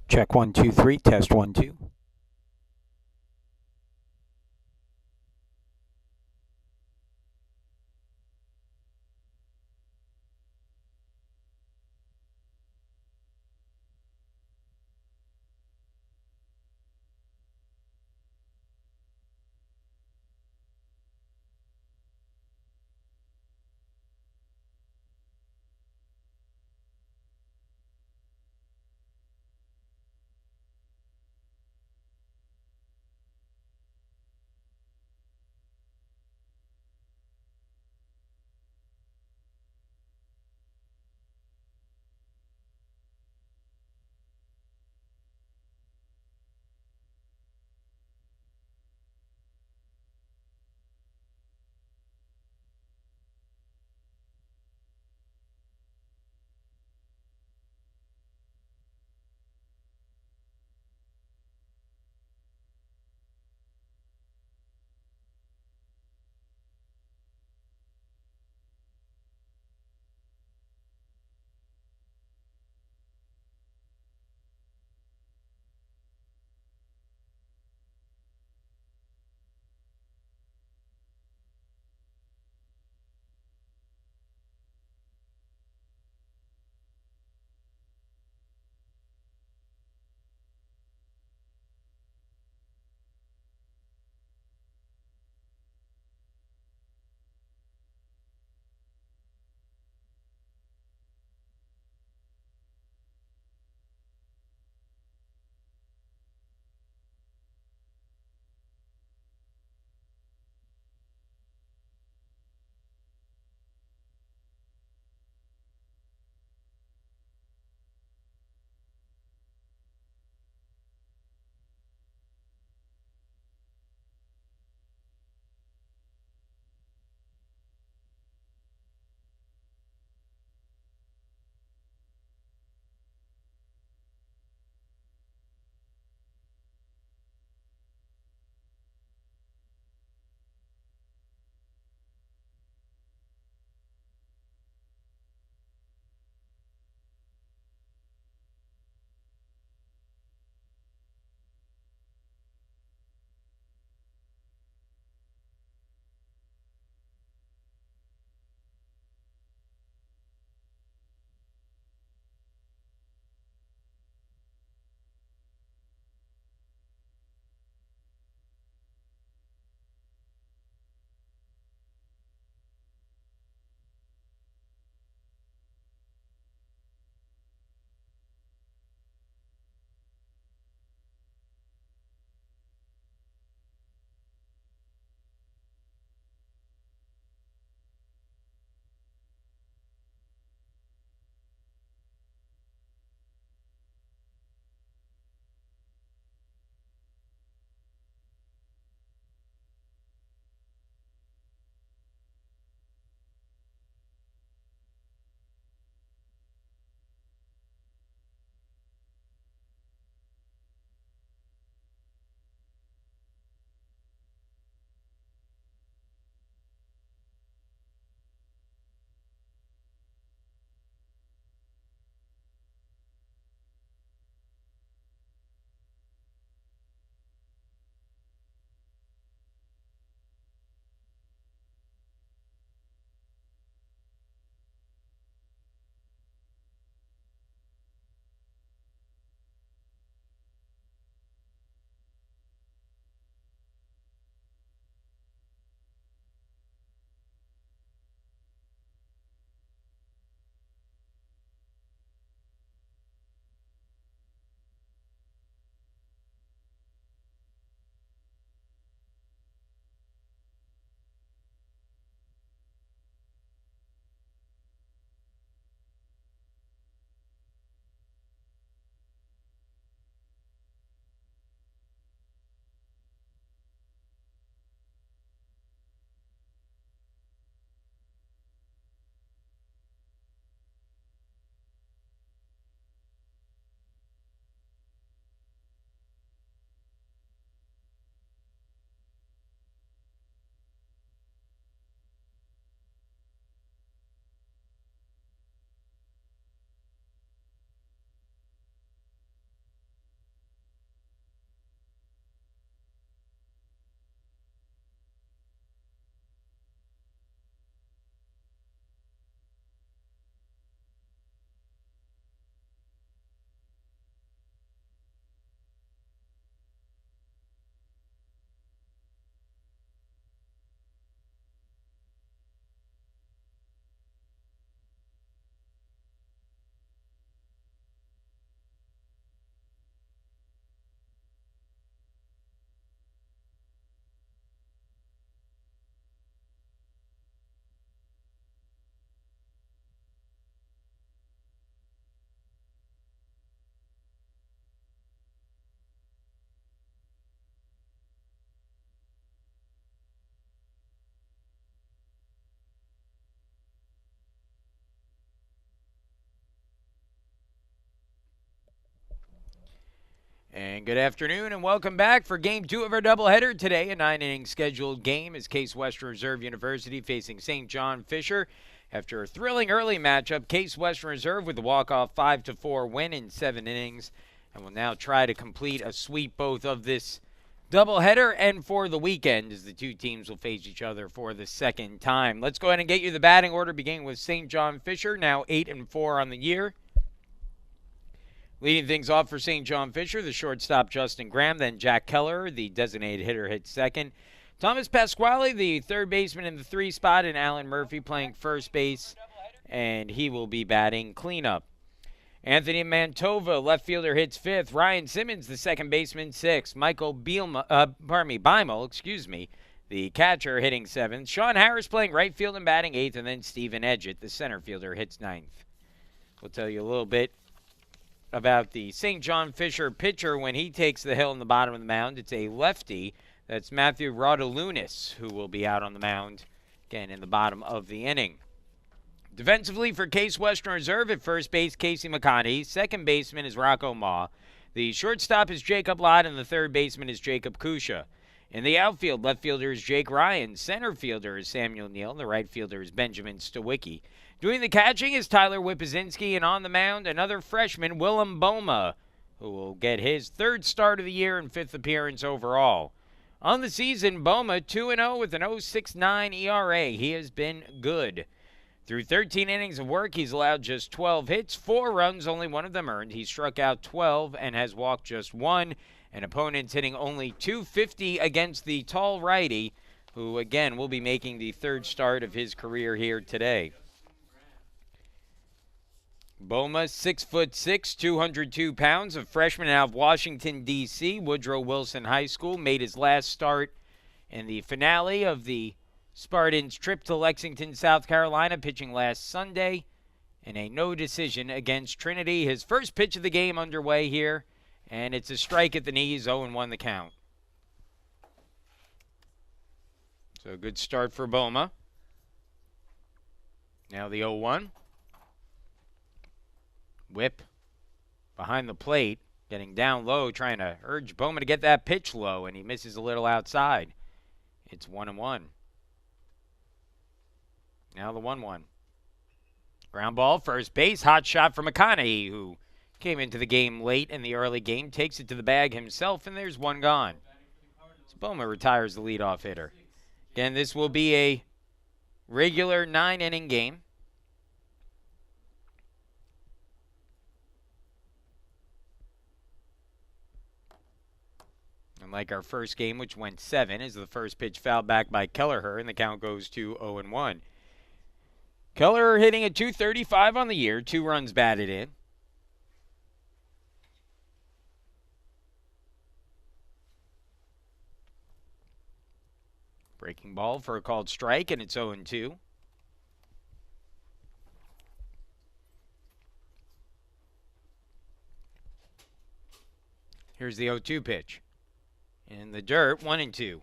Check 1 2 3. Test 1 2. And good afternoon and welcome back for Game 2 of our doubleheader today. A 9-inning scheduled game is Case Western Reserve University facing St. John Fisher. After a thrilling early matchup, Case Western Reserve with the walk-off 5-4 win in 7 innings. And will now try to complete a sweep both of this doubleheader and for the weekend as the two teams will face each other for the second time. Let's go ahead and get you the batting order, beginning with St. John Fisher, now 8-4 on the year. Leading things off for St. John Fisher, the shortstop Justin Graham, then Jack Keller, the designated hitter, hits second. Thomas Pasquale, the third baseman in the 3 spot, and Alan Murphy playing first base, and he will be batting cleanup. Anthony Mantova, left fielder, hits 5th. Ryan Simmons, the second baseman, 6th. Michael Beimel, the catcher, hitting 7th. Sean Harris playing right field and batting 8th, and then Stephen Edgett, the center fielder, hits 9th. We'll tell you a little bit about the St. John Fisher pitcher when he takes the hill in the bottom of the mound. It's a lefty. That's Matthew Rodolunis, who will be out on the mound again in the bottom of the inning. Defensively for Case Western Reserve, at first base, Casey McConaughey. Second baseman is Rocco Ma. The shortstop is Jacob Lott, and the third baseman is Jacob Kusha. In the outfield, left fielder is Jake Ryan. Center fielder is Samuel Neal. And the right fielder is Benjamin Stawicki. Doing the catching is Tyler Wipazinski, and on the mound, another freshman, Willem Boma, who will get his 3rd start of the year and 5th appearance overall. On the season, Boma 2-0 with an 0.69 ERA. He has been good. Through 13 innings of work, he's allowed just 12 hits, 4 runs, only 1 of them earned. He struck out 12 and has walked just 1. And opponents hitting only .250 against the tall righty, who again will be making the 3rd start of his career here today. Boma, 6'6", 202 pounds, a freshman out of Washington, D.C., Woodrow Wilson High School, made his last start in the finale of the Spartans' trip to Lexington, South Carolina, pitching last Sunday in a no decision against Trinity. His first pitch of the game underway here, and it's a strike at the knees, 0-1 the count. So a good start for Boma. Now the 0-1. Whip behind the plate, getting down low, trying to urge Bowman to get that pitch low, and he misses a little outside. It's 1-1. Now the 1-1. Ground ball, first base, hot shot for McConaughey, who came into the game late in the early game, takes it to the bag himself, and there's 1 gone. So Bowman retires the leadoff hitter. Again, this will be a regular 9-inning game. Like our first game, which went 7, as the first pitch fouled back by Kelleher, and the count goes to 0-1. Kelleher hitting a .235 on the year, 2 runs batted in. Breaking ball for a called strike, and it's 0-2. Here's the 0-2 pitch. In the dirt, 1-2.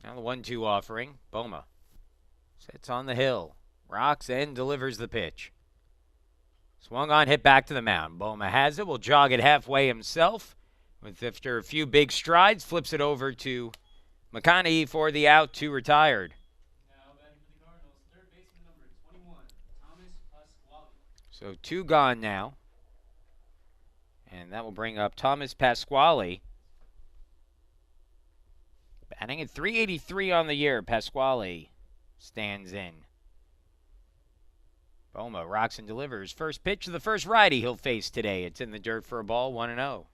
Now the 1-2 offering. Boma sits on the hill, rocks and delivers the pitch. Swung on, hit back to the mound. Boma has it, will jog it halfway himself. After a few big strides, flips it over to McConaughey for the out, 2 retired. Now batting for the Cardinals, third baseman number 21, Thomas Pasquale. So 2 gone now. And that will bring up Thomas Pasquale. Batting at .383 on the year, Pasquale stands in. Boma rocks and delivers. First pitch of the first righty he'll face today. It's in the dirt for a ball, 1-0.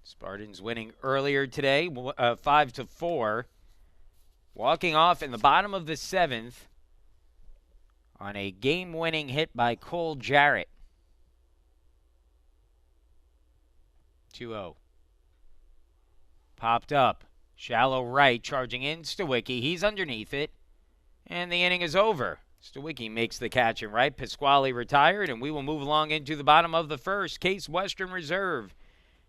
Spartans winning earlier today, 5-4. Walking off in the bottom of the 7th on a game-winning hit by Cole Jarrett. 2-0. Popped up. Shallow right, charging in Stawicki. He's underneath it. And the inning is over. Stawicki makes the catch and right. Pasquale retired, and we will move along into the bottom of the first. Case Western Reserve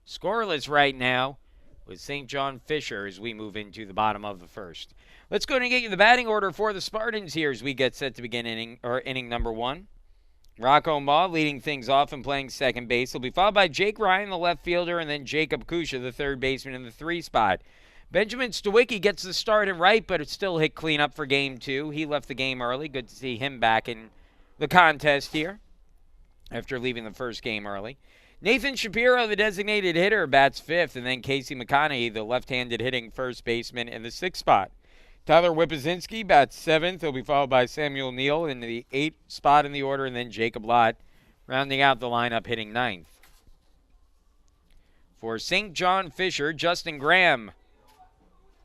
scoreless right now with St. John Fisher as we move into the bottom of the first. Let's go ahead and get you the batting order for the Spartans here as we get set to begin inning number one. Rocco Ma leading things off and playing second base. He'll be followed by Jake Ryan, the left fielder, and then Jacob Kusha, the third baseman, in the 3 spot. Benjamin Stawicki gets the start at right, but it still hit cleanup for game 2. He left the game early. Good to see him back in the contest here after leaving the first game early. Nathan Shapiro, the designated hitter, bats 5th, and then Casey McConaughey, the left-handed hitting first baseman, in the 6th spot. Tyler Wipazinski bats 7th. He'll be followed by Samuel Neal in the 8th spot in the order, and then Jacob Lott rounding out the lineup hitting 9th. For St. John Fisher, Justin Graham.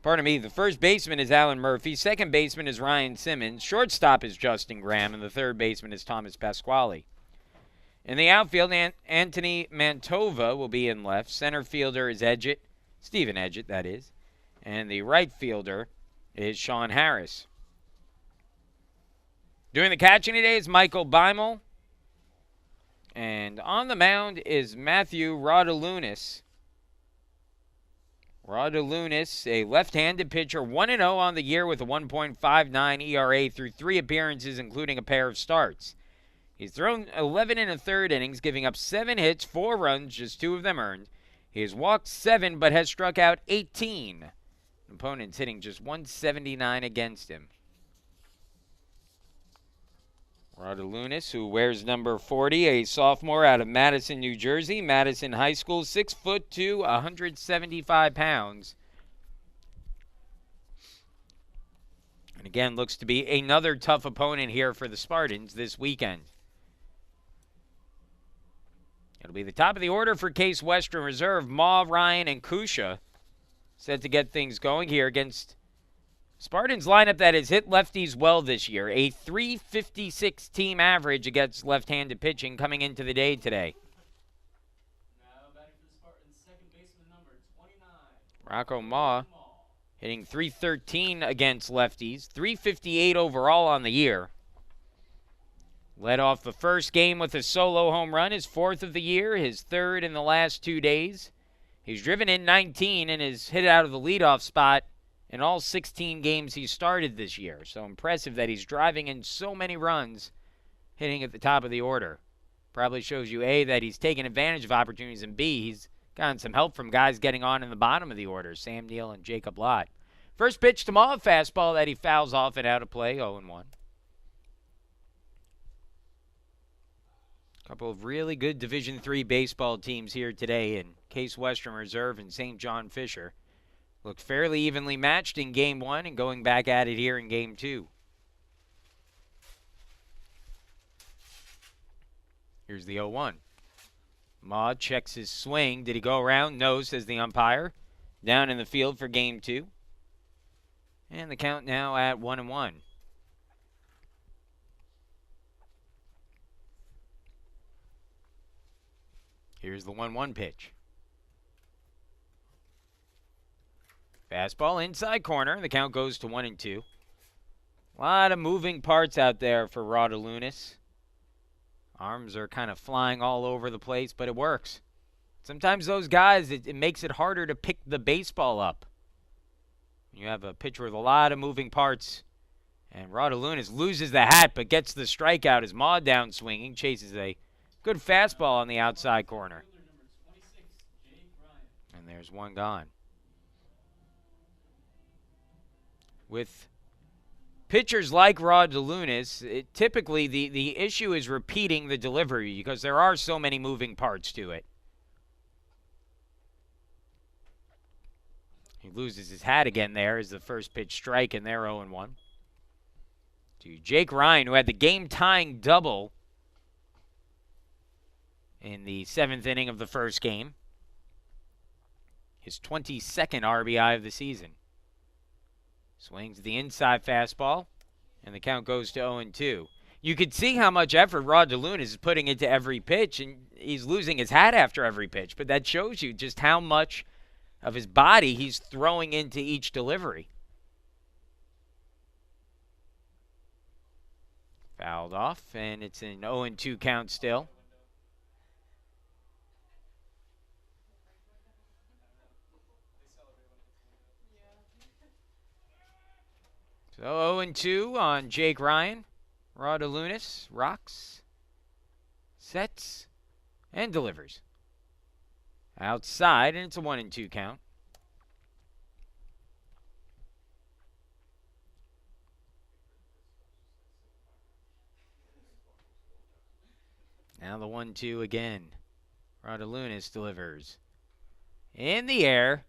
Pardon me, the first baseman is Alan Murphy. Second baseman is Ryan Simmons. Shortstop is Justin Graham, and the third baseman is Thomas Pasquale. In the outfield, Anthony Mantova will be in left. Center fielder is Stephen Edgett, that is. And the right fielder is Sean Harris. Doing the catching today is Michael Beimel. And on the mound is Matthew Rodalunas. Rodalunas, a left-handed pitcher, 1-0 on the year with a 1.59 ERA through 3 appearances, including a pair of starts. He's thrown 11 1/3 innings, giving up 7 hits, 4 runs, just 2 of them earned. He has walked 7 but has struck out 18. Opponents hitting just 179 against him. Rodalunas, who wears number 40, a sophomore out of Madison, New Jersey. Madison High School, 6'2", 175 pounds. And again, looks to be another tough opponent here for the Spartans this weekend. It'll be the top of the order for Case Western Reserve. Ma, Ryan, and Kusha set to get things going here against Spartans lineup that has hit lefties well this year. A .356 team average against left-handed pitching coming into the day today. Now batting for the Spartans, second baseman number 29. Rocco Ma hitting .313 against lefties. .358 overall on the year. Led off the first game with a solo home run, his 4th of the year, his 3rd in the last 2 days. He's driven in 19 and has hit out of the leadoff spot in all 16 games he started this year. So impressive that he's driving in so many runs, hitting at the top of the order. Probably shows you, A, that he's taken advantage of opportunities, and B, he's gotten some help from guys getting on in the bottom of the order, Sam Neal and Jacob Lott. First pitch to Ma, fastball that he fouls off and out of play, 0-1. Couple of really good Division III baseball teams here today in Case Western Reserve and St. John Fisher. Looked fairly evenly matched in Game 1 and going back at it here in Game 2. Here's the 0-1. Ma checks his swing. Did he go around? No, says the umpire. Down in the field for Game 2. And the count now at 1-1. Here's the 1-1 pitch. Fastball inside corner. The count goes to 1-2. A lot of moving parts out there for Rodalunas. Arms are kind of flying all over the place, but it works. Sometimes those guys, it makes it harder to pick the baseball up. You have a pitcher with a lot of moving parts. And Rodalunas loses the hat, but gets the strikeout as Ma down swinging. Chases a good fastball on the outside corner. And there's one gone. With pitchers like Rodalunas, typically the issue is repeating the delivery because there are so many moving parts to it. He loses his hat again there as the first pitch strike, and they're 0-1. To Jake Ryan, who had the game-tying double in the 7th inning of the first game. His 22nd RBI of the season. Swings the inside fastball, and the count goes to 0-2. You could see how much effort Rodalunas is putting into every pitch, and he's losing his hat after every pitch, but that shows you just how much of his body he's throwing into each delivery. Fouled off, and it's an 0-2 count still. So 0-2 on Jake Ryan. Raudelunas rocks, sets, and delivers. Outside, and it's a 1-2 count. Now the 1-2 again. Raudelunas delivers. In the air.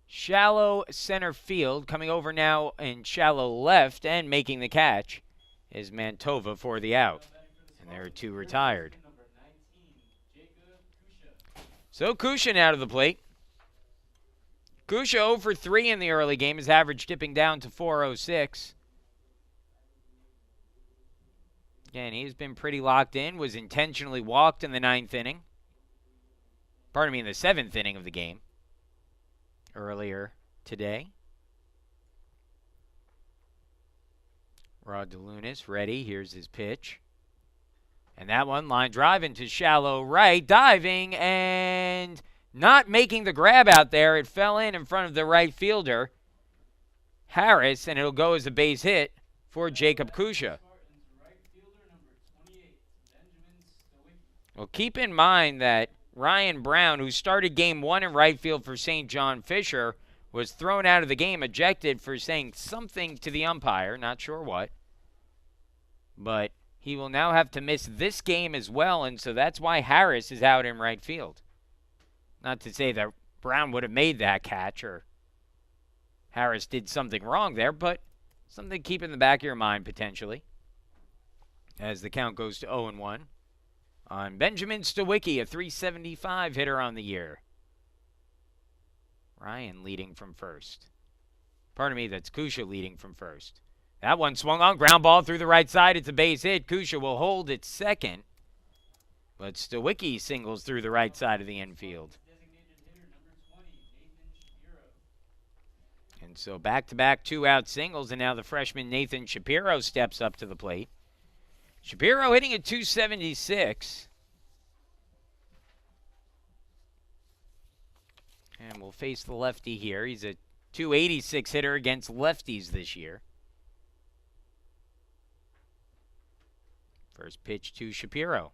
Shallow center field. Coming over now in shallow left and making the catch is Mantova for the out. And there are two retired. So Kusha now to the plate. Kusha 0 for 3 in the early game. His average dipping down to 406. Again, he's been pretty locked in. Was intentionally walked in the 9th inning. Pardon me, in the 7th inning of the game. Earlier today. Raudelunas ready. Here's his pitch. And that one, line drive into shallow right. Diving and not making the grab out there. It fell in front of the right fielder, Harris, and it'll go as a base hit for Jacob Kusha. Well, keep in mind that Ryan Brown, who started game 1 in right field for St. John Fisher, was thrown out of the game, ejected for saying something to the umpire, not sure what. But he will now have to miss this game as well, and so that's why Harris is out in right field. Not to say that Brown would have made that catch or Harris did something wrong there, but something to keep in the back of your mind potentially as the count goes to 0-1 on Benjamin Stawicki, a .375 hitter on the year. Ryan leading from first. Pardon me, that's Kusha leading from first. That one swung on, ground ball through the right side. It's a base hit. Kusha will hold at second. But Stawicki singles through the right side of the infield. And so back-to-back two-out singles, and now the freshman Nathan Shapiro steps up to the plate. Shapiro hitting at .276. And we'll face the lefty here. He's a .286 hitter against lefties this year. First pitch to Shapiro.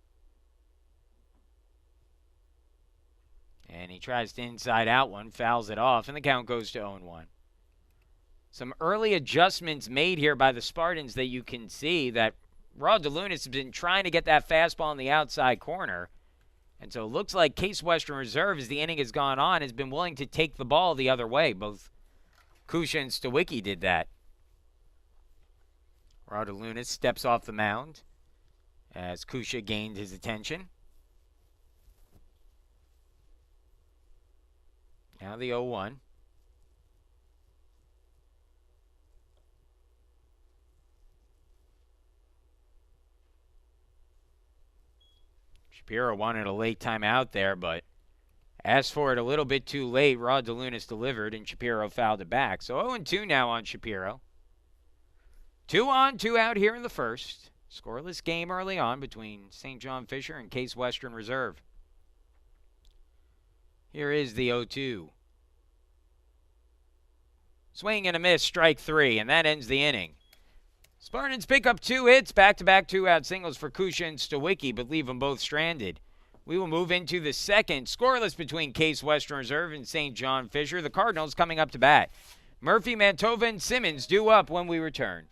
And he tries to inside out one, fouls it off, and the count goes to 0-1. Some early adjustments made here by the Spartans that you can see that Raudelunas has been trying to get that fastball in the outside corner. And so it looks like Case Western Reserve, as the inning has gone on, has been willing to take the ball the other way. Both Kusha and Stawicki did that. Raudelunas steps off the mound as Kusha gained his attention. Now the 0-1. Shapiro wanted a late timeout there, but asked for it a little bit too late. Raudelunas delivered, and Shapiro fouled it back. So 0-2 now on Shapiro. 2 on, 2 out here in the first. Scoreless game early on between St. John Fisher and Case Western Reserve. Here is the 0-2. Swing and a miss, strike 3, and that ends the inning. Spartans pick up 2 hits, back-to-back two-out singles for Kusha and Stawicki, but leave them both stranded. We will move into the second, scoreless between Case Western Reserve and St. John Fisher. The Cardinals coming up to bat. Murphy, Mantova, and Simmons due up when we return.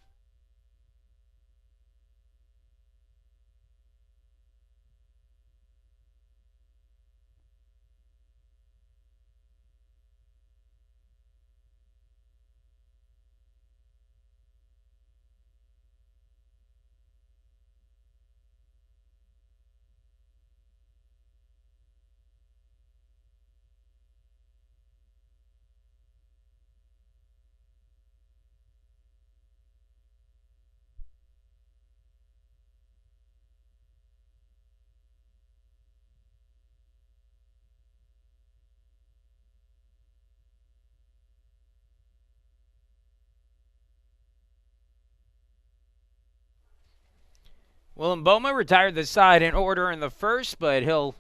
Willem Boma retired the side in order in the first, but he'll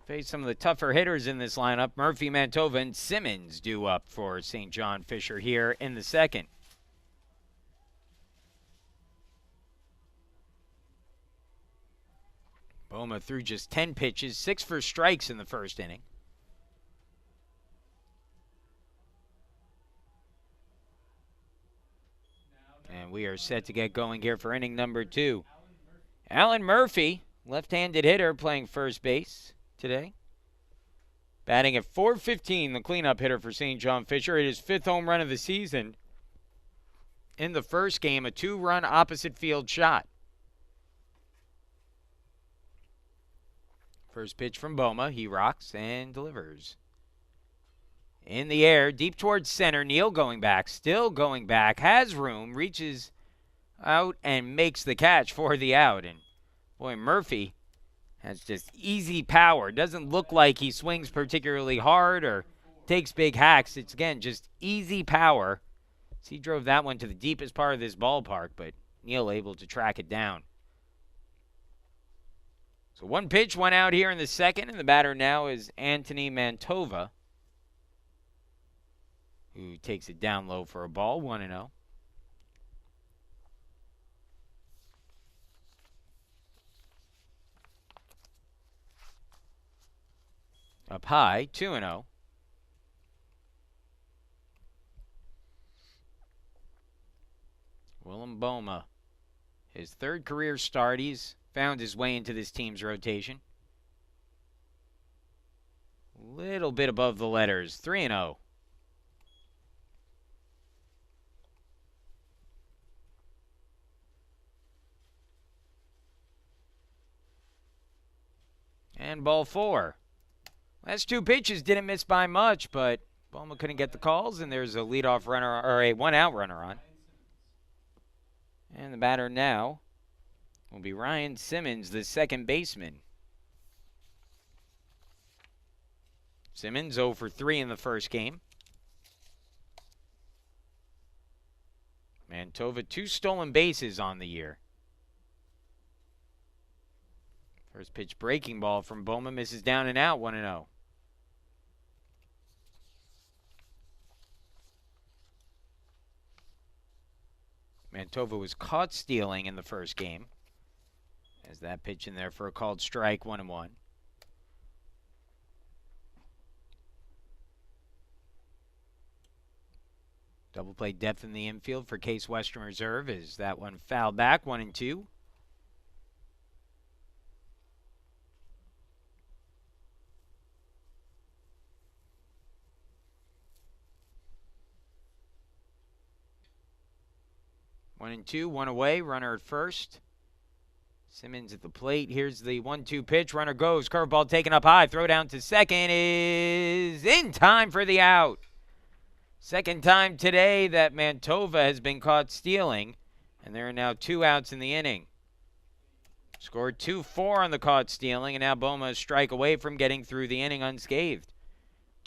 face some of the tougher hitters in this lineup. Murphy, Mantova, and Simmons due up for St. John Fisher here in the second. Boma threw just 10 pitches, 6 for strikes in the first inning. And we are set to get going here for inning number 2. Alan Murphy, left-handed hitter, playing first base today. Batting at .415, the cleanup hitter for St. John Fisher. It is 5th home run of the season. In the first game, a 2-run opposite field shot. First pitch from Boma. He rocks and delivers. In the air, deep towards center. Neal going back, still going back, has room, reaches out and makes the catch for the out. And boy, Murphy has just easy power. Doesn't look like he swings particularly hard or takes big hacks. It's, again, just easy power. So he drove that one to the deepest part of this ballpark, but Neal able to track it down. So one pitch, one out here in the second, and the batter now is Anthony Mantova, who takes it down low for a ball, 1-0. Up high, 2-0. Willem Boma, his third career start. He's found his way into this team's rotation. Little bit above the letters, 3-0. And ball 4. Last 2 pitches didn't miss by much, but Boma couldn't get the calls, and there's a leadoff runner, or a 1-out runner on. And the batter now will be Ryan Simmons, the second baseman. Simmons 0 for 3 in the first game. Mantova, 2 stolen bases on the year. First pitch breaking ball from Boma misses down and out, 1-0. Mantova was caught stealing in the first game. As that pitch in there for a called strike, 1-1. Double play depth in the infield for Case Western Reserve. Is that one fouled back, 1-2. One and two, one away, runner at first. Simmons at the plate. Here's the 1-2 pitch. Runner goes. Curveball taken up high. Throw down to second is in time for the out. Second time today that Mantova has been caught stealing, and there are now 2 outs in the inning. Scored 2-4 on the caught stealing, and now Boma a strike away from getting through the inning unscathed.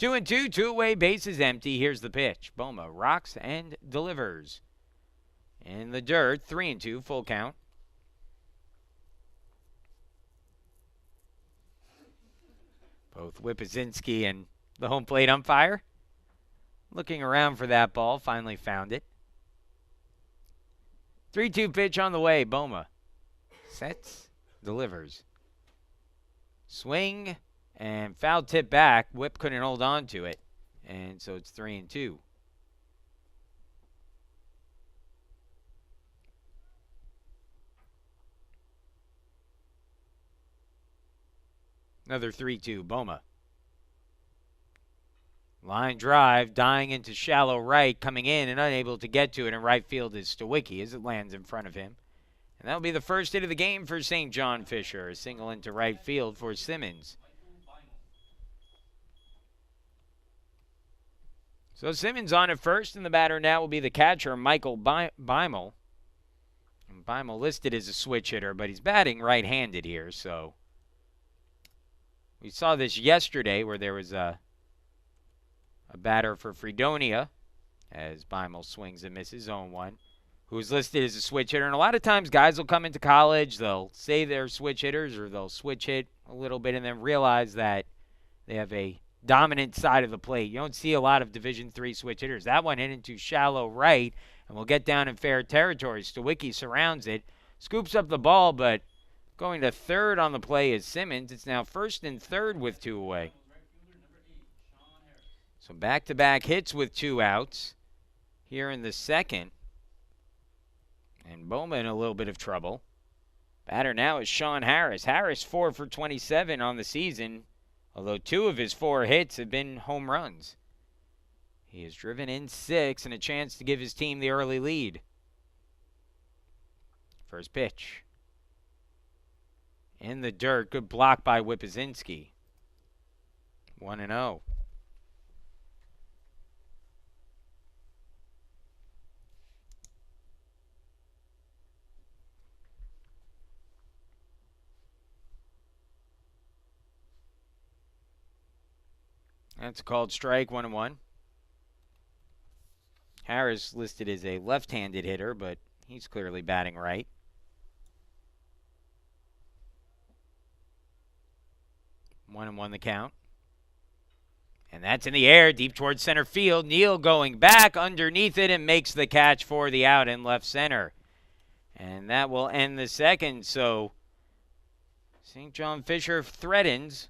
2-2, 2 away, bases empty. Here's the pitch. Boma rocks and delivers. In the dirt, 3-2, full count. Both Wipazinski and the home plate umpire looking around for that ball, finally found it. 3-2 pitch on the way. Boma sets, delivers. Swing and foul tip back. Whip couldn't hold on to it, and so it's 3-2. Another 3-2, Boma. Line drive, dying into shallow right, coming in and unable to get to it in right field is Stawicki as it lands in front of him. And that'll be the first hit of the game for St. John Fisher. A single into right field for Simmons. So Simmons on at first, and the batter now will be the catcher, Michael Beimel. And Beimel listed as a switch hitter, but he's batting right-handed here, so we saw this yesterday where there was a batter for Fredonia as Beimel swings and misses, 0-1. who's listed as a switch hitter. And a lot of times guys will come into college, they'll say they're switch hitters or they'll switch hit a little bit and then realize that they have a dominant side of the plate. You don't see a lot of Division III switch hitters. That one hit into shallow right, and we'll get down in fair territory. Stawicki surrounds it, scoops up the ball, but going to third on the play is Simmons. It's now first and third with 2 away. So back-to-back hits with 2 outs here in the second. And Bowman in a little bit of trouble. Batter now is Sean Harris. Harris 4 for 27 on the season, although 2 of his 4 hits have been home runs. He has driven in 6 and a chance to give his team the early lead. First pitch. In the dirt. Good block by Whippazinski. 1-0. That's called strike, 1-1. Harris listed as a left-handed hitter, but he's clearly batting right. 1-1 the count. And that's in the air, deep towards center field. Neal going back underneath it and makes the catch for the out in left center. And that will end the second. So St. John Fisher threatens,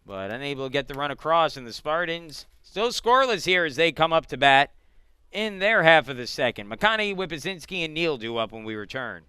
but unable to get the run across, and the Spartans still scoreless here as they come up to bat in their half of the second. McConaughey, Whippazinski, and Neal due up when we return.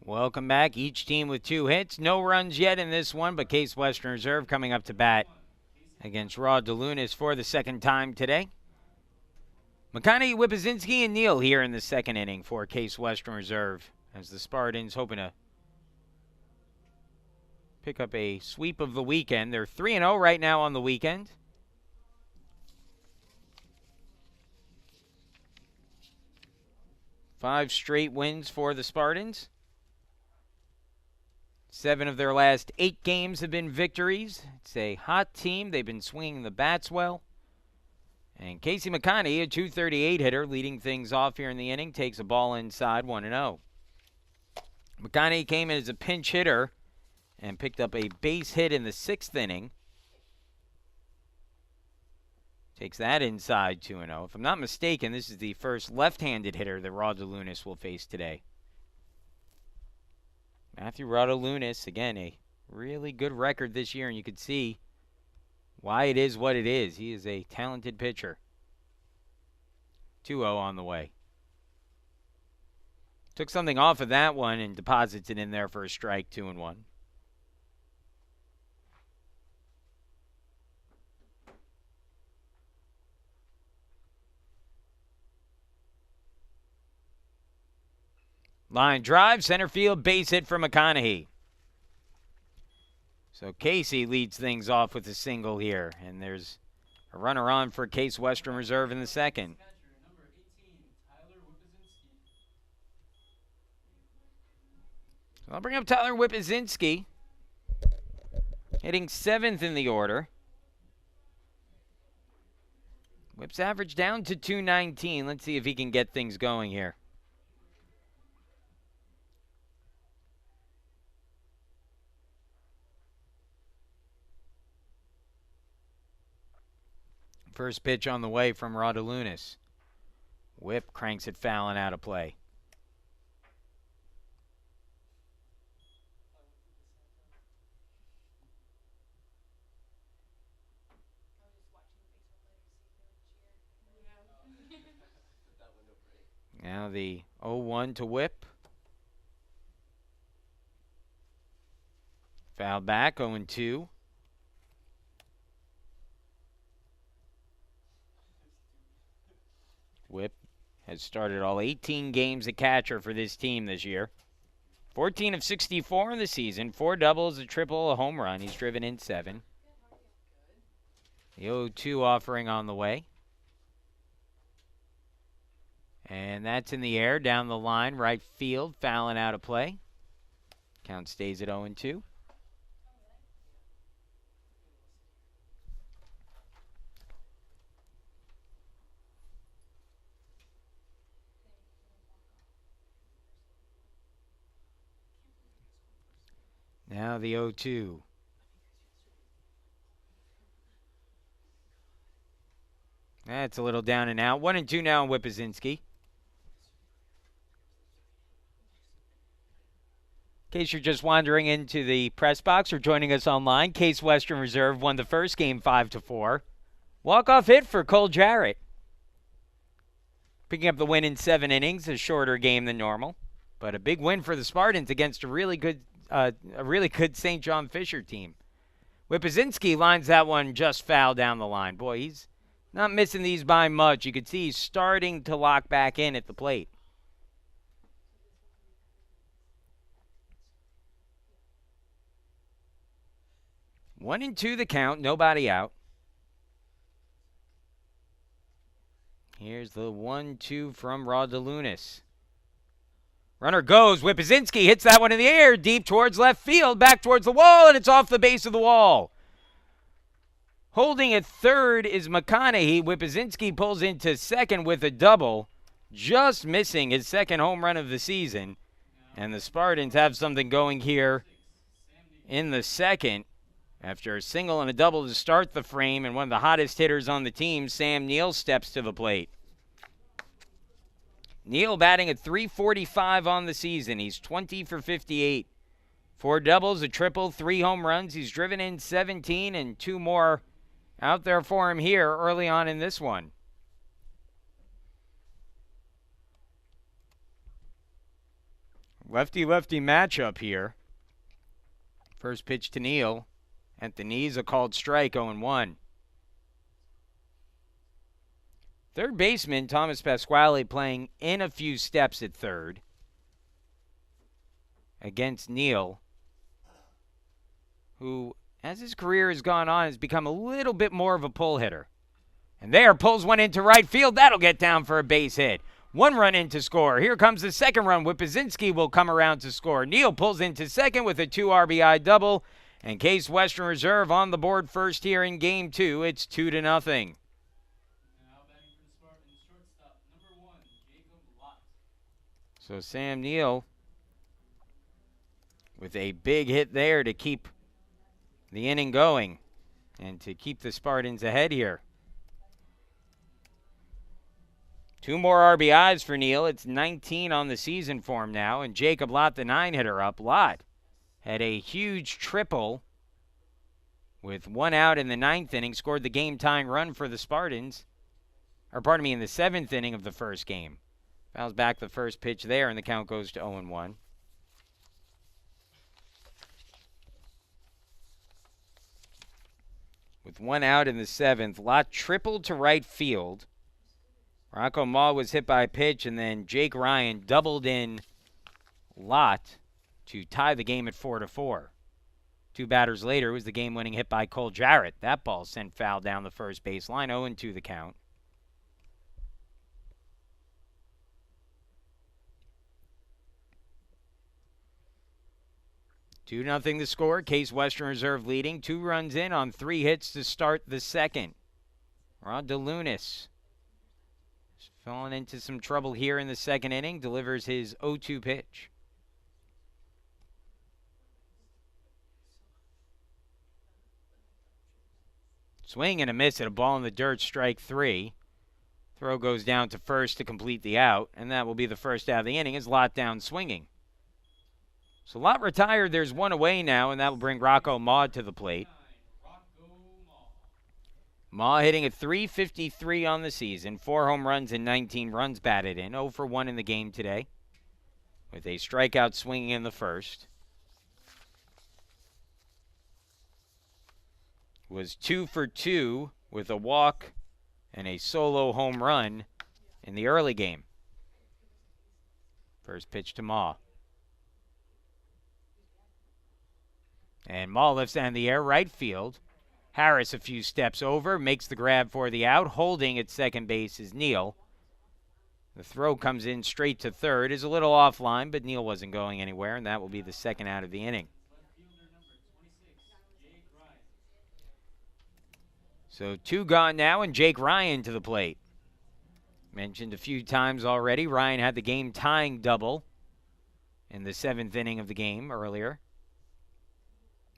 Welcome back. Each team with 2 hits. No runs yet in this one, but Case Western Reserve coming up to bat against Rod DeLunas for the second time today. McConaughey, Whippazinski, and Neal here in the second inning for Case Western Reserve, as the Spartans hoping to pick up a sweep of the weekend. They're 3-0 right now on the weekend. Five straight wins for the Spartans. 7 of their last 8 games have been victories. It's a hot team. They've been swinging the bats well. And Casey McConaughey, a .238 hitter, leading things off here in the inning, takes a ball inside, 1-0. McConaughey came in as a pinch hitter and picked up a base hit in the 6th inning. Takes that inside, 2-0. If I'm not mistaken, this is the first left-handed hitter that Rod DeLunas will face today. Matthew Rod-DeLunas, again, a really good record this year, and you can see why it is what it is. He is a talented pitcher. 2-0 on the way. Took something off of that one and deposits it in there for a strike, 2-1. Line drive, center field, base hit for McConaughey. So Casey leads things off with a single here, and there's a runner on for Case Western Reserve in the second. So I'll bring up Tyler Whippazinski. Hitting 7th in the order. Whip's average down to 219. Let's see if he can get things going here. First pitch on the way from Rodolunas. Whip cranks it fouling out of play. Now the 0-1 to Whip. Foul back, 0-2. Whip has started all 18 games at catcher for this team this year. 14 of 64 in the season. 4 doubles, a triple, a home run. He's driven in 7. The 0-2 offering on the way. And that's in the air, down the line, right field, fouling out of play. Count stays at 0-2. Now the 0-2. That's a little down and out. 1-2 now on Whippazinski. In case you're just wandering into the press box or joining us online, Case Western Reserve won the first game 5-4. Walk-off hit for Cole Jarrett. Picking up the win in 7 innings, a shorter game than normal. But a big win for the Spartans against a really good St. John Fisher team. Whippazinski lines that one just foul down the line. Boy, he's not missing these by much. You can see he's starting to lock back in at the plate. One and two the count, nobody out. Here's the 1-2 from Rodolunas. Runner goes. Whippazinski hits that one in the air, deep towards left field, back towards the wall, and it's off the base of the wall. Holding at third is McConaughey. Whippazinski pulls into second with a double, just missing his second home run of the season. And the Spartans have something going here in the second. After a single and a double to start the frame, and one of the hottest hitters on the team, Sam Neal, steps to the plate. Neal batting at .345 on the season. He's 20 for 58. 4 doubles, a triple, 3 home runs. He's driven in 17 and 2 more out there for him here early on in this one. Lefty-lefty matchup here. First pitch to Neal. At the knees, a called strike, 0-1. Third baseman, Thomas Pasquale, playing in a few steps at third against Neal, who, as his career has gone on, has become a little bit more of a pull hitter. And there, pulls one into right field. That'll get down for a base hit. 1 run in to score. Here comes the second run. Whippazinski will come around to score. Neal pulls into second with a 2 RBI double. And Case Western Reserve on the board first here in Game 2. It's 2-0. Now batting for the Spartans, shortstop, number 1, Jacob Lott. So Sam Neal with a big hit there to keep the inning going and to keep the Spartans ahead here. 2 more RBIs for Neal. It's 19 on the season for him now. And Jacob Lott, the 9-hitter, up. Lott had a huge triple with 1 out in the 9th inning, scored the game-tying run for the Spartans. Or pardon me, in the 7th inning of the first game. Fouls back the first pitch there, and the count goes to 0-1. With 1 out in the 7th, Lott tripled to right field. Rocco Maw was hit by a pitch, and then Jake Ryan doubled in Lott to tie the game at 4-4. 2 batters later was the game-winning hit by Cole Jarrett. That ball sent foul down the first baseline, 0-2 the count. 2-0 the score. Case Western Reserve leading. 2 runs in on 3 hits to start the second. Rod DeLunas falling into some trouble here in the second inning. Delivers his 0-2 pitch. Swing and a miss at a ball in the dirt, strike 3. Throw goes down to first to complete the out, and that will be the first out of the inning as Lott down swinging. So Lott retired. There's 1 away now, and that will bring Rocco Maud to the plate. Ma hitting at .353 on the season, 4 home runs and 19 runs batted in, 0 for 1 in the game today, with a strikeout swinging in the first. Was 2 for 2 with a walk and a solo home run in the early game. First pitch to Ma. And Ma lifts down the air, right field. Harris a few steps over, makes the grab for the out. Holding at second base is Neal. The throw comes in straight to third. Is a little offline, but Neal wasn't going anywhere, and that will be the second out of the inning. So 2 gone now, and Jake Ryan to the plate. Mentioned a few times already, Ryan had the game-tying double in the 7th inning of the game earlier.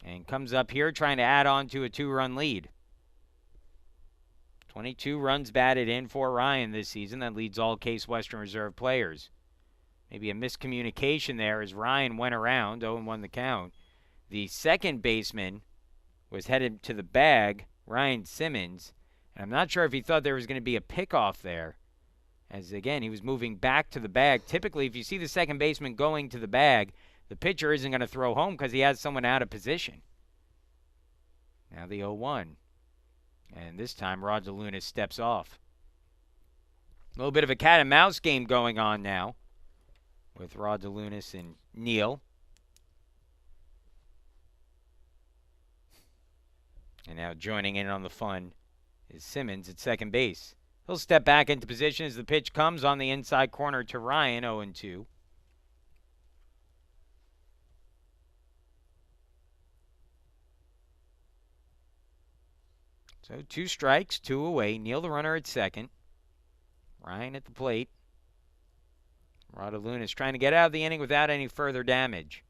And comes up here trying to add on to a 2-run lead. 22 runs batted in for Ryan this season. That leads all Case Western Reserve players. Maybe a miscommunication there as Ryan went around, 0-1 the count. The second baseman was headed to the bag, Ryan Simmons. And I'm not sure if he thought there was going to be a pickoff there. As, again, he was moving back to the bag. Typically, if you see the second baseman going to the bag, the pitcher isn't going to throw home because he has someone out of position. Now the 0-1. And this time, Rod DeLunas steps off. A little bit of a cat and mouse game going on now with Rod DeLunas and Neal. And now joining in on the fun is Simmons at second base. He'll step back into position as the pitch comes on the inside corner to Ryan, 0-2. So 2 strikes, 2 away. Neal the runner at second. Ryan at the plate. Rod DeLunas trying to get out of the inning without any further damage.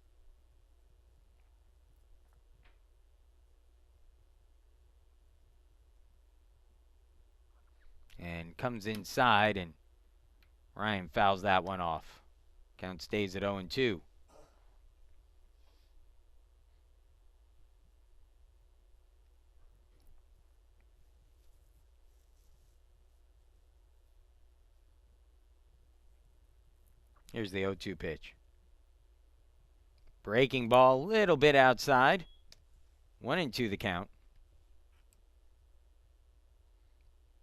And comes inside, and Ryan fouls that one off. Count stays at 0-2. Here's the 0-2 pitch. Breaking ball, a little bit outside. 1-2 the count.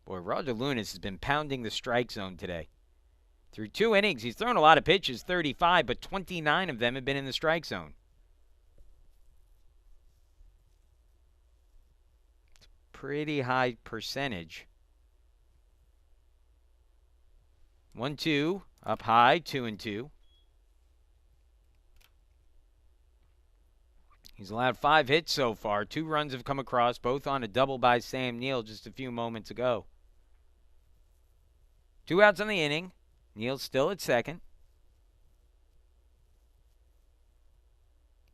Boy, Rod DeLunas has been pounding the strike zone today. Through 2 innings, he's thrown a lot of pitches, 35, but 29 of them have been in the strike zone. It's a pretty high percentage. 1-2, up high, 2-2. He's allowed 5 hits so far. 2 runs have come across, both on a double by Sam Neal just a few moments ago. 2 outs on the inning. Neal's still at second.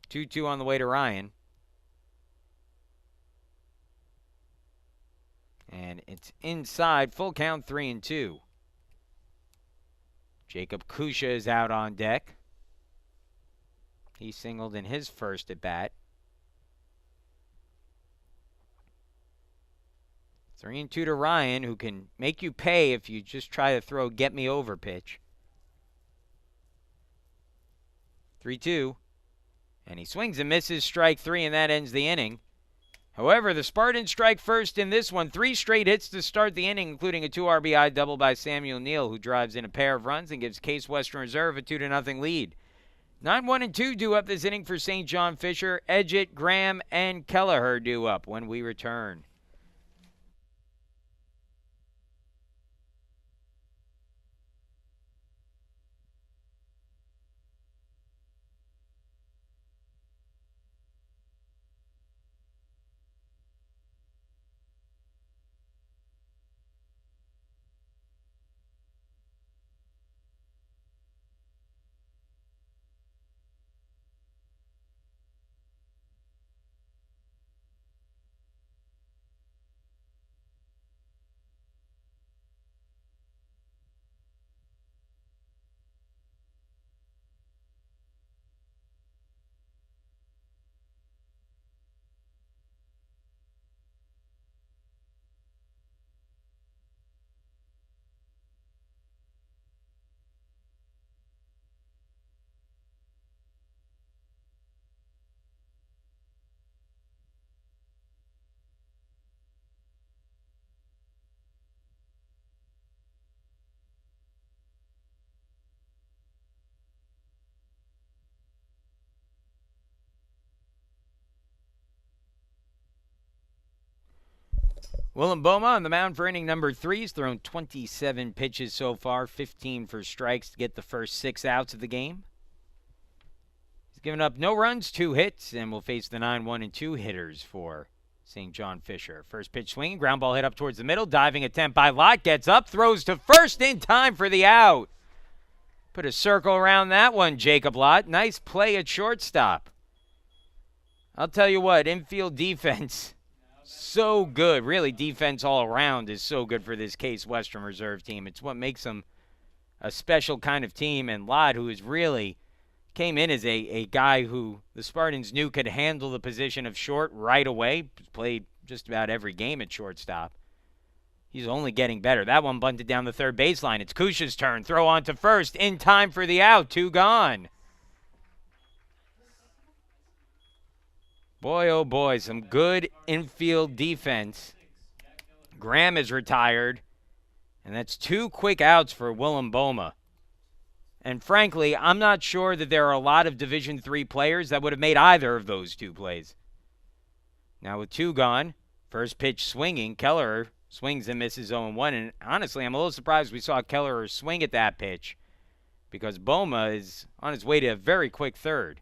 2-2 on the way to Ryan. And it's inside, full count, 3-2. Jacob Kusha is out on deck. He singled in his first at bat. 3-2 to Ryan, who can make you pay if you just try to throw get me over pitch. 3-2. And he swings and misses, strike 3, and that ends the inning. However, the Spartans strike first in this one. 3 straight hits to start the inning, including a 2 RBI double by Samuel Neal, who drives in a pair of runs and gives Case Western Reserve a 2-0 lead. 9-1-2 due up this inning for St. John Fisher. Edgett, Graham, and Kelleher due up when we return. Willem Boma on the mound for inning number 3. He's thrown 27 pitches so far, 15 for strikes to get the first 6 outs of the game. He's given up no runs, 2 hits, and will face the 9-1 and 2 hitters for St. John Fisher. First pitch swinging, ground ball hit up towards the middle. Diving attempt by Lott, gets up, throws to first in time for the out. Put a circle around that one, Jacob Lott. Nice play at shortstop. I'll tell you what, infield defense, so good. Really, defense all around is so good for this Case Western Reserve team. It's what makes them a special kind of team. And Lott, who is really came in as a guy who the Spartans knew could handle the position of short right away, played just about every game at shortstop. He's only getting better. That one bunted down the third baseline. It's Kusha's turn. Throw on to first in time for the out. 2 gone. Boy, oh boy, some good infield defense. Graham is retired, and that's 2 quick outs for Willem Boma. And frankly, I'm not sure that there are a lot of Division III players that would have made either of those 2 plays. Now with 2 gone, first pitch swinging, Kelleher swings and misses 0-1. And honestly, I'm a little surprised we saw Kelleher swing at that pitch because Boma is on his way to a very quick third.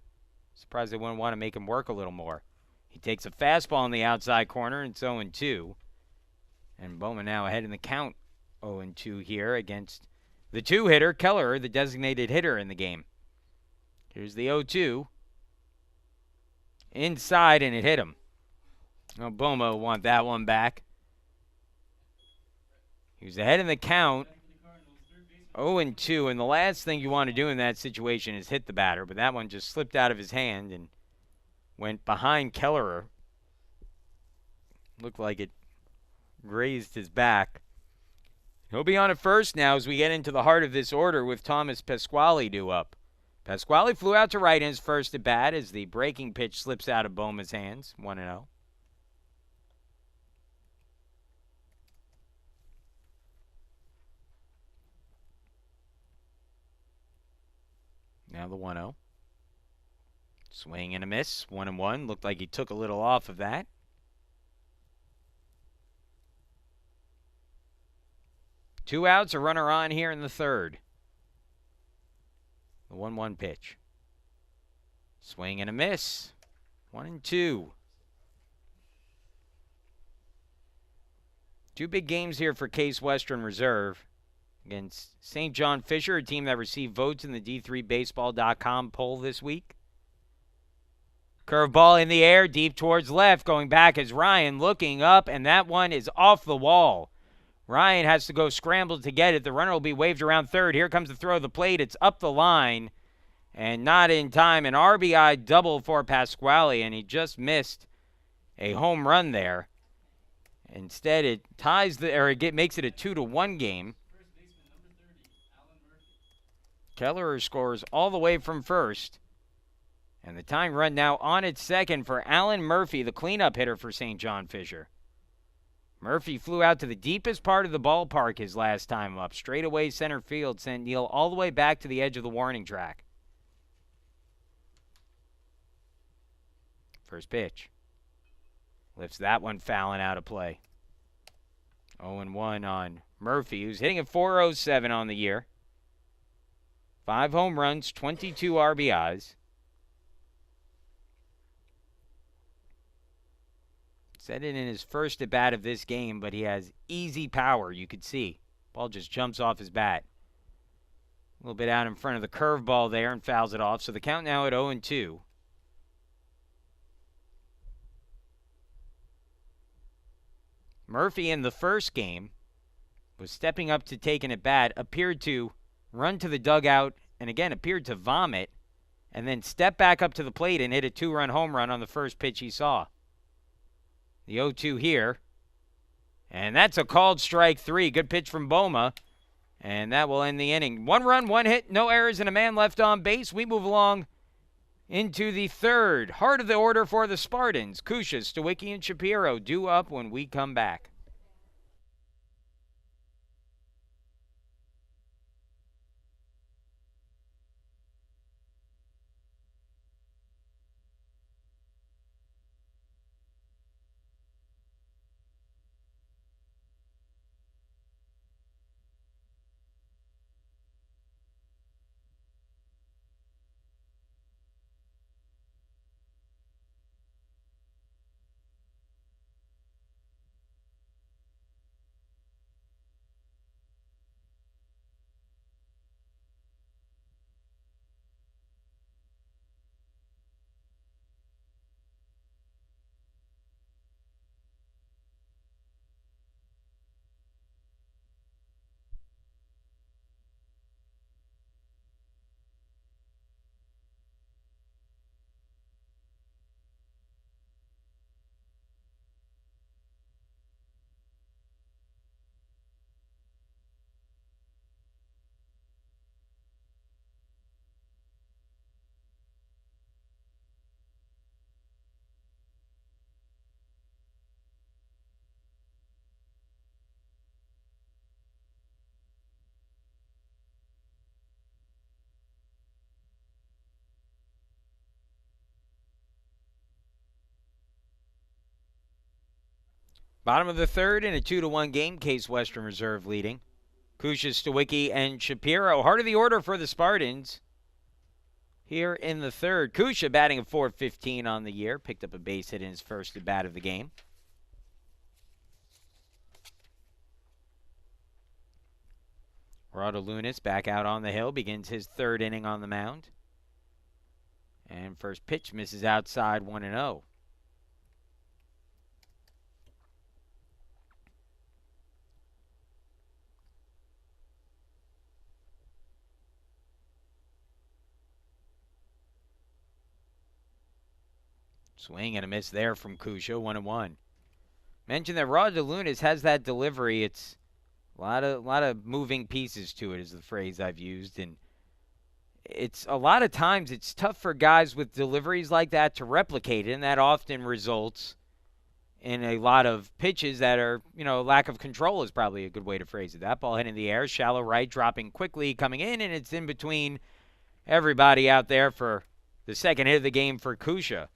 Surprised they wouldn't want to make him work a little more. He takes a fastball in the outside corner, and it's 0-2. And Boma now ahead in the count, 0-2 here against the 2-hitter, Kelleher, the designated hitter in the game. Here's the 0-2. Inside, and it hit him. Oh, Boma will want that one back. He was ahead in the count, 0-2, and the last thing you want to do in that situation is hit the batter, but that one just slipped out of his hand and went behind Kelleher. Looked like it grazed his back. He'll be on at first now as we get into the heart of this order with Thomas Pasquale due up. Pasquale flew out to right in his first at bat as the breaking pitch slips out of Boma's hands, 1-0. Now the 1-0. Swing and a miss, 1-1. Looked like he took a little off of that. Two outs, a runner on here in the third. The 1-1 pitch. Swing and a miss. 1-2. 2 big games here for Case Western Reserve against St. John Fisher, a team that received votes in the D3Baseball.com poll this week. Curveball in the air, deep towards left. Going back is Ryan looking up, and that one is off the wall. Ryan has to go scramble to get it. The runner will be waved around third. Here comes the throw of the plate. It's up the line and not in time. An RBI double for Pasquale, and he just missed a home run there. Instead, it ties makes it a 2-1 game. Kelleher scores all the way from first. And the tying run now on its second for Alan Murphy, the cleanup hitter for St. John Fisher. Murphy flew out to the deepest part of the ballpark his last time up. Straightaway center field sent Neal all the way back to the edge of the warning track. First pitch. Lifts that one fouling out of play. 0-1 on Murphy, who's hitting at .407 on the year. 5 home runs, 22 RBIs. Set it in his first at bat of this game, but he has easy power, you could see. Ball just jumps off his bat. A little bit out in front of the curveball there and fouls it off. So the count now at 0-2. Murphy in the first game was stepping up to take an at bat, appeared to run to the dugout, and again appeared to vomit, and then step back up to the plate and hit a 2-run home run on the first pitch he saw. The 0-2 here. And that's a called strike 3. Good pitch from Boma. And that will end the inning. 1 run, 1 hit, no errors, and a man left on base. We move along into the third. Heart of the order for the Spartans. Kusha, Stawicki, and Shapiro due up when we come back. Bottom of the third in a 2-1 game. Case Western Reserve leading. Kusha, Stawicki, and Shapiro. Heart of the order for the Spartans here in the third. Kusha batting a .415 on the year. Picked up a base hit in his first at bat of the game. Radulonis back out on the hill. Begins his third inning on the mound. And first pitch misses outside 1-0. Swing and a miss there from Kusha, 1-1. Mentioned that Radulonis has that delivery. It's a lot of moving pieces to it, is the phrase I've used, and it's a lot of times it's tough for guys with deliveries like that to replicate it, and that often results in a lot of pitches that are, lack of control is probably a good way to phrase it. That ball hit in the air, shallow right, dropping quickly, coming in, and it's in between everybody out there for the second hit of the game for Kusha.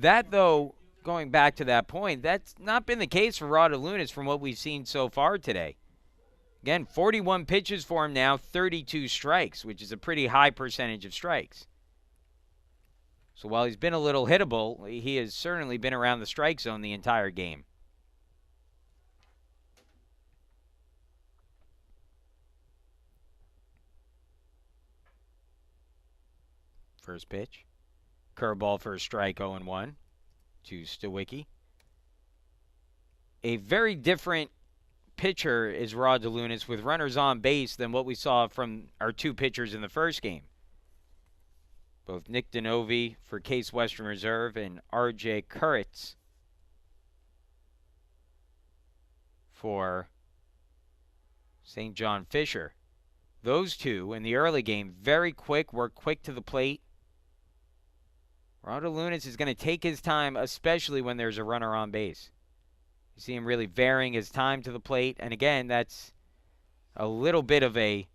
That, though, going back to that point, that's not been the case for Radulonis from what we've seen so far today. Again, 41 pitches for him now, 32 strikes, which is a pretty high percentage of strikes. So while he's been a little hittable, he has certainly been around the strike zone the entire game. First pitch. Curveball for a strike, 0-1 to Stawicki. A very different pitcher is Radulonis with runners on base than what we saw from our two pitchers in the first game. Both Nick Denovi for Case Western Reserve and R.J. Kuritz for St. John Fisher. Those two in the early game, very quick, work quick to the plate. Radulonis is going to take his time, especially when there's a runner on base. You see him really varying his time to the plate. And again, that's a little bit of I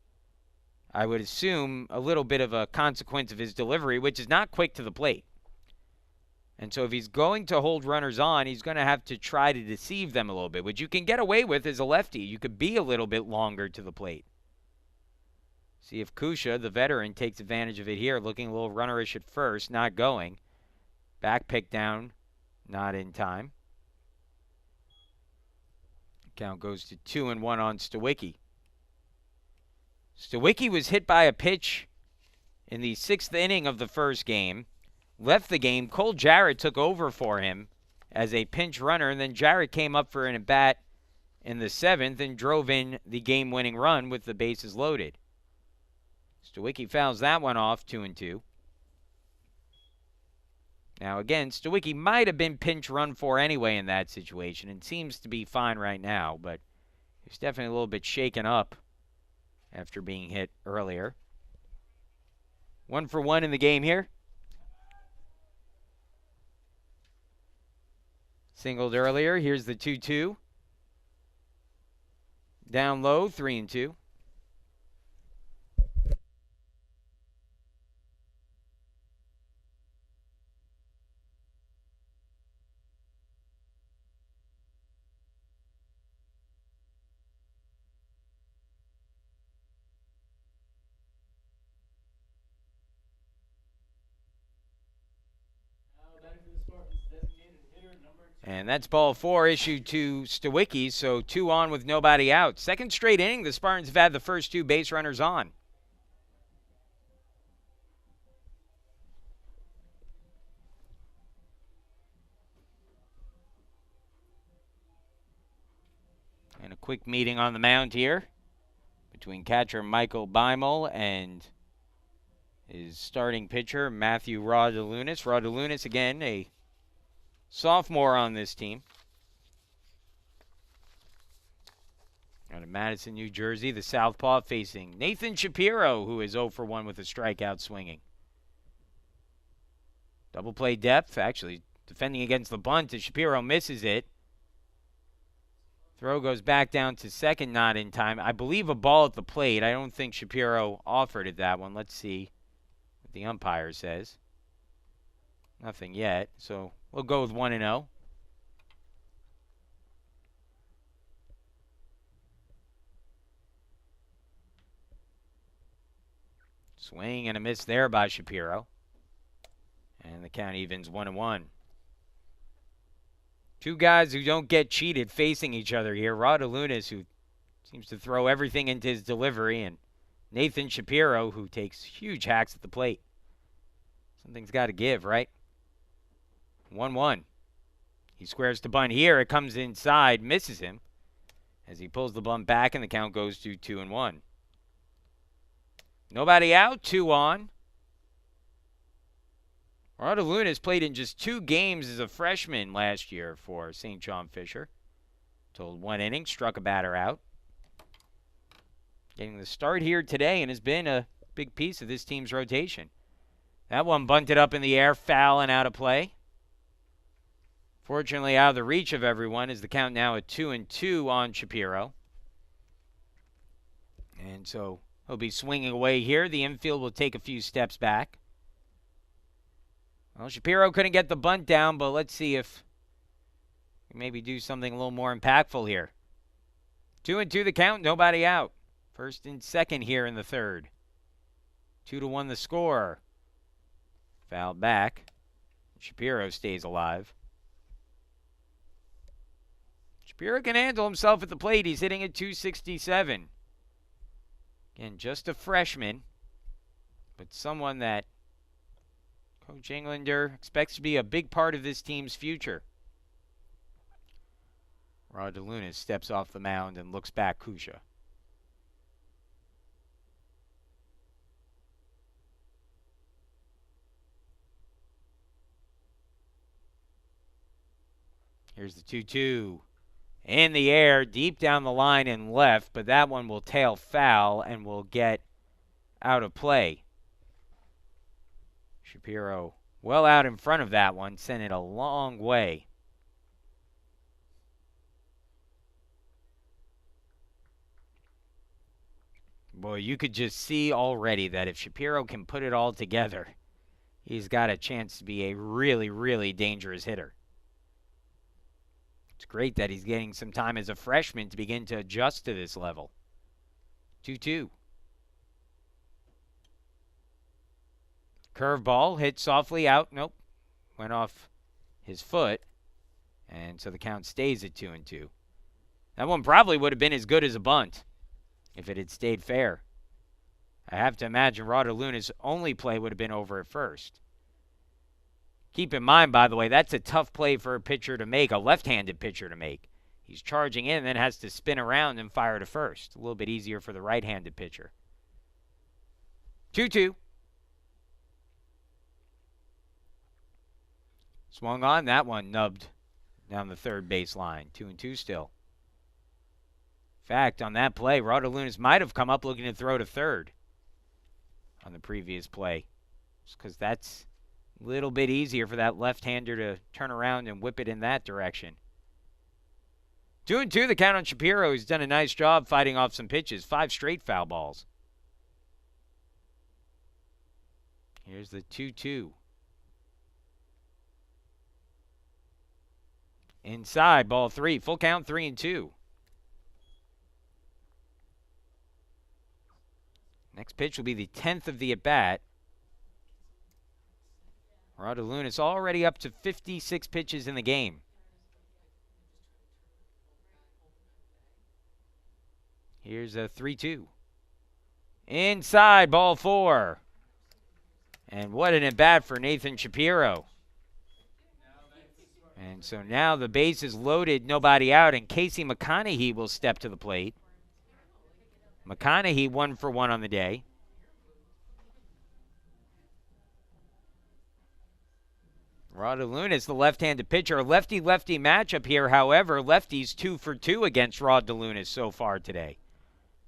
would assume, a little bit of a consequence of his delivery, which is not quick to the plate. And so if he's going to hold runners on, he's going to have to try to deceive them a little bit, which you can get away with as a lefty. You could be a little bit longer to the plate. See if Kusha, the veteran, takes advantage of it here, looking a little runnerish at first, not going. Back pick down, not in time. Count goes to 2-1 on Stawicki. Stawicki was hit by a pitch in the 6th inning of the first game. Left the game. Cole Jarrett took over for him as a pinch runner, and then Jarrett came up for an at-bat in the 7th and drove in the game-winning run with the bases loaded. Stawicki fouls that one off, 2-2. Now, again, Stawicki might have been pinch run for anyway in that situation and seems to be fine right now, but he's definitely a little bit shaken up after being hit earlier. 1-for-1 in the game here. Singled earlier. Here's the 2-2. Down low, 3-2. And that's ball 4 issued to Stawicki, so 2 on with nobody out. Second straight inning, the Spartans have had the first 2 base runners on. And a quick meeting on the mound here between catcher Michael Beimel and his starting pitcher Matthew Radulonis. Radulonis, again, a sophomore on this team. Out of Madison, New Jersey, the southpaw facing Nathan Shapiro, who is 0-for-1 with a strikeout swinging. Double play depth, actually defending against the bunt as Shapiro misses it. Throw goes back down to second, not in time. I believe a ball at the plate. I don't think Shapiro offered it that one. Let's see what the umpire says. Nothing yet, so we'll go with 1-0. Swing and a miss there by Shapiro. And the count evens 1-1. Two guys who don't get cheated facing each other here. Rod Alunis, who seems to throw everything into his delivery, and Nathan Shapiro, who takes huge hacks at the plate. Something's got to give, right? 1-1. He squares to bunt here. It comes inside, misses him as he pulls the bunt back, and the count goes to 2-1. Nobody out, 2 on. Rod Alunis played in just 2 games as a freshman last year for St. John Fisher. Told 1 inning, struck a batter out. Getting the start here today and has been a big piece of this team's rotation. That one bunted up in the air, foul and out of play. Fortunately, out of the reach of everyone is the count now at 2-2 on Shapiro. And so he'll be swinging away here. The infield will take a few steps back. Well, Shapiro couldn't get the bunt down, but let's see if we maybe do something a little more impactful here. 2-2 the count, nobody out. First and second here in the third. 2-1 the score. Fouled back. Shapiro stays alive. Shapiro can handle himself at the plate. He's hitting at 267. Again, just a freshman, but someone that Coach Englander expects to be a big part of this team's future. Rod Alunis steps off the mound and looks back Kusha. Here's the 2-2. In the air, deep down the line and left, but that one will tail foul and will get out of play. Shapiro well out in front of that one, sent it a long way. Boy, you could just see already that if Shapiro can put it all together, he's got a chance to be a really, really dangerous hitter. It's great that he's getting some time as a freshman to begin to adjust to this level. 2-2. Curveball hit softly out. Nope. Went off his foot. And so the count stays at 2-2. That one probably would have been as good as a bunt if it had stayed fair. I have to imagine Rod Alunis' only play would have been over at first. Keep in mind, by the way, that's a tough play for a pitcher to make, a left-handed pitcher to make. He's charging in and then has to spin around and fire to first. A little bit easier for the right-handed pitcher. 2-2. Swung on, that one nubbed down the third base line. 2-2 still. In fact, on that play, Rod Alunis might have come up looking to throw to third on the previous play. Just because that's a little bit easier for that left-hander to turn around and whip it in that direction. 2-2 the count on Shapiro. He's done a nice job fighting off some pitches. 5 straight foul balls. Here's the 2-2. Inside, ball 3. Full count, 3-2. Next pitch will be the 10th of the at-bat. Rod Alunis already up to 56 pitches in the game. Here's a 3-2. Inside, ball 4. And what an at-bat for Nathan Shapiro. And so now the base is loaded, nobody out, and Casey McConaughey will step to the plate. McConaughey 1 for 1 on the day. Rod Alunis, the left-handed pitcher. A lefty-lefty matchup here. However, lefties 2 for 2 against Rod Alunis so far today.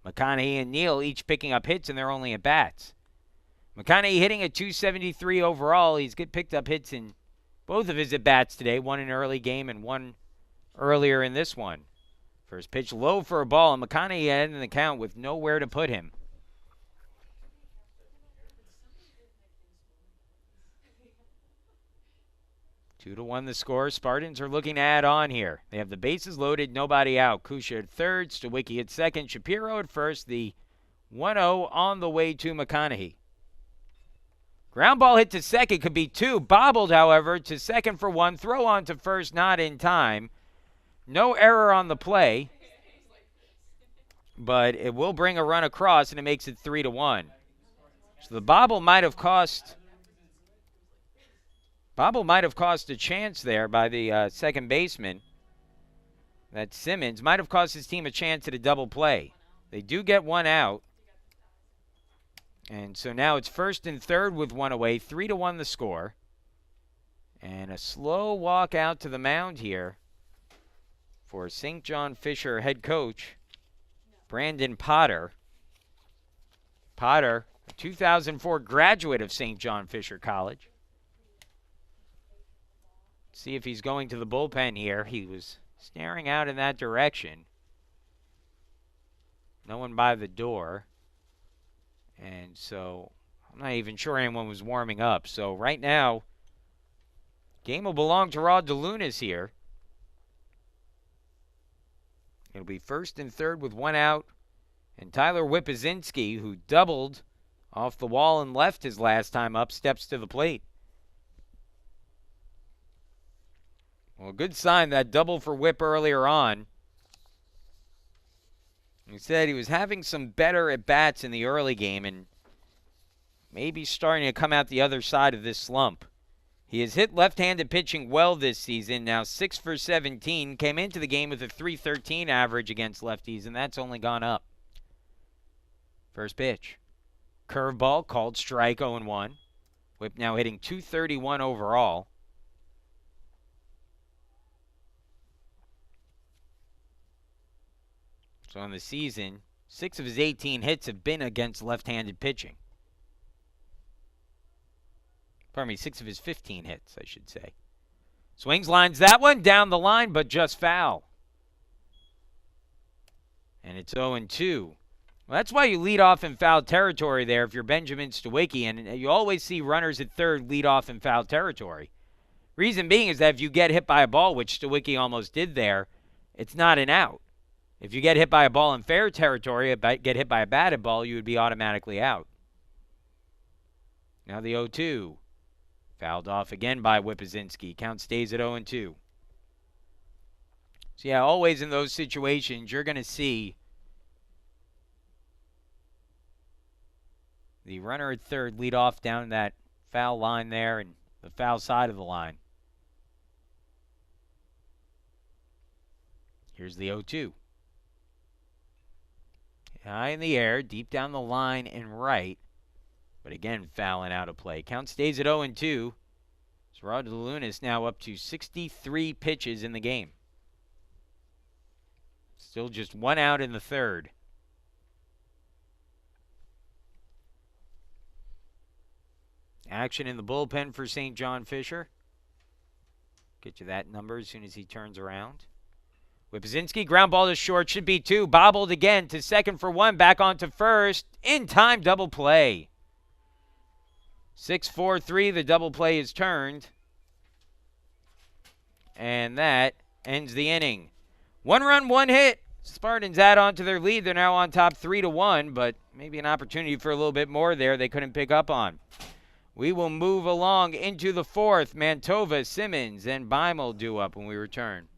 McConaughey and Neal each picking up hits in their only at-bats. McConaughey hitting at 273 overall. He's picked up hits in both of his at-bats today. One in early game and one earlier in this one. First pitch low for a ball, and McConaughey ending the count with nowhere to put him. 2-1 the score. Spartans are looking to add on here. They have the bases loaded, nobody out. Kusha at third, Stawicki at second, Shapiro at first. The 1-0 on the way to McConaughey. Ground ball hit to second, could be 2. Bobbled, however, to second for 1. Throw on to first, not in time. No error on the play, but it will bring a run across, and it makes it 3-1. So the bobble might have cost a chance there by the second baseman. That Simmons might have cost his team a chance at a double play. They do get 1 out. And so now it's first and third with 1 away, 3-1 the score. And a slow walk out to the mound here for St. John Fisher head coach Brandon Potter. Potter, a 2004 graduate of St. John Fisher College. See if he's going to the bullpen here. He was staring out in that direction. No one by the door. And so I'm not even sure anyone was warming up. So right now, game will belong to Rod DeLunas here. It'll be first and third with 1 out. And Tyler Wipazinski, who doubled off the wall and left his last time up, steps to the plate. Well, good sign, that double for Whip earlier on. He said he was having some better at-bats in the early game and maybe starting to come out the other side of this slump. He has hit left-handed pitching well this season, now 6 for 17. Came into the game with a .313 average against lefties, and that's only gone up. First pitch. Curveball called strike, 0-1. Whip now hitting .231 overall. So in the season, 6 of his 18 hits have been against left-handed pitching. Pardon me, 6 of his 15 hits, I should say. Swings, lines that one down the line, but just foul. And it's 0-2. Well, that's why you lead off in foul territory there if you're Benjamin Stawicki, and you always see runners at third lead off in foul territory. Reason being is that if you get hit by a ball, which Stawicki almost did there, it's not an out. If you get hit by a ball in fair territory, get hit by a batted ball, you would be automatically out. Now the 0-2. Fouled off again by Wipazinski. Count stays at 0-2. So yeah, always in those situations, you're going to see the runner at third lead off down that foul line there and the foul side of the line. Here's the 0-2. High in the air, deep down the line and right. But again, fouling out of play. Count stays at 0-2. So Rod DeLunas now up to 63 pitches in the game. Still just 1 out in the third. Action in the bullpen for St. John Fisher. Get you that number as soon as he turns around. Wipazinski, ground ball to short, should be 2. Bobbled again to second for 1. Back on to first. In time, double play. 6-4-3, the double play is turned. And that ends the inning. 1 run, 1 hit. Spartans add on to their lead. They're now on top 3-1, but maybe an opportunity for a little bit more there they couldn't pick up on. We will move along into the fourth. Mantova, Simmons, and Beimel due up when we return.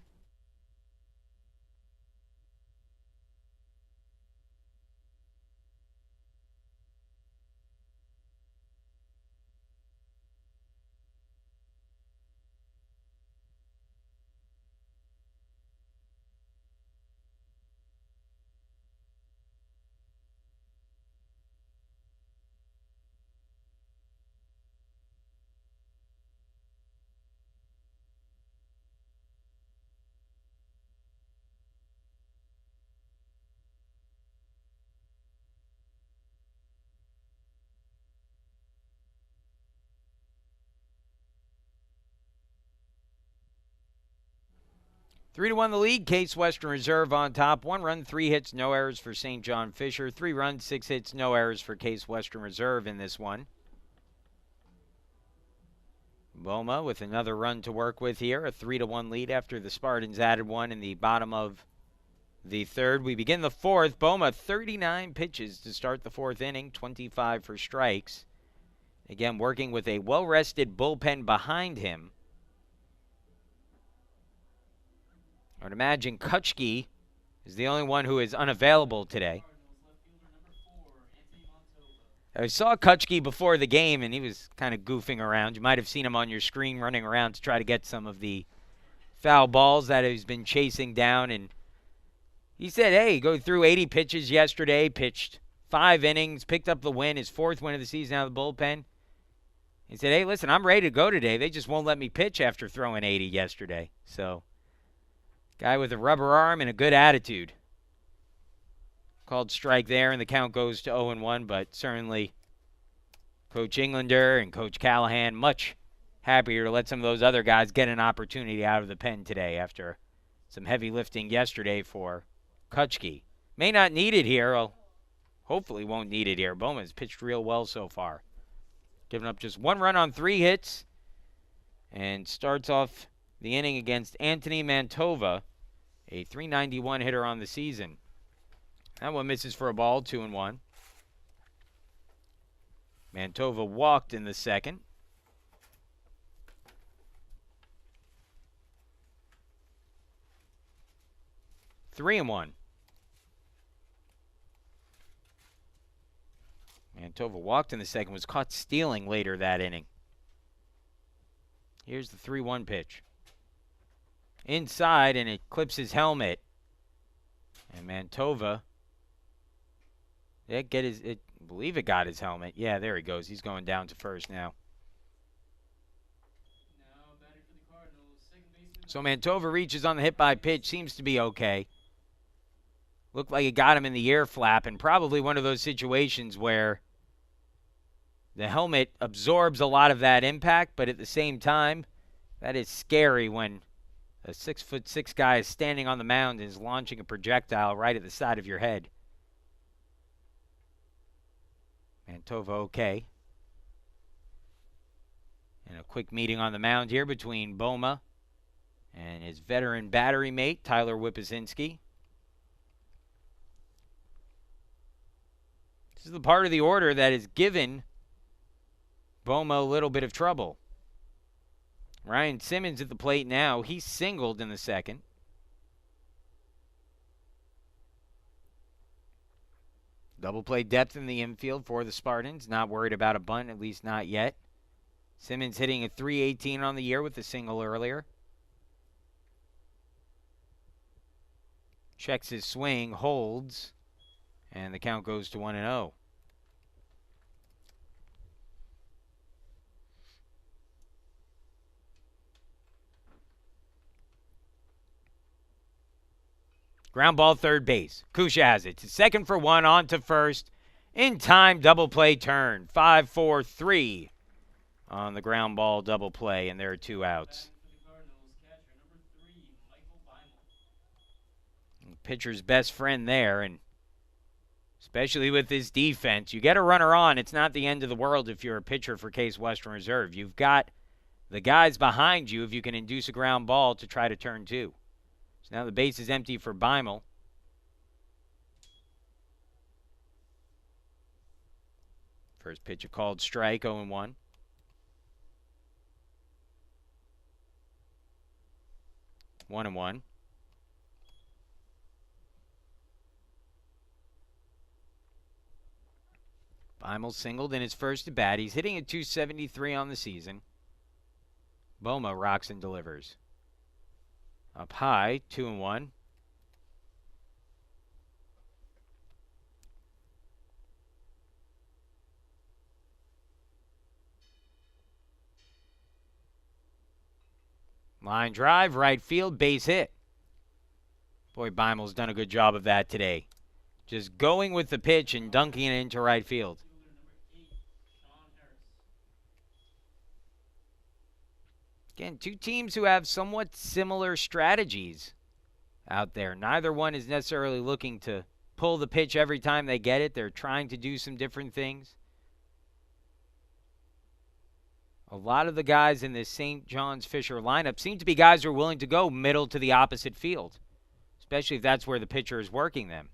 Three to 1 the lead. Case Western Reserve on top. 1 run, 3 hits, no errors for St. John Fisher. 3 runs, 6 hits, no errors for Case Western Reserve in this one. Boma with another run to work with here. A 3 to 1 lead after the Spartans added 1 in the bottom of the third. We begin the fourth. Boma 39 pitches to start the fourth inning. 25 for strikes. Again, working with a well-rested bullpen behind him. I would imagine Kutchke is the only one who is unavailable today. I saw Kutchke before the game, and he was kind of goofing around. You might have seen him on your screen running around to try to get some of the foul balls that he's been chasing down. And he said, hey, go through 80 pitches yesterday, pitched 5 innings, picked up the win, his 4th win of the season out of the bullpen. He said, hey, listen, I'm ready to go today. They just won't let me pitch after throwing 80 yesterday. So, guy with a rubber arm and a good attitude. Called strike there, and the count goes to 0-1, but certainly Coach Englander and Coach Callahan much happier to let some of those other guys get an opportunity out of the pen today after some heavy lifting yesterday for Kutchke. May not need it here. Well, hopefully won't need it here. Bowman's pitched real well so far. Giving up just 1 run on 3 hits, and starts off the inning against Anthony Mantova, a .391 hitter on the season. That one misses for a ball, 2-1. Mantova walked in the second. Three and one. Mantova walked in the second, was caught stealing later that inning. Here's the 3-1 pitch. Inside, and it clips his helmet. And Mantova, I believe it got his helmet. Yeah, there he goes. He's going down to first now. So Mantova reaches on the hit by pitch. Seems to be okay. Looked like it got him in the ear flap, and probably one of those situations where the helmet absorbs a lot of that impact, but at the same time, that is scary when a 6'6" guy is standing on the mound and is launching a projectile right at the side of your head. Mantova okay. And a quick meeting on the mound here between Boma and his veteran battery mate, Tyler Wipazinski. This is the part of the order that has given Boma a little bit of trouble. Ryan Simmons at the plate now. He's singled in the second. Double play depth in the infield for the Spartans. Not worried about a bunt, at least not yet. Simmons hitting a .318 on the year with a single earlier. Checks his swing, holds, and the count goes to 1-0. Ground ball, third base. Kusha has it. To second for 1, on to first. In time, double play turn. 5-4-3 on the ground ball double play, and there are 2 outs. Pitcher's best friend there, and especially with this defense, you get a runner on. It's not the end of the world if you're a pitcher for Case Western Reserve. You've got the guys behind you if you can induce a ground ball to try to turn 2. So now the base is empty for Beimel. First pitch a called strike, 0-1. One and one. Beimel singled in his first at bat. He's hitting a .273 on the season. Boma rocks and delivers. Up high, 2-1. Line drive, right field, base hit. Boy, Beimel's done a good job of that today. Just going with the pitch and dunking it into right field. Again, 2 teams who have somewhat similar strategies out there. Neither one is necessarily looking to pull the pitch every time they get it. They're trying to do some different things. A lot of the guys in this St. John's Fisher lineup seem to be guys who are willing to go middle to the opposite field, especially if that's where the pitcher is working them.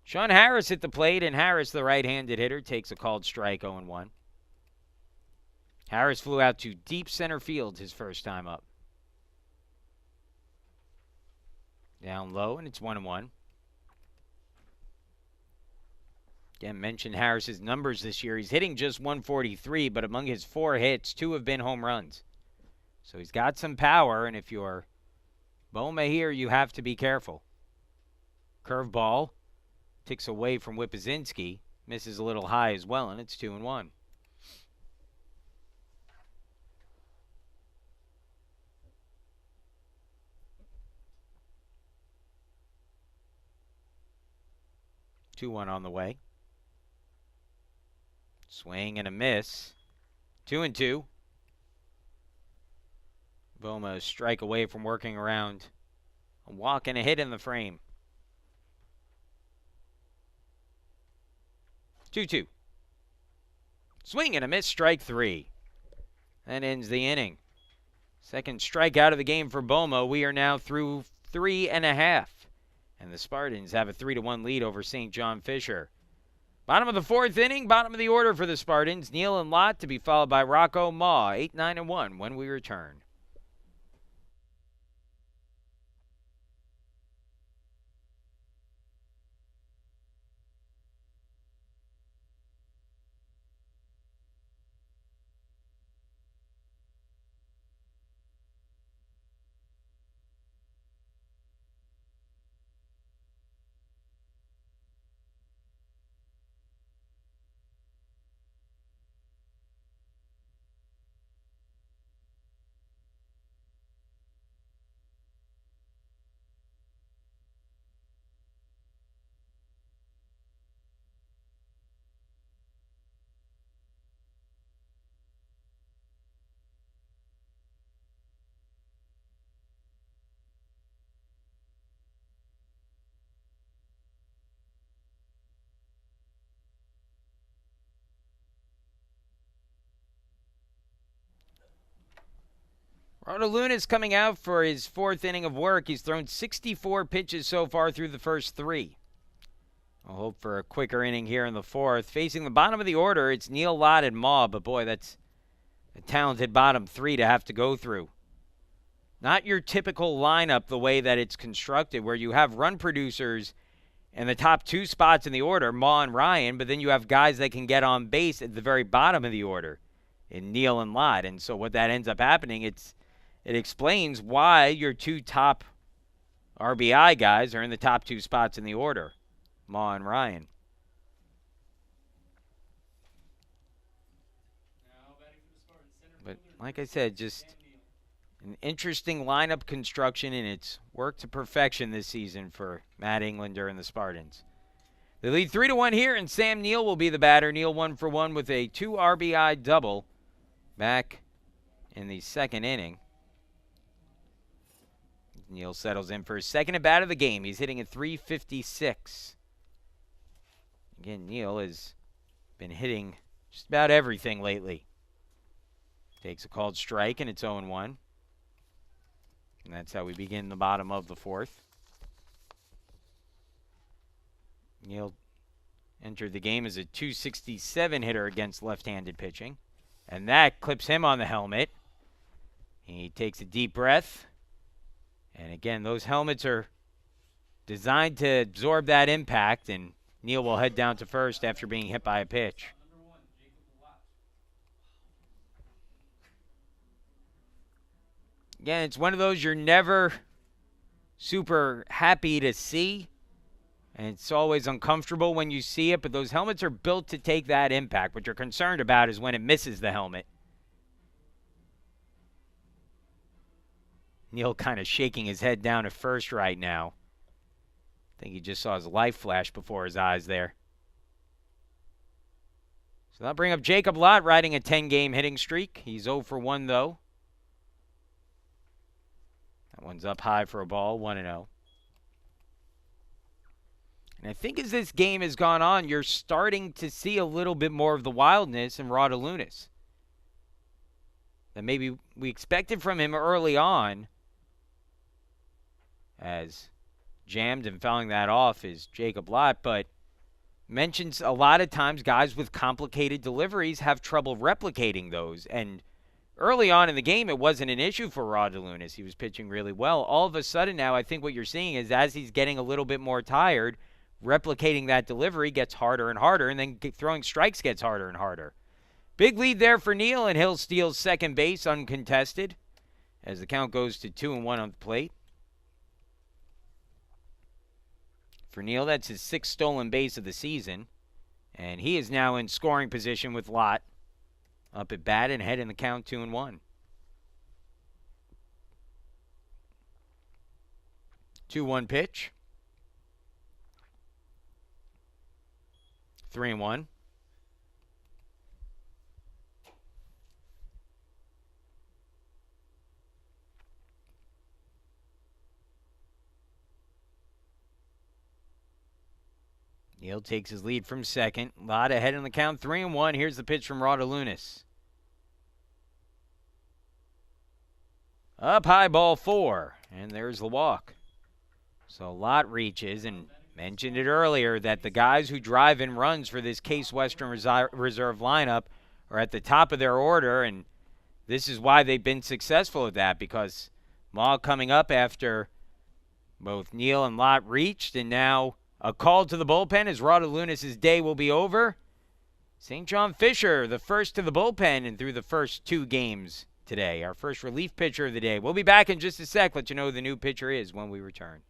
Sean Harris at the plate, and Harris, the right-handed hitter, takes a called strike 0-1. Harris flew out to deep center field his first time up. Down low, and it's 1-1. Again, mentioned Harris's numbers this year. He's hitting just 143, but among his 4 hits, 2 have been home runs. So he's got some power, and if you're Boma here, you have to be careful. Curveball ticks away from Whippazinski. Misses a little high as well, and it's 2-1. Two one on the way. Swing and a miss. 2-2. Boma a strike away from working around a walk and a hit in the frame. 2-2. Swing and a miss, strike 3. That ends the inning. Second strikeout of the game for Boma. We are now through 3.5. And the Spartans have a 3-1 lead over St. John Fisher. Bottom of the 4th inning, bottom of the order for the Spartans. Neal and Lott to be followed by Rocco Ma, 8-9-1 when we return. Rodaluna coming out for his 4th inning of work. He's thrown 64 pitches so far through the first 3. I'll hope for a quicker inning here in the 4th. Facing the bottom of the order, it's Neal, Lott, and Ma, but boy, that's a talented bottom 3 to have to go through. Not your typical lineup the way that it's constructed, where you have run producers in the top 2 spots in the order, Ma and Ryan, but then you have guys that can get on base at the very bottom of the order in Neal and Lott. And so what that ends up happening, it explains why your 2 top RBI guys are in the top 2 spots in the order, Ma and Ryan. But like I said, just an interesting lineup construction, and it's worked to perfection this season for Matt Englander and the Spartans. They lead 3-1 here, and Sam Neal will be the batter. Neal 1 for 1 with a 2 RBI double back in the 2nd inning. Neal settles in for his 2nd at bat of the game. He's hitting at .356. Again, Neal has been hitting just about everything lately. Takes a called strike, and it's 0-1. And that's how we begin the bottom of the 4th. Neal entered the game as a .267 hitter against left-handed pitching. And that clips him on the helmet. He takes a deep breath. And again, those helmets are designed to absorb that impact, and Neal will head down to first after being hit by a pitch. Again, it's one of those you're never super happy to see, and it's always uncomfortable when you see it, but those helmets are built to take that impact. What you're concerned about is when it misses the helmet. Neal kind of shaking his head down at first right now. I think he just saw his life flash before his eyes there. So that'll bring up Jacob Lott, riding a 10-game hitting streak. He's 0 for 1, though. That one's up high for a ball, 1-0. And I think as this game has gone on, you're starting to see a little bit more of the wildness in Rodaluna that maybe we expected from him early on. As jammed and fouling that off is Jacob Lott, but mentions a lot of times guys with complicated deliveries have trouble replicating those. And early on in the game, it wasn't an issue for Rod DeLunas. He was pitching really well. All of a sudden now, I think what you're seeing is as he's getting a little bit more tired, replicating that delivery gets harder and harder, and then throwing strikes gets harder and harder. Big lead there for Neal, and he'll steal second base uncontested as the count goes to 2-1 on the plate. For Neal, that's his 6th stolen base of the season, and he is now in scoring position with Lott up at bat and ahead in the count 2-1. 2-1 pitch. 3-1. Neal takes his lead from second. Lott ahead in the count 3-1. Here's the pitch from Rod DeLunas. Up high, ball 4, and there's the walk. So Lott reaches, and mentioned it earlier that the guys who drive in runs for this Case Western Reserve lineup are at the top of their order, and this is why they've been successful at that, because Maul coming up after both Neal and Lott reached, and now a call to the bullpen as Rod DeLunas' day will be over. St. John Fisher, the first to the bullpen and through the first 2 games today. Our first relief pitcher of the day. We'll be back in just a sec. Let you know who the new pitcher is when we return.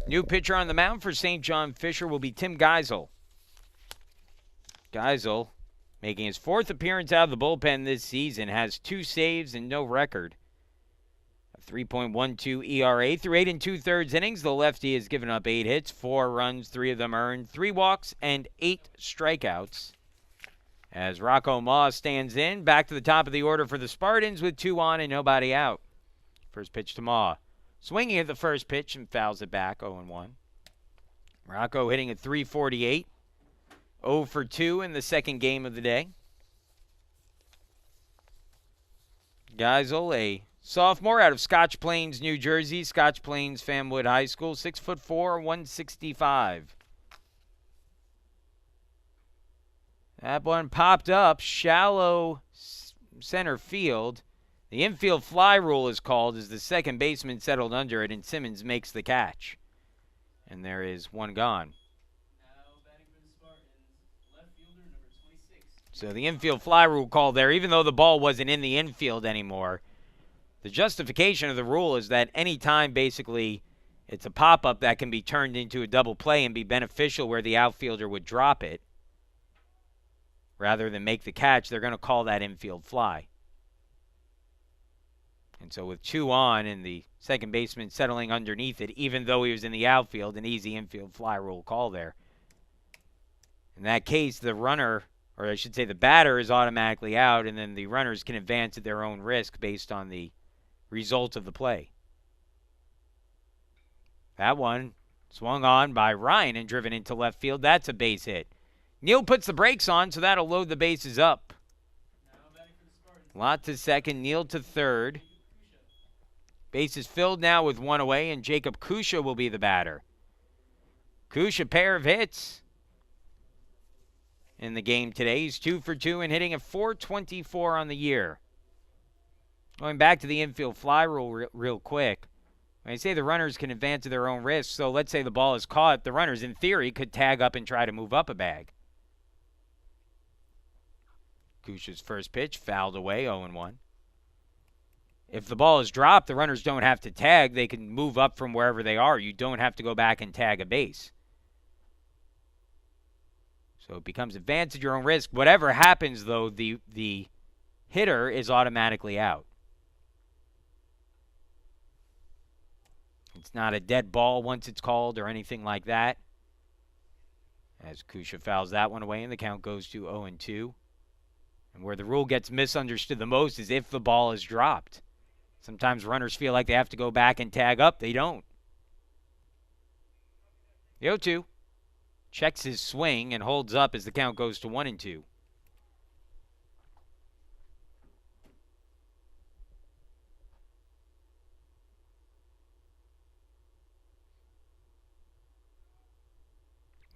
New pitcher on the mound for St. John Fisher will be Tim Geisel. Geisel, making his 4th appearance out of the bullpen this season, has 2 saves and no record. A 3.12 ERA through 8 2/3 innings. The lefty has given up 8 hits, 4 runs, 3 of them earned, 3 walks, and 8 strikeouts. As Rocco Maw stands in, back to the top of the order for the Spartans with 2 on and nobody out. First pitch to Maw. Swinging at the first pitch and fouls it back, 0-1. Rocco hitting at .348. 0 for 2 in the second game of the day. Geisel, a sophomore out of Scotch Plains, New Jersey. Scotch Plains Famwood High School, 6'4", 165. That one popped up, shallow center field. The infield fly rule is called as the second baseman settled under it, and Simmons makes the catch. And there is one gone. Now batting for the Spartans, left fielder number 26. So the infield fly rule called there, even though the ball wasn't in the infield anymore. The justification of the rule is that any time basically it's a pop-up that can be turned into a double play and be beneficial where the outfielder would drop it. rather than make the catch, they're going to call that infield fly. And so with 2 on and the second baseman settling underneath it, even though he was in the outfield, an easy infield fly rule call there. In that case, the runner, or I should say the batter, is automatically out, and then the runners can advance at their own risk based on the result of the play. That one swung on by Ryan and driven into left field. That's a base hit. Neal puts the brakes on, so that'll load the bases up. Lott to second, Neal to third. Bases filled now with 1 away, and Jacob Kusha will be the batter. Kusha, pair of hits in the game today. He's 2 for 2 and hitting a .424 on the year. Going back to the infield fly rule real quick. When I say the runners can advance at their own risk, so let's say the ball is caught, the runners, in theory, could tag up and try to move up a bag. Kusha's first pitch fouled away, 0-1. If the ball is dropped, the runners don't have to tag. They can move up from wherever they are. You don't have to go back and tag a base. So it becomes advance at your own risk. Whatever happens, though, the hitter is automatically out. It's not a dead ball once it's called or anything like that. As Kusha fouls that one away, and the count goes to 0-2. And where the rule gets misunderstood the most is if the ball is dropped. Sometimes runners feel like they have to go back and tag up. They don't. The 0-2 checks his swing and holds up as the count goes to 1-2.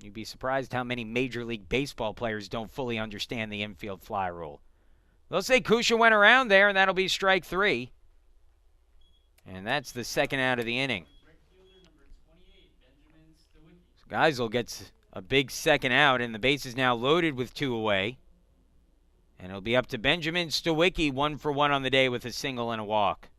You'd be surprised how many Major League Baseball players don't fully understand the infield fly rule. They'll say Kusha went around there, and that'll be strike 3. And that's the second out of the inning. So Geisel gets a big second out, and the base is now loaded with 2 away. And it'll be up to Benjamin Stawicki, 1 for 1 on the day with a single and a walk.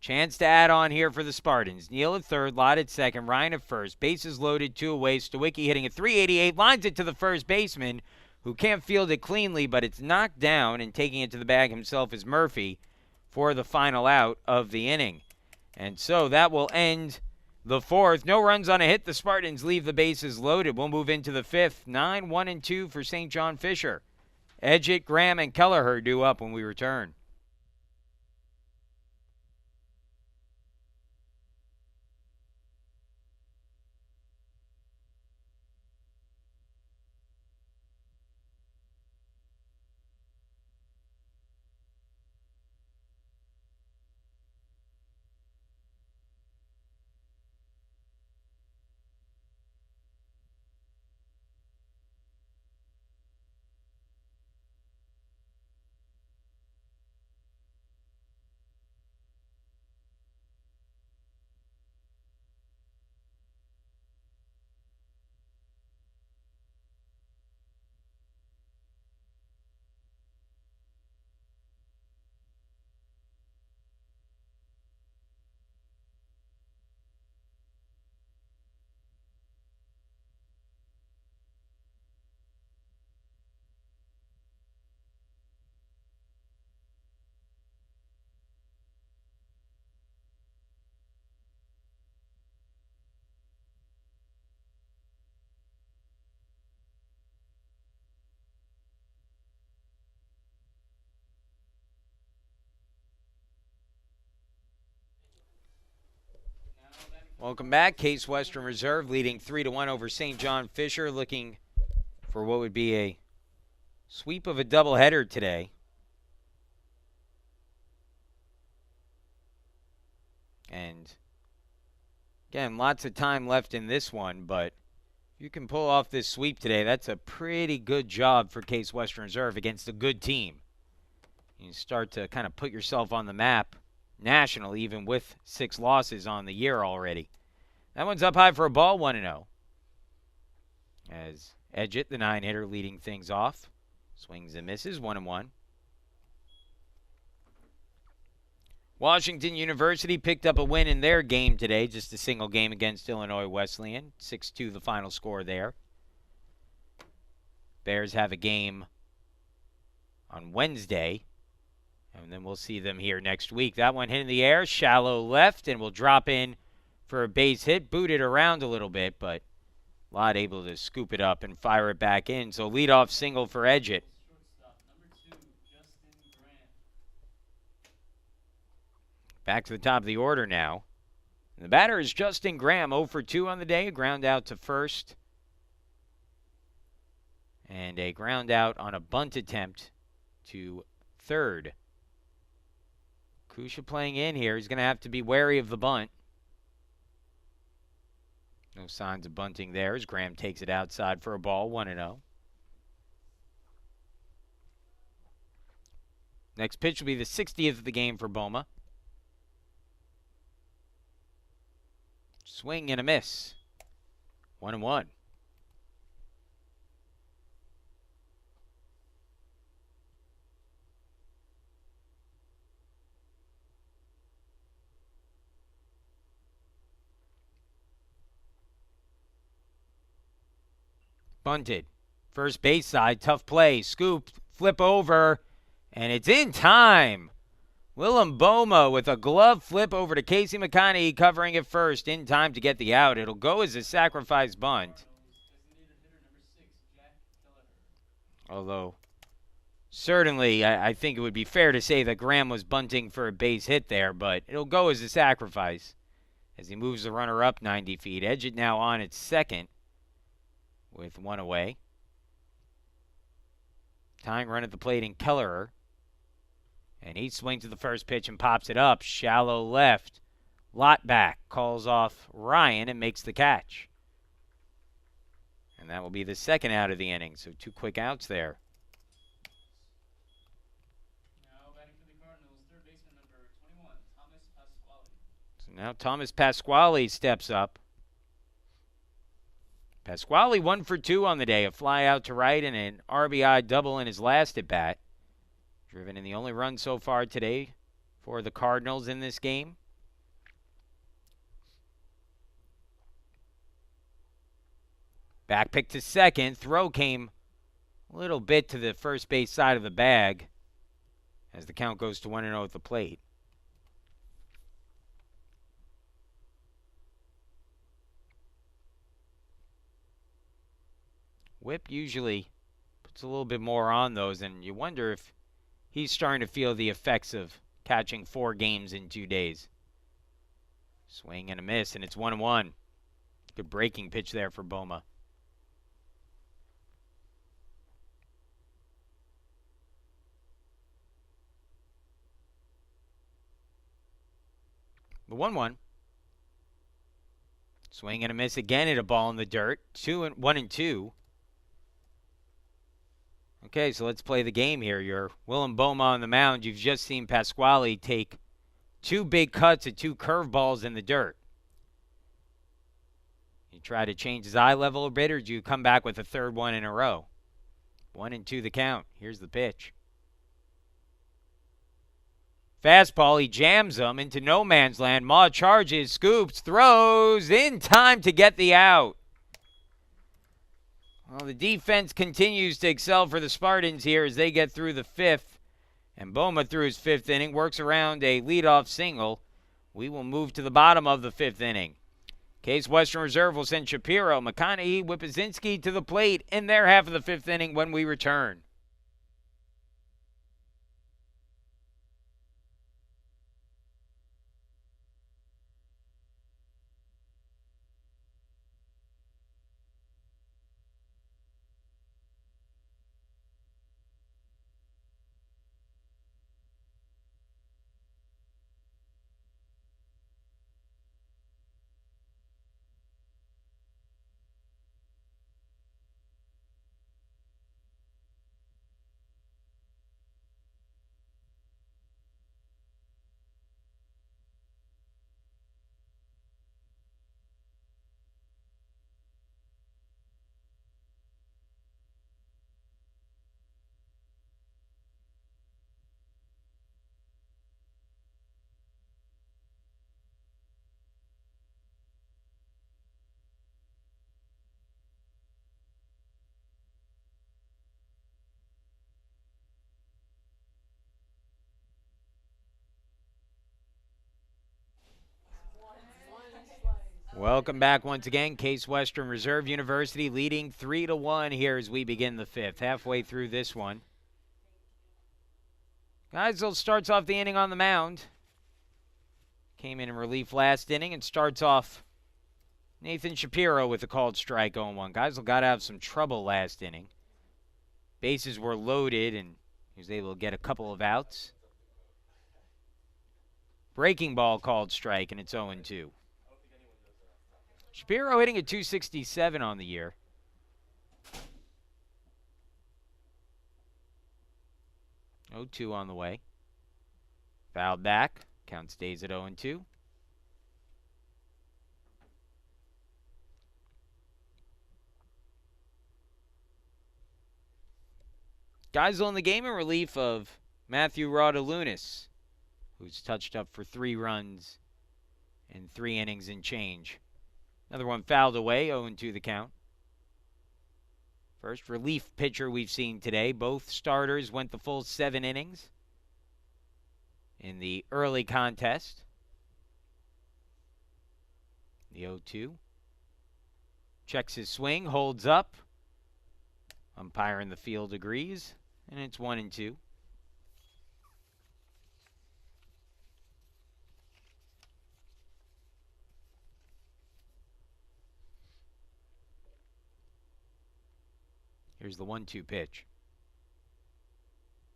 Chance to add on here for the Spartans. Neal at third, Lott at second, Ryan at first. Bases loaded, 2 away. Stawicki hitting a .388, lines it to the first baseman, who can't field it cleanly, but it's knocked down, and taking it to the bag himself is Murphy for the final out of the inning. And so that will end the 4th. No runs on a hit. The Spartans leave the bases loaded. We'll move into the 5th. 9, 1, and 2 for St. John Fisher. Edgett, Graham, and Kelleher due up when we return. Welcome back. Case Western Reserve leading 3-1 over St. John Fisher, looking for what would be a sweep of a doubleheader today. And again, lots of time left in this one, but if you can pull off this sweep today, that's a pretty good job for Case Western Reserve against a good team. You start to kind of put yourself on the map national, even with 6 losses on the year already. That one's up high for a ball, 1-0. As Edgett, the 9-hitter, leading things off. Swings and misses, 1-1. Washington University picked up a win in their game today, just a single game against Illinois Wesleyan. 6-2 the final score there. Bears have a game on Wednesday, and then we'll see them here next week. That one hit in the air, shallow left, and will drop in for a base hit. Booted around a little bit, but Lott able to scoop it up and fire it back in. So leadoff single for Edgett. Shortstop, number 2, Justin Graham. Back to the top of the order now. The batter is Justin Graham, 0 for 2 on the day. A ground out to first. And a ground out on a bunt attempt to third. Kusha playing in here. He's going to have to be wary of the bunt. No signs of bunting there as Graham takes it outside for a ball, 1-0. Next pitch will be the 60th of the game for Boma. Swing and a miss. 1-1. Bunted. First base side, tough play. Scoop, flip over, and it's in time. Willem Boma with a glove flip over to Casey McConaughey covering it first in time to get the out. It'll go as a sacrifice bunt. Designated hitter, number 6, Jack Kelleher. Although, certainly, I think it would be fair to say that Graham was bunting for a base hit there, but it'll go as a sacrifice as he moves the runner up 90 feet. Edgett now on at second with one away. Tying run at the plate in Kelleher. And he swings to the first pitch and pops it up. Shallow left. Lott back. Calls off Ryan and makes the catch. And that will be the second out of the inning. So 2 quick outs there. Now batting for the Cardinals, third baseman, number 21, Thomas Pasquale. So now Thomas Pasquale steps up. Pasquale 1 for 2 on the day. A fly out to right and an RBI double in his last at bat. Driven in the only run so far today for the Cardinals in this game. Back pick to second. Throw came a little bit to the first base side of the bag as the count goes to 1-0 at the plate. Whip usually puts a little bit more on those, and you wonder if he's starting to feel the effects of catching 4 games in 2 days. Swing and a miss, and it's 1-1. Good breaking pitch there for Boma. The 1-1. Swing and a miss again at a ball in the dirt. 1-2. Okay, so let's play the game here. You're Willem Boma on the mound. You've just seen Pasquale take 2 big cuts at 2 curveballs in the dirt. You try to change his eye level a bit, or do you come back with a third one in a row? 1-2 the count. Here's the pitch. Fastball, he jams him into no man's land. Ma charges, scoops, throws in time to get the out. Well, the defense continues to excel for the Spartans here as they get through the 5th. And Boma, through his 5th inning, works around a leadoff single. We will move to the bottom of the 5th inning. Case Western Reserve will send Shapiro, McConaughey, Whippazinski to the plate in their half of the 5th inning when we return. Welcome back once again. Case Western Reserve University leading 3-1 here as we begin the fifth. Halfway through this one. Geisel starts off the inning on the mound. Came in relief last inning and starts off Nathan Shapiro with a called strike 0-1. Geisel got out of some trouble last inning. Bases were loaded and he was able to get a couple of outs. Breaking ball called strike, and it's 0-2. Shapiro hitting a .267 on the year. .02 on the way. Fouled back. Count stays at 0-2. Geisel in the game in relief of Matthew Raudalunas, who's touched up for 3 runs in 3 innings and change. Another one fouled away, 0-2 the count. First relief pitcher we've seen today. Both starters went the full 7 innings in the early contest. The 0-2. Checks his swing, holds up. Umpire in the field agrees, and it's 1-2. Here's the 1-2 pitch.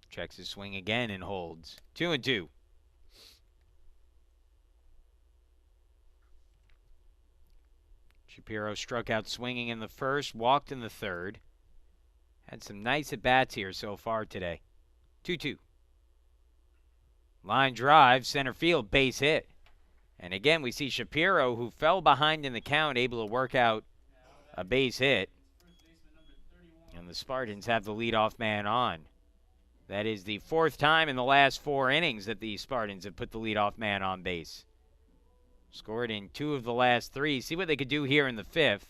Checks his swing again and holds. 2-2. Shapiro struck out swinging in the first, walked in the third. Had some nice at-bats here so far today. 2-2. Line drive, center field, base hit. And again, we see Shapiro, who fell behind in the count, able to work out a base hit. And the Spartans have the leadoff man on. That is the 4th time in the last 4 innings that the Spartans have put the leadoff man on base. Scored in 2 of the last 3. See what they could do here in the 5th.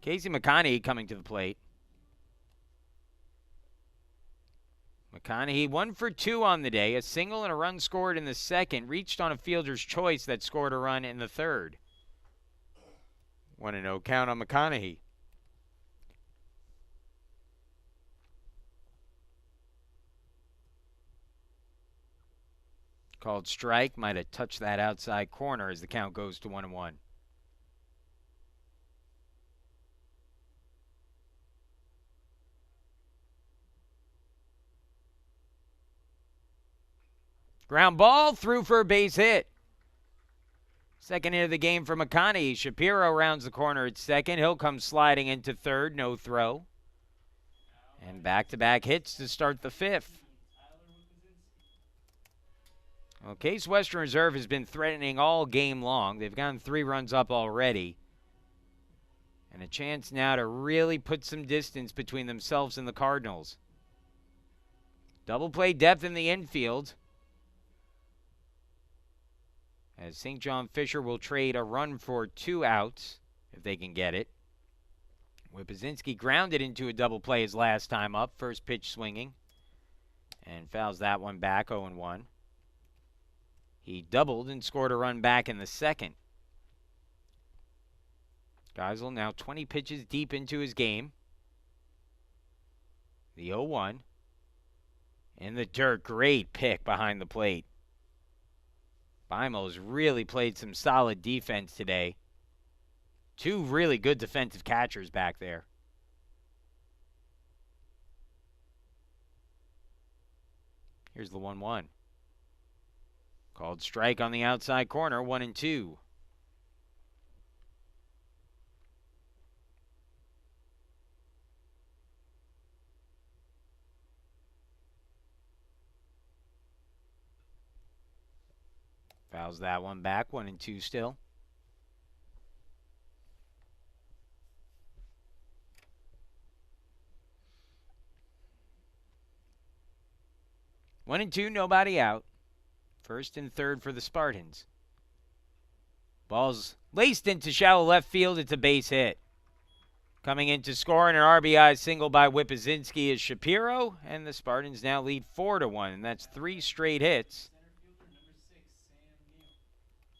Casey McConaughey coming to the plate. McConaughey 1 for 2 on the day. A single and a run scored in the second. Reached on a fielder's choice that scored a run in the third. 1-0 count on McConaughey. Called strike. Might have touched that outside corner as the count goes to 1-1. Ground ball through for a base hit. Second hit of the game for McConaughey. Shapiro rounds the corner at second. He'll come sliding into third. No throw. And back-to-back hits to start the 5th. Well, Case Western Reserve has been threatening all game long. They've gotten 3 runs up already. And a chance now to really put some distance between themselves and the Cardinals. Double play depth in the infield. As St. John Fisher will trade a run for 2 outs, if they can get it. Whipzinski grounded into a double play his last time up. First pitch swinging. And fouls that one back, 0-1. He doubled and scored a run back in the second. Geisel now 20 pitches deep into his game. The 0-1. In the dirt, great pick behind the plate. Bimo's really played some solid defense today. 2 really good defensive catchers back there. Here's the 1-1. Called strike on the outside corner, 1-2. Fouls that one back, 1-2 still. One and two, nobody out. First and third for the Spartans. Ball's laced into shallow left field. It's a base hit. Coming in to score an RBI single by Whipzinski is Shapiro, and the Spartans now lead 4-1, and that's 3 straight hits.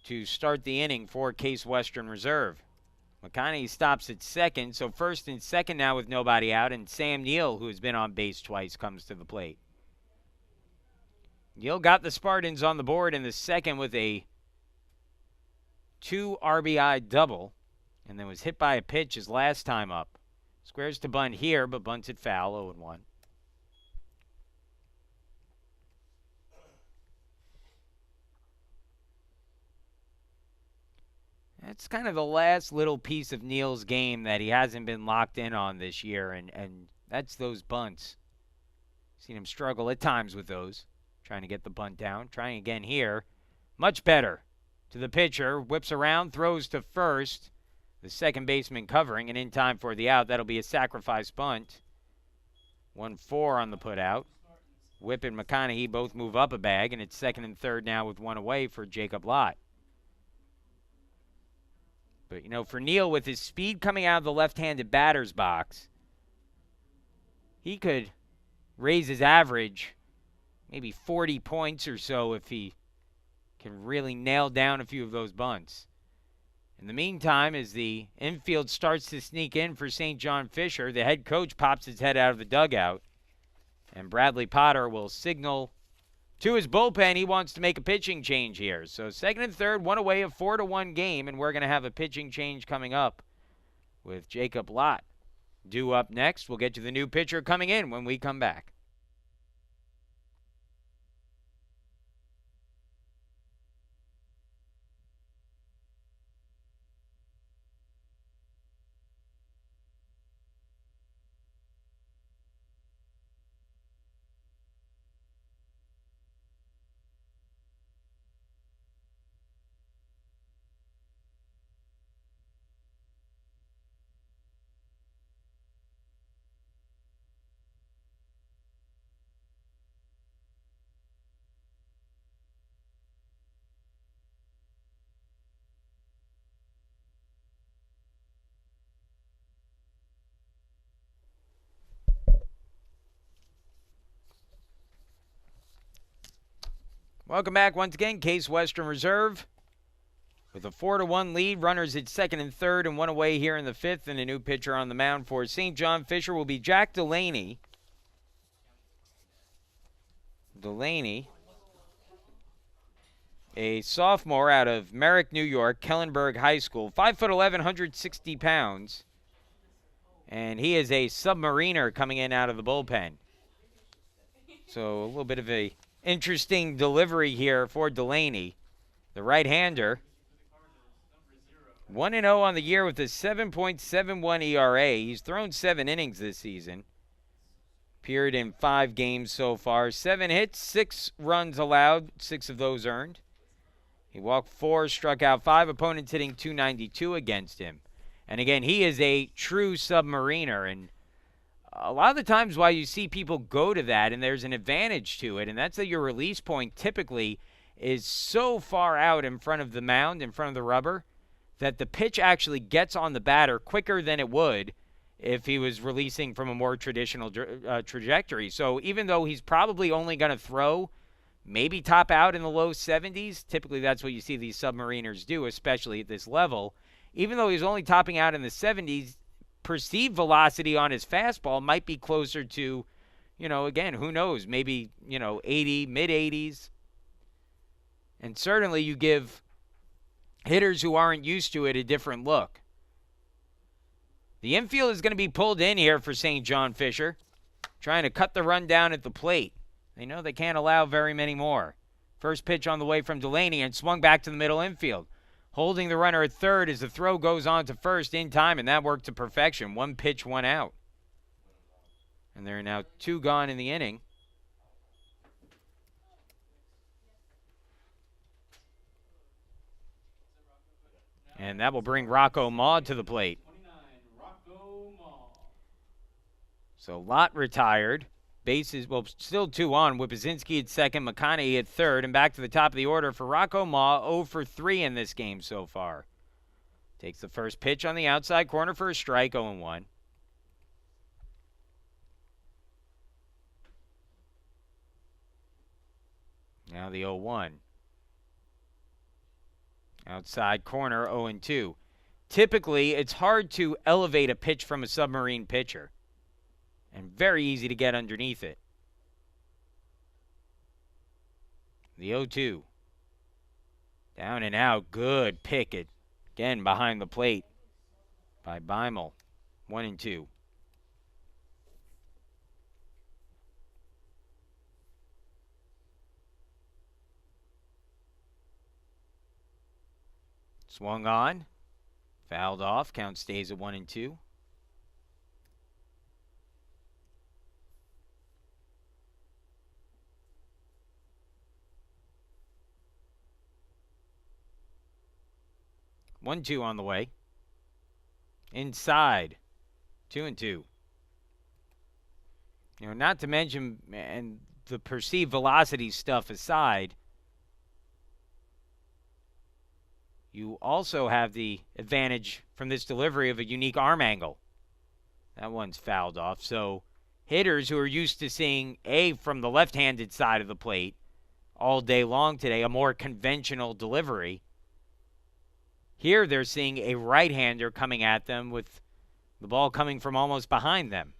to start the inning for Case Western Reserve. McConaughey stops at second, so first and second now with nobody out, and Sam Neal, who has been on base twice, comes to the plate. Neal got the Spartans on the board in the second with a 2 RBI double, and then was hit by a pitch his last time up. Squares to bunt here, but bunts it foul, 0-1. That's kind of the last little piece of Neal's game that he hasn't been locked in on this year, and that's those bunts. Seen him struggle at times with those, trying to get the bunt down. Trying again here. Much better. To the pitcher, whips around, throws to first. The second baseman covering, and in time for the out. That'll be a sacrifice bunt. 1-4 on the putout. Whip and McConaughey both move up a bag, and it's second and third now with one away for Jacob Lott. But, you know, for Neal, with his speed coming out of the left-handed batter's box, he could raise his average maybe 40 points or so if he can really nail down a few of those bunts. In the meantime, as the infield starts to sneak in for St. John Fisher, the head coach pops his head out of the dugout, and Bradley Potter will signal to his bullpen he wants to make a pitching change here. So second and third, one away, a 4-1 game, and we're going to have a pitching change coming up with Jacob Lott due up next. We'll get to the new pitcher coming in when we come back. Welcome back once again. Case Western Reserve with a 4-1 lead. Runners at second and third and one away here in the fifth. And a new pitcher on the mound for St. John Fisher will be Jack Delaney. Delaney, a sophomore out of Merrick, New York, Kellenberg High School. 5'11", 160 pounds. And he is a submariner coming in out of the bullpen. So a little bit of a interesting delivery here for Delaney. The right-hander, 1-0 on the year with a 7.71 ERA. He's thrown 7 innings this season. Appeared in 5 games so far. 7 hits, 6 runs allowed, 6 of those earned. He walked 4, struck out 5. Opponents hitting .292 against him. And again, he is a true submariner, and a lot of the times why you see people go to that, and there's an advantage to it, and that's that your release point typically is so far out in front of the mound, in front of the rubber, that the pitch actually gets on the batter quicker than it would if he was releasing from a more traditional trajectory. So even though he's probably only going to throw, maybe top out in the low 70s, typically that's what you see these submariners do, especially at this level. Even though he's only topping out in the 70s, perceived velocity on his fastball might be closer to, again, who knows, maybe, 80, mid-80s. And certainly you give hitters who aren't used to it a different look. The infield is going to be pulled in here for St. John Fisher, trying to cut the run down at the plate. They know they can't allow very many more. First pitch on the way from Delaney and swung back to the middle infield. Holding the runner at third as the throw goes on to first in time, and that worked to perfection. 1 pitch, 1 out. And there are now 2 gone in the inning. And that will bring Rocco Maud to the plate. So Lott retired. Bases, still 2 on. Whipzinski at second, McConaughey at third, and back to the top of the order for Rocco Ma, 0 for 3 in this game so far. Takes the first pitch on the outside corner for a strike, 0-1. Now the 0-1. Outside corner, 0-2. Typically, it's hard to elevate a pitch from a submarine pitcher, and very easy to get underneath it. The 0-2. Down and out. Good pick it. Again, behind the plate by Beimel. 1-2. Swung on. Fouled off. Count stays at 1-2. One, two on the way. Inside. 2-2. Not to mention, and the perceived velocity stuff aside, you also have the advantage from this delivery of a unique arm angle. That one's fouled off. So hitters who are used to seeing from the left-handed side of the plate all day long today, a more conventional delivery. Here they're seeing a right-hander coming at them with the ball coming from almost behind them.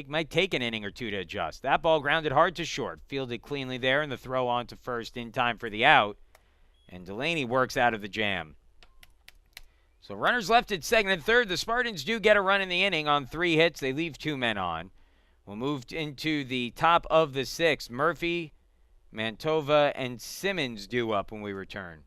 Might take an inning or two to adjust. That ball grounded hard to short. Fielded cleanly there, and the throw on to first in time for the out. And Delaney works out of the jam. So runners left at second and third. The Spartans do get a run in the inning on 3 hits. They leave 2 men on. We'll move into the top of the 6th. Murphy, Mantova, and Simmons due up when we return.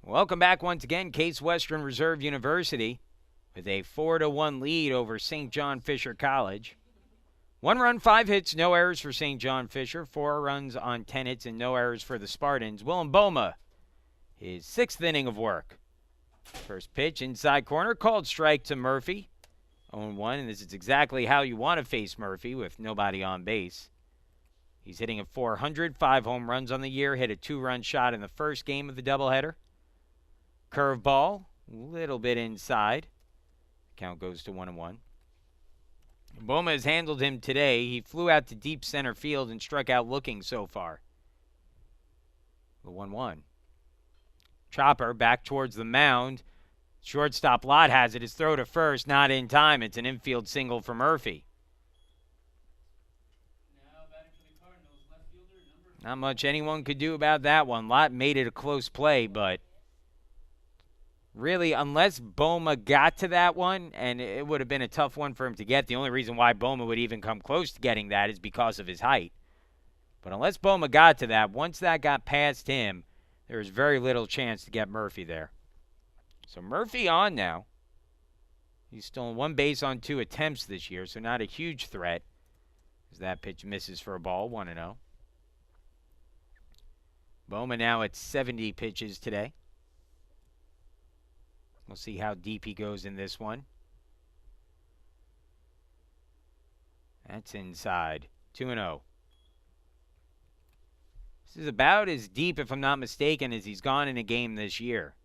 Welcome back once again. Case Western Reserve University with a 4-1 lead over St. John Fisher College. 1 run, 5 hits, no errors for St. John Fisher. 4 runs on 10 hits and no errors for the Spartans. Willem Boma, his 6th inning of work. First pitch, inside corner, called strike to Murphy. 0-1, and this is exactly how you want to face Murphy with nobody on base. He's hitting at 400, 5 home runs on the year, hit a 2-run shot in the first game of the doubleheader. Curveball, a little bit inside. Count goes to 1-1. Boma has handled him today. He flew out to deep center field and struck out looking so far. The 1-1. Chopper back towards the mound. Shortstop Lott has it. His throw to first, not in time. It's an infield single for Murphy. Now batting for the Cardinals, left fielder number 4. Not much anyone could do about that one. Lott made it a close play, but really, unless Boma got to that one, and it would have been a tough one for him to get. The only reason why Boma would even come close to getting that is because of his height. But unless Boma got to that, once that got past him, there was very little chance to get Murphy there. So Murphy on now. He's stolen 1 base on 2 attempts this year, so not a huge threat as that pitch misses for a ball, 1-0. Boma now at 70 pitches today. We'll see how deep he goes in this one. That's inside. 2-0. This is about as deep, if I'm not mistaken, as he's gone in a game this year.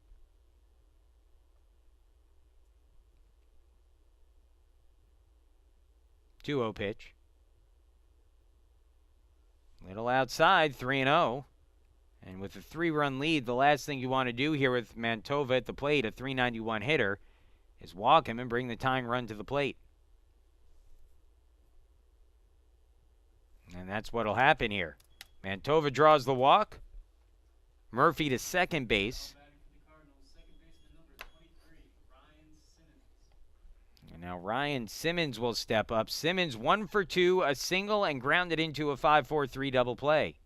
2-0 pitch. Little outside, 3-0. And with a 3-run lead, the last thing you want to do here with Mantova at the plate, a .391 hitter, is walk him and bring the tying run to the plate. And that's what'll happen here. Mantova draws the walk. Murphy to second base. And now Ryan Simmons will step up. Simmons 1 for 2, a single, and grounded into a 5-4-3 double play.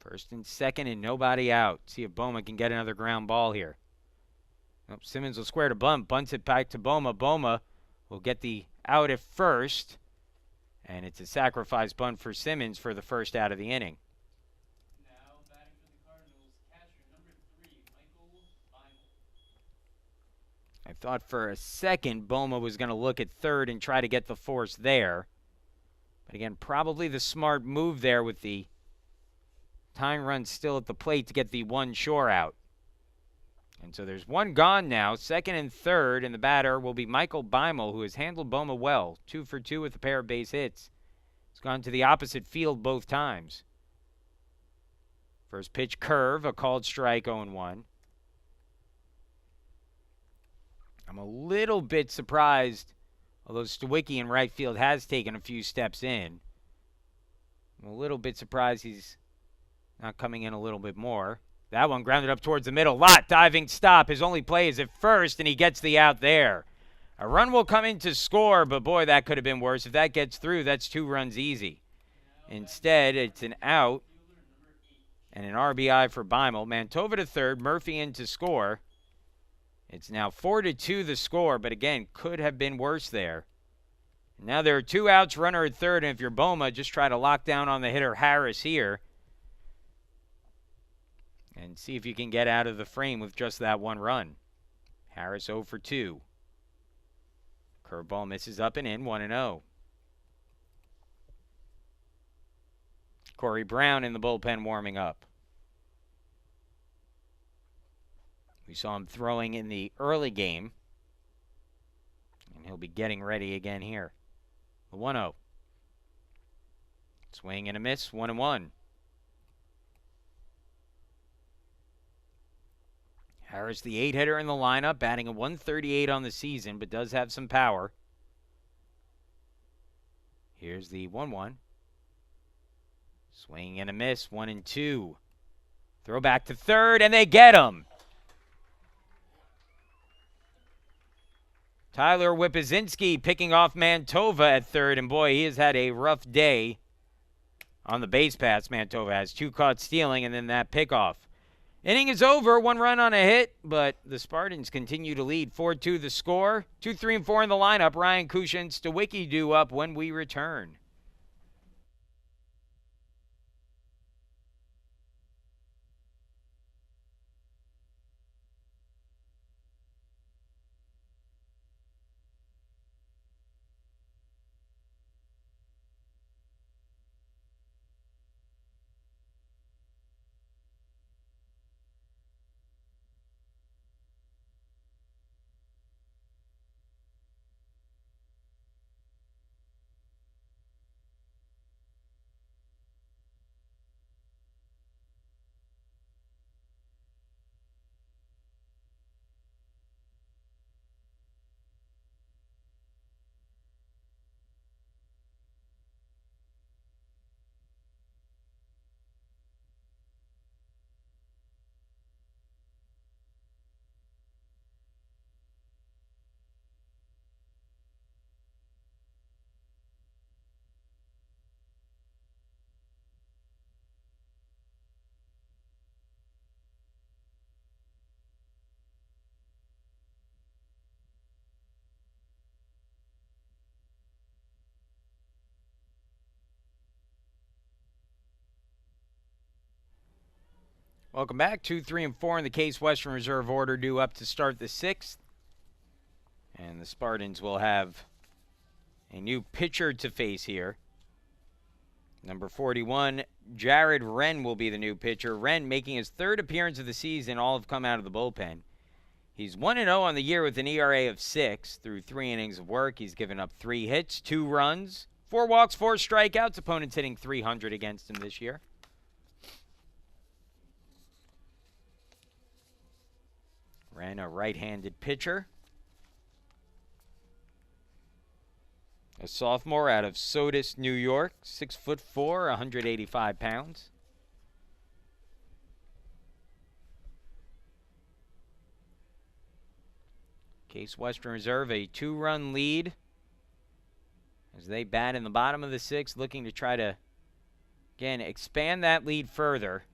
First and second and nobody out. See if Boma can get another ground ball here. Nope, Simmons will square to bunt. Bunts it back to Boma. Boma will get the out at first. And it's a sacrifice bunt for Simmons for the first out of the inning. Now batting for the Cardinals, catcher number 3, Michael Beimel. I thought for a second Boma was going to look at third and try to get the force there. But again, probably the smart move there with the tying run still at the plate to get the one shore out. And so there's one gone now, second and third, and the batter will be Michael Beimel, who has handled Boma well. 2 for 2 with a pair of base hits. He's gone to the opposite field both times. First pitch curve, a called strike, 0-1. I'm a little bit surprised, although Stawicki in right field has taken a few steps in. I'm a little bit surprised he's not coming in a little bit more. That one grounded up towards the middle. Lott diving stop. His only play is at first, and he gets the out there. A run will come in to score, but boy, that could have been worse. If that gets through, that's 2 runs easy. Instead, it's an out and an RBI for Beimel. Mantova to third, Murphy in to score. It's now 4-2 the score, but again, could have been worse there. Now there are 2 outs, runner at third, and if you're Boma, just try to lock down on the hitter Harris here and see if you can get out of the frame with just that 1 run. Harris 0 for 2. Curveball misses up and in, 1-0. Corey Brown in the bullpen warming up. We saw him throwing in the early game, and he'll be getting ready again here. The 1-0. Swing and a miss, 1-1. Harris, the 8-hitter in the lineup, batting a .138 on the season, but does have some power. Here's the 1-1. Swing and a miss, 1-2. Throw back to third, and they get him. Tyler Whippazinski picking off Mantova at third, and boy, he has had a rough day on the base paths. Mantova has 2 caught stealing, and then that pickoff. Inning is over, 1 run on a hit, but the Spartans continue to lead. 4-2 the score. 2, 3, and 4 in the lineup. Ryan Kusha and Stawicki due up when we return. Welcome back. 2, 3, and 4 in the Case Western Reserve order due up to start the 6th. And the Spartans will have a new pitcher to face here. Number 41, Jared Wren will be the new pitcher. Wren making his third appearance of the season. All have come out of the bullpen. He's 1-0 on the year with an ERA of 6. Through 3 innings of work, he's given up 3 hits, 2 runs, 4 walks, 4 strikeouts. Opponents hitting .300 against him this year. Wren, a right-handed pitcher. A sophomore out of Sodus, New York, 6'4", 185 pounds. Case Western Reserve, a 2-run lead as they bat in the bottom of the 6th, looking to try to, again, expand that lead further.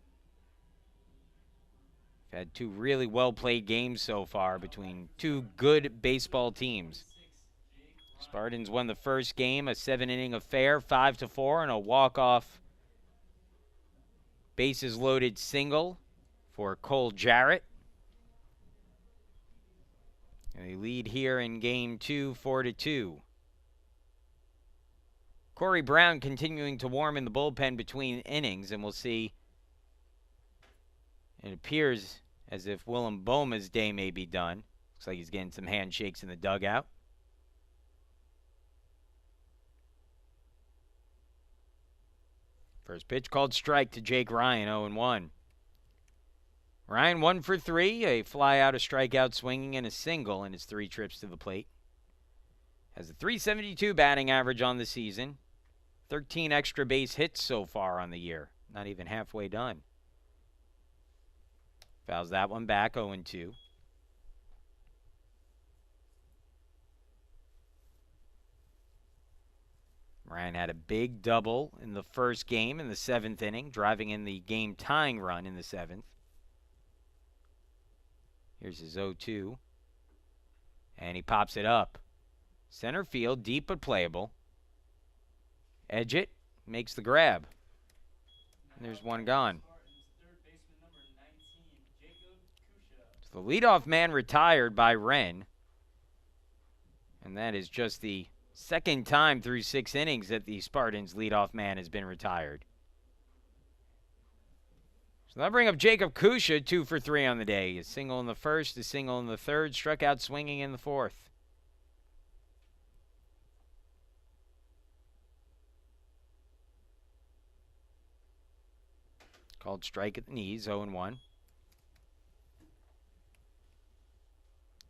We've had 2 really well-played games so far between 2 good baseball teams. Spartans won the first game, a 7-inning affair, 5-4, and a walk-off bases-loaded single for Cole Jarrett. And they lead here in Game 2, 4-2. Corey Brown continuing to warm in the bullpen between innings, and we'll see. It appears as if Willem Boma's day may be done. Looks like he's getting some handshakes in the dugout. First pitch called strike to Jake Ryan, 0-1. Ryan 1 for 3, a fly out, a strikeout, swinging, and a single in his 3 trips to the plate. Has a .372 batting average on the season. 13 extra base hits so far on the year. Not even halfway done. Fouls that one back, 0-2. Ryan had a big double in the first game in the 7th inning, driving in the game-tying run in the 7th. Here's his 0-2. And he pops it up. Center field, deep but playable. Edge it, makes the grab. And there's one gone. So the leadoff man retired by Wren. And that is just the second time through 6 innings that the Spartans' leadoff man has been retired. So that'll bring up Jacob Kusha, 2 for 3 on the day. A single in the first, a single in the third, struck out swinging in the 4th. Called strike at the knees, 0-1.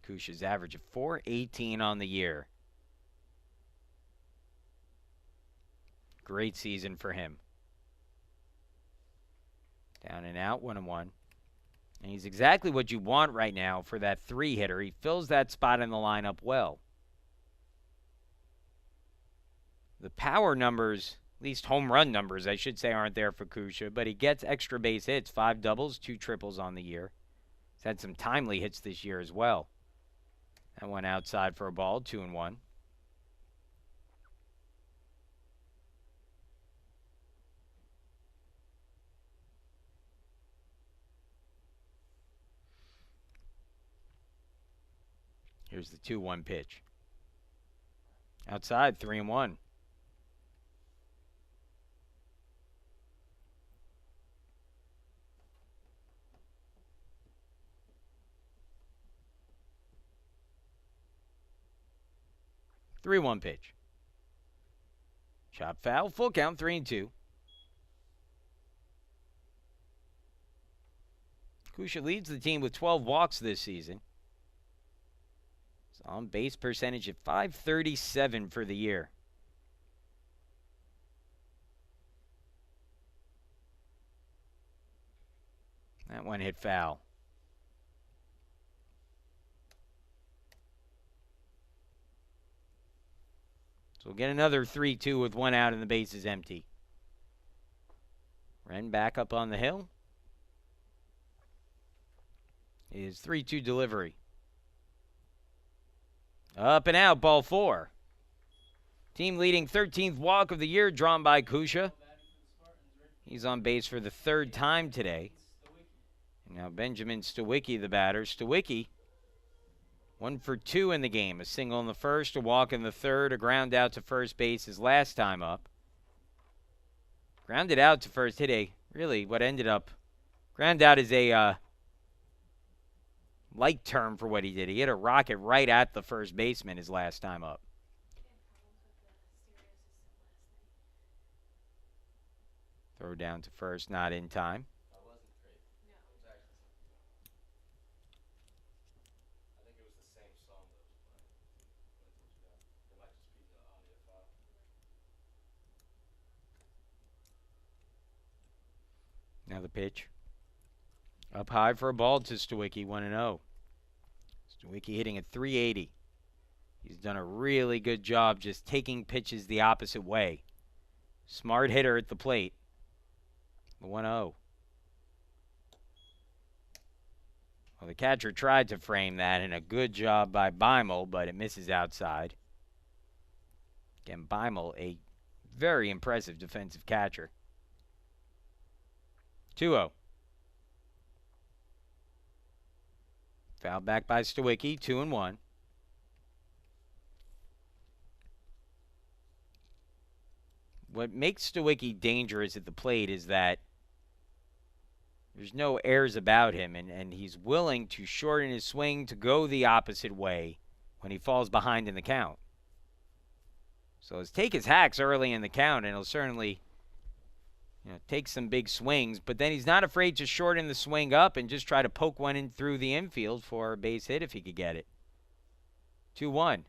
Kusha's average of .418 on the year. Great season for him. Down and out, 1-1. And he's exactly what you want right now for that 3-hitter. He fills that spot in the lineup well. The power numbers, at least home run numbers, I should say, aren't there for Kusha, but he gets extra base hits, 5 doubles, 2 triples on the year. He's had some timely hits this year as well. That one outside for a ball, 2-1. Here's the 2-1 pitch. Outside, 3-1. Three-one pitch. Chop foul, full count, 3-2. Kusha leads the team with 12 walks this season. On base percentage at .537 for the year. That one hit foul. So we'll get another 3-2 with 1 out and the base is empty. Wren back up on the hill. His 3-2 delivery. Up and out, ball 4. Team leading 13th walk of the year drawn by Kusha. He's on base for the 3rd time today. And now Benjamin Stawicki, the batter. Stawicki, 1 for 2 in the game. A single in the first, a walk in the third, a ground out to first base his last time up. Grounded out to first, hit a really what ended up. Ground out is a light term for what he did. He hit a rocket right at the first baseman his last time up. Throw down to first, not in time. That wasn't great. It was actually something. I think it was the same song that was playing when it took you out. It might just be the audio file. Now the pitch. Up high for a ball to Stawicki, 1-0. Stawicki hitting at 380. He's done a really good job just taking pitches the opposite way. Smart hitter at the plate. The 1-0. Well, the catcher tried to frame that, and a good job by Beimel, but it misses outside. Again, Beimel, a very impressive defensive catcher. 2-0. Foul back by Stawicki, 2-1. What makes Stawicki dangerous at the plate is that there's no airs about him, and he's willing to shorten his swing to go the opposite way when he falls behind in the count. So let's take his hacks early in the count, and he'll certainly take some big swings, but then he's not afraid to shorten the swing up and just try to poke one in through the infield for a base hit if he could get it. 2-1.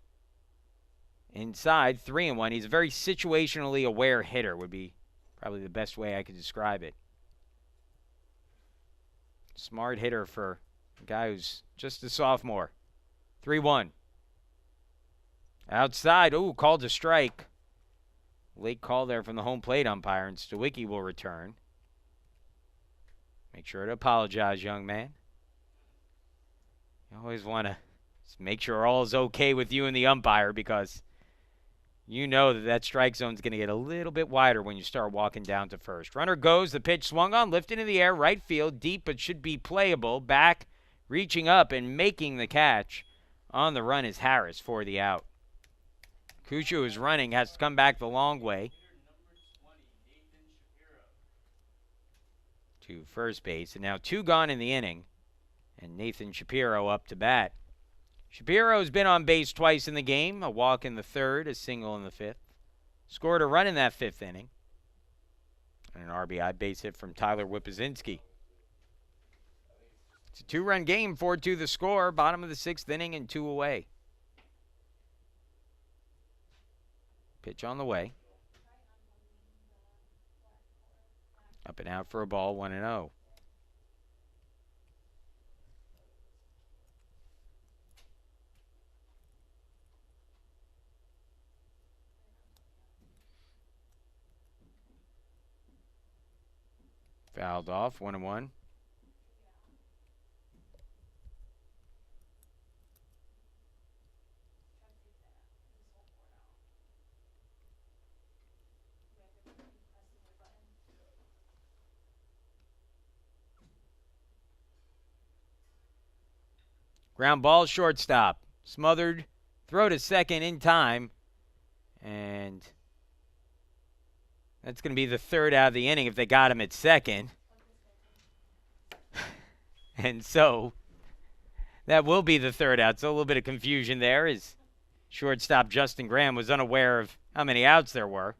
Inside, 3-1. He's a very situationally aware hitter, would be probably the best way I could describe it. Smart hitter for a guy who's just a sophomore. 3-1. Outside. Ooh, called a strike. Late call there from the home plate umpire, and Stawicki will return. Make sure to apologize, young man. You always want to make sure all is okay with you and the umpire, because you know that strike zone is going to get a little bit wider when you start walking down to first. Runner goes. The pitch swung on, lifted in the air, right field, deep, but should be playable. Back, reaching up and making the catch. On the run is Harris for the out. Kushu is running, has to come back the long way to first base. And now 2 gone in the inning, and Nathan Shapiro up to bat. Shapiro's been on base twice in the game, a walk in the third, a single in the fifth. Scored a run in that 5th inning, and an RBI base hit from Tyler Wipazinski. It's a 2-run game, 4-2 the score, bottom of the 6th inning and 2 away. Pitch on the way. Up and out for a ball, 1-0. Fouled off, 1-1. Ground ball, shortstop. Smothered. Throw to second in time. And that's going to be the 3rd out of the inning if they got him at second. And so that will be the 3rd out. So a little bit of confusion there as shortstop Justin Graham was unaware of how many outs there were.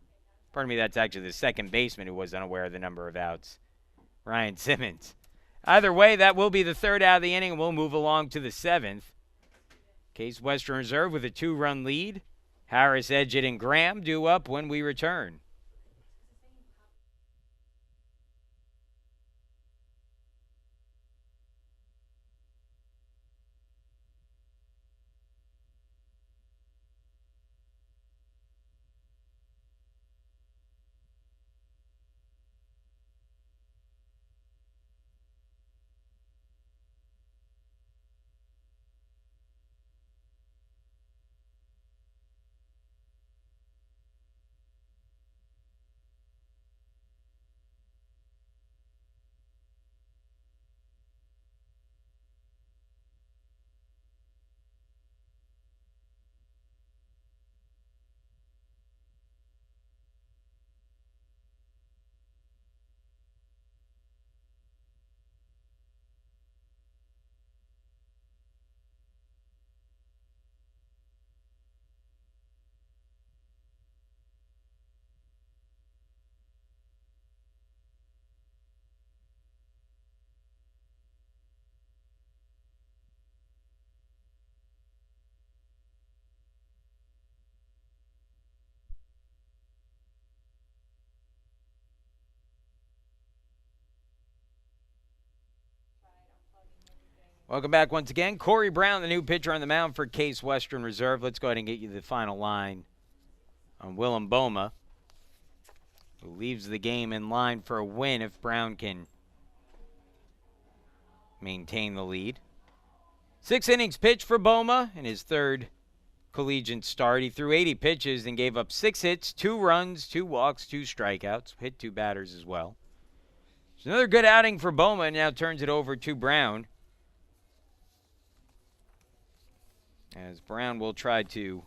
Pardon me, that's actually the second baseman who was unaware of the number of outs, Ryan Simmons. Either way, that will be the 3rd out of the inning, and we'll move along to the 7th. Case Western Reserve with a 2-run lead. Harris, Edgett, and Graham due up when we return. Welcome back once again. Corey Brown, the new pitcher on the mound for Case Western Reserve. Let's go ahead and get you the final line on Willem Boma, who leaves the game in line for a win if Brown can maintain the lead. 6 innings pitched for Boma in his third collegiate start. He threw 80 pitches and gave up 6 hits, 2 runs, 2 walks, 2 strikeouts. Hit 2 batters as well. It's another good outing for Boma, and now turns it over to Brown, as Brown will try to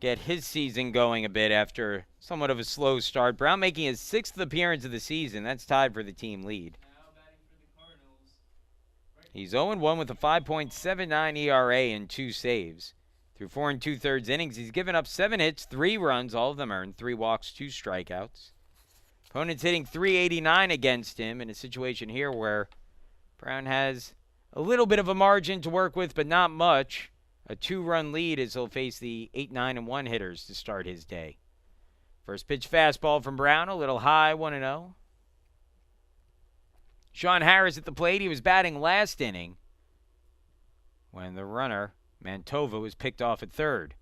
get his season going a bit after somewhat of a slow start. Brown making his 6th appearance of the season. That's tied for the team lead. He's 0-1 with a 5.79 ERA and 2 saves. Through 4 2/3 innings, he's given up 7 hits, 3 runs, all of them earned, 3 walks, 2 strikeouts. Opponents hitting .389 against him in a situation here where Brown has a little bit of a margin to work with, but not much. A 2-run lead as he'll face the 8, 9, and 1 hitters to start his day. First pitch fastball from Brown, a little high, 1-0. Sean Harris at the plate. He was batting last inning when the runner, Mantova, was picked off at third.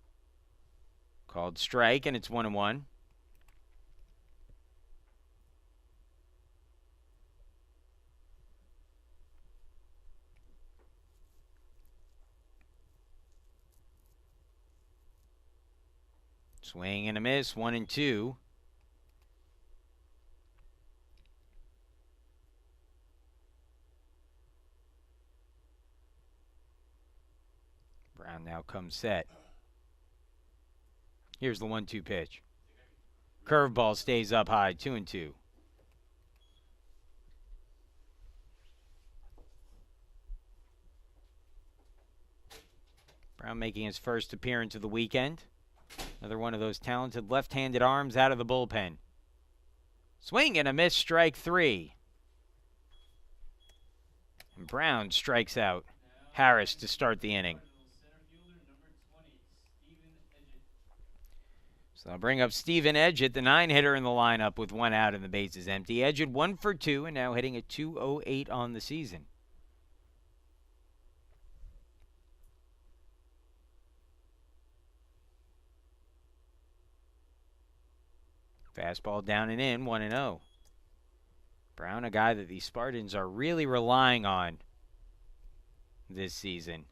Called strike, and it's 1-1. Swing and a miss, 1-2. Brown now comes set. Here's the 1-2 pitch. Curveball stays up high, 2-2. Brown making his first appearance of the weekend. Another one of those talented left-handed arms out of the bullpen. Swing and a miss, strike 3. And Brown strikes out Harris to start the inning. So I'll bring up Steven Edgett, the 9-hitter in the lineup with 1 out and the bases empty. Edgett 1 for 2 and now hitting a .208 on the season. Fastball down and in, 1-0. Brown, a guy that the Spartans are really relying on this season.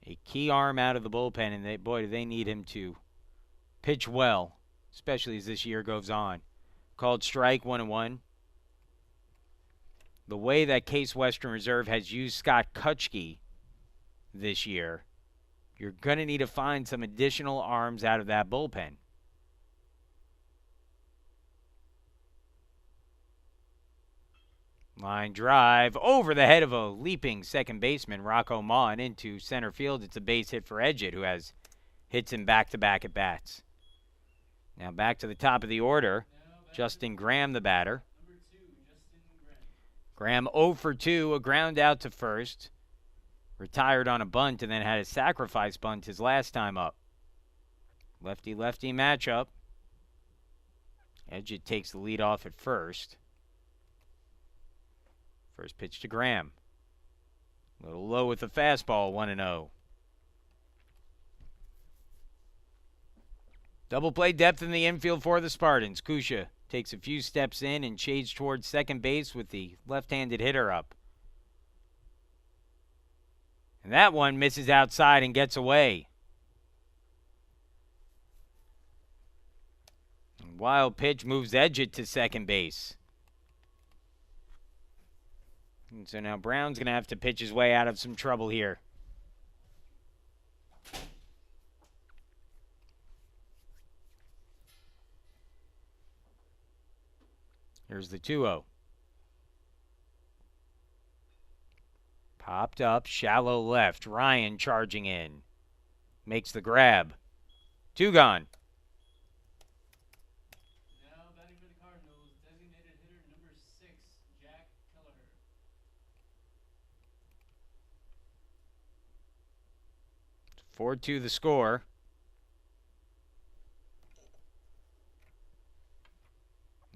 A key arm out of the bullpen, and boy, do they need him to pitch well, especially as this year goes on. Called strike, 1-1. The way that Case Western Reserve has used Scott Kutschke this year, you're going to need to find some additional arms out of that bullpen. Line drive over the head of a leaping second baseman, Rocco Maughan, into center field. It's a base hit for Edgett, who has hits in back-to-back at bats. Now back to the top of the order. Justin Graham, the batter. Graham 0 for 2, a ground out to first. Retired on a bunt and then had a sacrifice bunt his last time up. Lefty-lefty matchup. Edgett takes the lead off at first. First pitch to Graham. A little low with the fastball, 1-0. Double play depth in the infield for the Spartans. Kusha takes a few steps in and shades towards second base with the left-handed hitter up. And that one misses outside and gets away. And wild pitch moves Edgett to second base. And so now Brown's going to have to pitch his way out of some trouble here. Here's the 2-0. Popped up, shallow left. Ryan charging in. Makes the grab. 2 gone. Now batting for the Cardinals, designated hitter number 6, Jack Kelleher. 4-2 the score.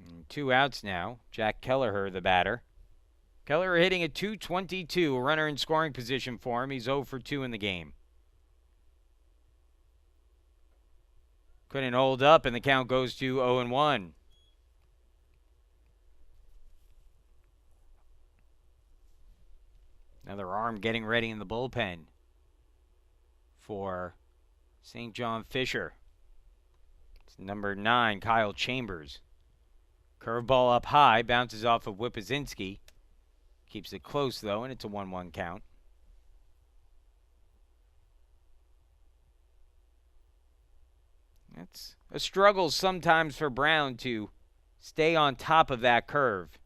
And 2 outs now. Jack Kelleher, the batter. Keller hitting at 222, a runner in scoring position for him. He's 0 for 2 in the game. Couldn't hold up, and the count goes to 0-1. Another arm getting ready in the bullpen for St. John Fisher. It's number 9, Kyle Chambers. Curveball up high, bounces off of Whippazinski. Keeps it close, though, and it's a 1-1 count. It's a struggle sometimes for Brown to stay on top of that curve.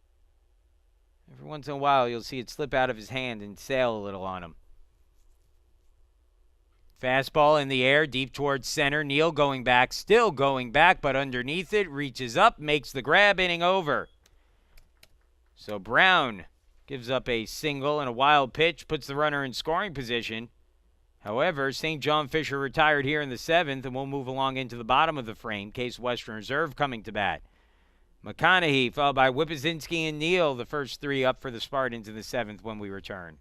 Every once in a while, you'll see it slip out of his hand and sail a little on him. Fastball in the air, deep towards center. Neal going back, still going back, but underneath it, reaches up, makes the grab, inning over. So Brown gives up a single and a wild pitch, puts the runner in scoring position. However, St. John Fisher retired here in the 7th, and we'll move along into the bottom of the frame. Case Western Reserve coming to bat. McConaughey, followed by Whippazinski and Neal, the first 3 up for the Spartans in the 7th when we return.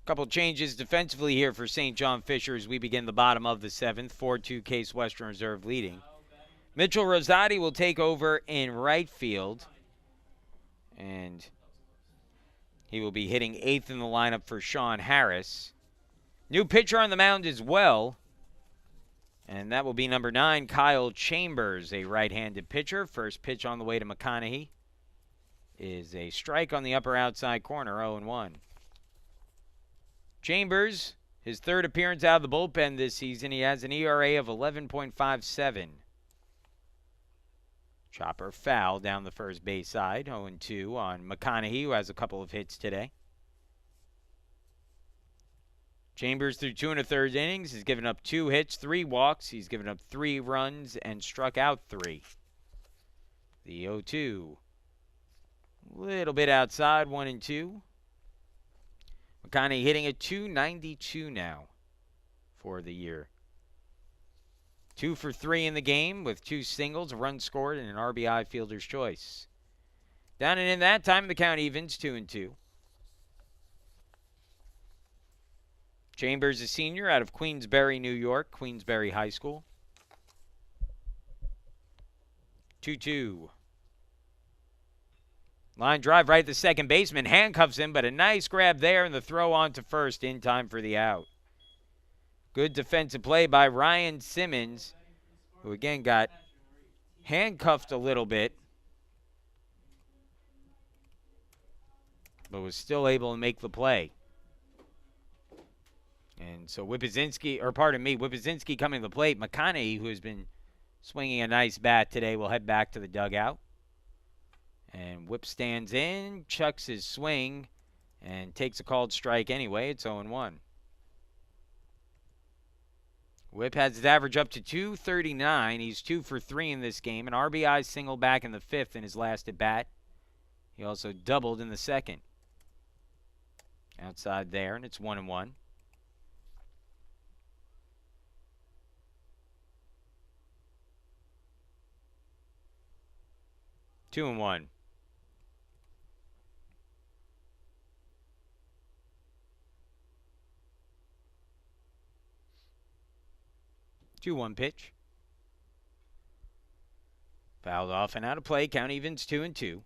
Couple changes defensively here for St. John Fisher as we begin the bottom of the 7th. 4-2 Case Western Reserve leading. Mitchell Rosati will take over in right field. And he will be hitting 8th in the lineup for Sean Harris. New pitcher on the mound as well. And that will be number 9, Kyle Chambers, a right-handed pitcher. First pitch on the way to McConaughey is a strike on the upper outside corner, 0-1. Chambers, his 3rd appearance out of the bullpen this season. He has an ERA of 11.57. Chopper foul down the first base side, 0-2 on McConaughey, who has a couple of hits today. Chambers through 2 1/3 innings has given up 2 hits, 3 walks. He's given up 3 runs and struck out 3. The 0-2. Little bit outside, 1-2. McConaughey hitting at 292 now for the year. 2 for 3 in the game with 2 singles, a run scored, and an RBI fielder's choice. Down and in that time, the count evens 2-2. Chambers, a senior out of Queensbury, New York, Queensbury High School. 2-2. Line drive right to second baseman, handcuffs him, but a nice grab there and the throw on to first in time for the out. Good defensive play by Ryan Simmons, who again got handcuffed a little bit, but was still able to make the play. And so Whippazinski coming to the plate. McConaughey, who has been swinging a nice bat today, will head back to the dugout. And Whip stands in, chucks his swing, and takes a called strike anyway. It's 0-1. Whip has his average up to 239. He's 2 for 3 in this game. An RBI single back in the 5th in his last at bat. He also doubled in the 2nd. Outside there, and it's 1-1. Two and one. 2-1 pitch. Fouled off and out of play. Count evens 2-2.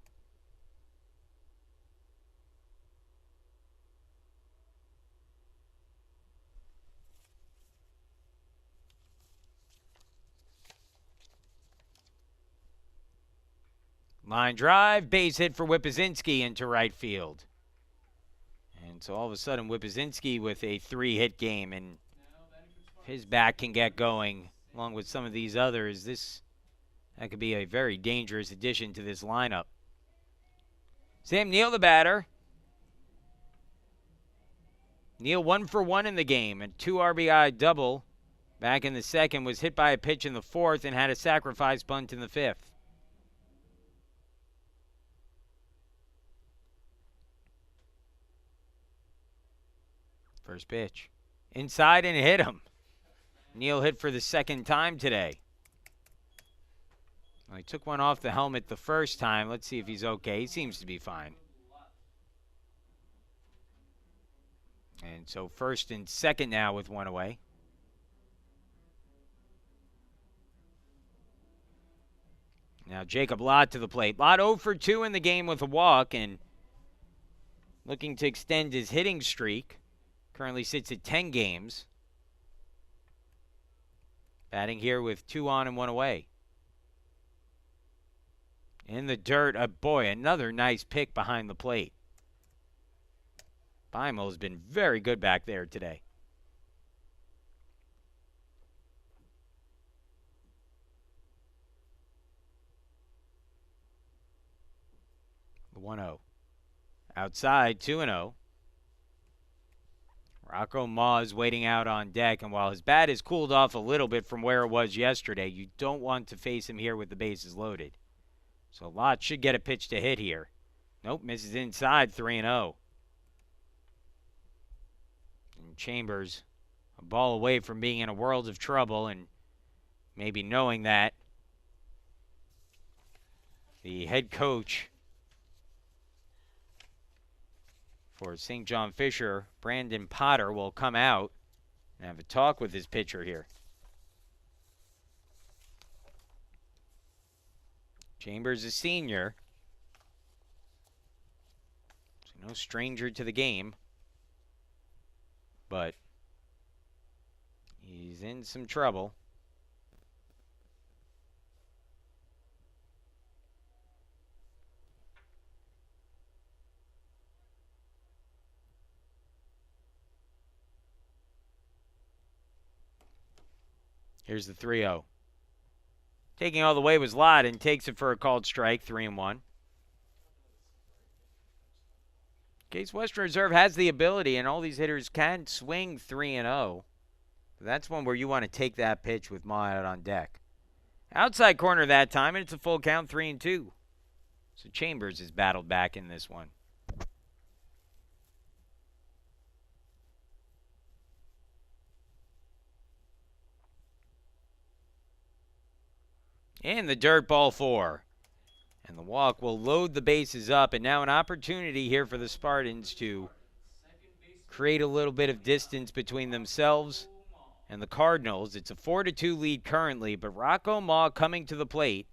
Line drive, base hit for Whipzinski into right field. And so all of a sudden, Whipzinski with a 3-hit game, and if his bat can get going along with some of these others, that could be a very dangerous addition to this lineup. Sam Neal, the batter. Neal 1 for 1 in the game, and 2 RBI double back in the 2nd, was hit by a pitch in the 4th, and had a sacrifice bunt in the 5th. First pitch. Inside and hit him. Neal hit for the 2nd time today. Well, he took one off the helmet the first time. Let's see if he's okay. He seems to be fine. And so 1st and 2nd now with one away. Now Jacob Lott to the plate. Lott 0 for 2 in the game with a walk, and looking to extend his hitting streak. Currently sits at 10 games. Batting here with 2 on and 1 away. In the dirt, boy, another nice pick behind the plate. Beimel's been very good back there today. The 1-0. Outside, 2-0. Rocco Ma is waiting out on deck, and while his bat has cooled off a little bit from where it was yesterday, you don't want to face him here with the bases loaded. So Lott should get a pitch to hit here. Nope, misses inside, 3-0. And Chambers, a ball away from being in a world of trouble, and maybe knowing that. The head coach for St. John Fisher, Brandon Potter, will come out and have a talk with his pitcher here. Chambers is senior, so no stranger to the game, but he's in some trouble. Here's the 3-0. Taking all the way was Lott, and takes it for a called strike, 3-1. Case Western Reserve has the ability, and all these hitters can swing 3-0. That's one where you want to take that pitch with Ma out on deck. Outside corner that time, and it's a full count, 3-2. So Chambers is battled back in this one. And the dirt, ball 4. And the walk will load the bases up, and now an opportunity here for the Spartans to create a little bit of distance between themselves and the Cardinals. It's a 4-2 lead currently, but Rocco Ma coming to the plate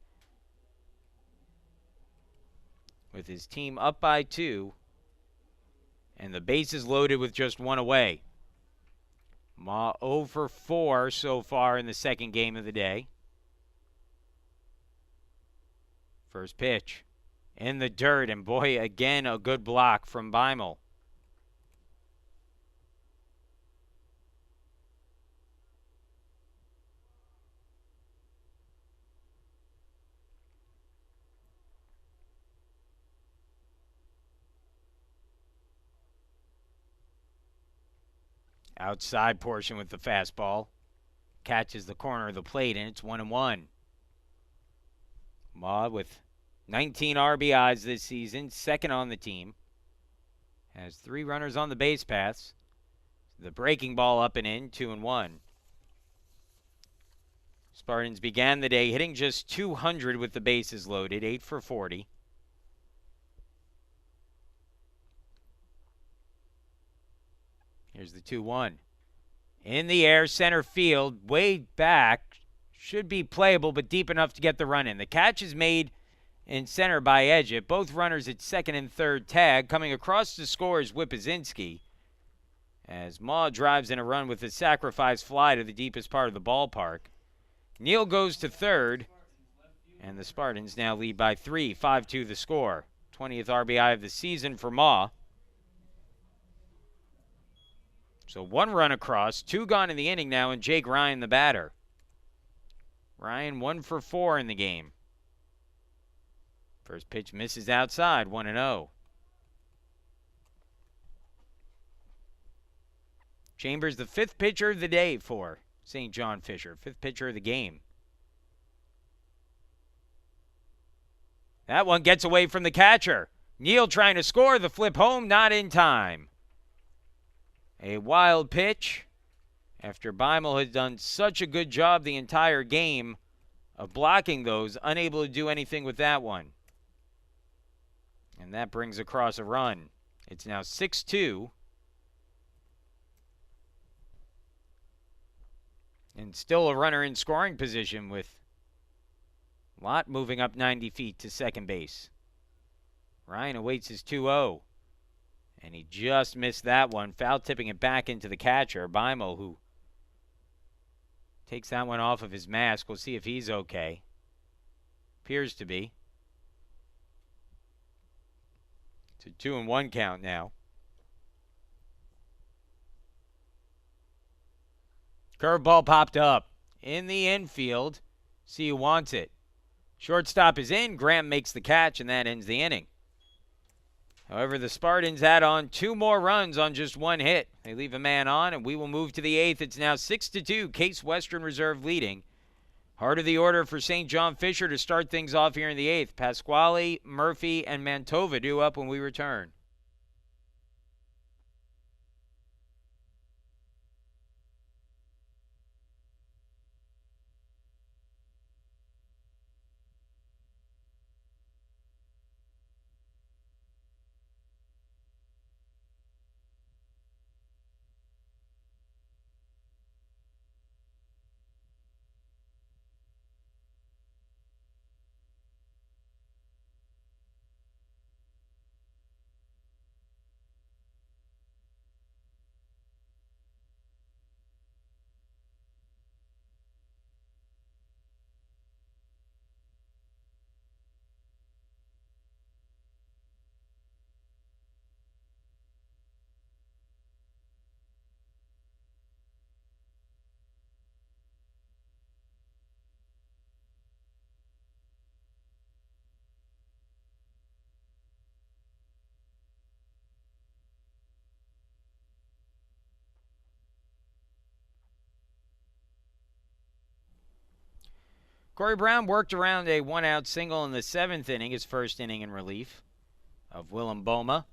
with his team up by 2, and the bases loaded with just 1 away. Ma 0 for 4 so far in the 2nd game of the day. First pitch in the dirt, and boy, again, a good block from Beimel. Outside portion with the fastball. catches the corner of the plate, and it's 1-1. Ma with 19 RBIs this season, second on the team. Has 3 runners on the base paths. The breaking ball up and in, 2-1. Spartans began the day hitting just 200 with the bases loaded, 8 for 40. Here's the 2-1. In the air, center field, way back. Should be playable, but deep enough to get the run in. The catch is made in center by Edgett. Both runners at second and third tag. Coming across to score is Whippazinski, as Ma drives in a run with a sacrifice fly to the deepest part of the ballpark. Neal goes to third, and the Spartans now lead by 3, 5-2 the score. 20th RBI of the season for Ma. So 1 run across, 2 gone in the inning now, and Jake Ryan the batter. Ryan 1 for 4 in the game. First pitch misses outside, 1-0. Chambers, the 5th pitcher of the day for St. John Fisher. 5th pitcher of the game. That one gets away from the catcher. Neal trying to score, the flip home, not in time. A wild pitch after Beimel had done such a good job the entire game of blocking those, unable to do anything with that one. And that brings across a run. It's now 6-2. And still a runner in scoring position with Lott moving up 90 feet to second base. Ryan awaits his 2-0. And he just missed that one, foul tipping it back into the catcher, Beimel, who takes that one off of his mask. We'll see if he's okay. Appears to be. It's a 2-1 count now. Curveball popped up in the infield. See who wants it. Shortstop is in. Graham makes the catch, and that ends the inning. However, the Spartans add on 2 more runs on just 1 hit. They leave a man on, and we will move to the 8th. It's now 6-2, Case Western Reserve leading. Heart of the order for St. John Fisher to start things off here in the 8th. Pasquale, Murphy, and Mantova due up when we return. Corey Brown worked around a 1-out single in the 7th inning, his first inning in relief of Willem Boma.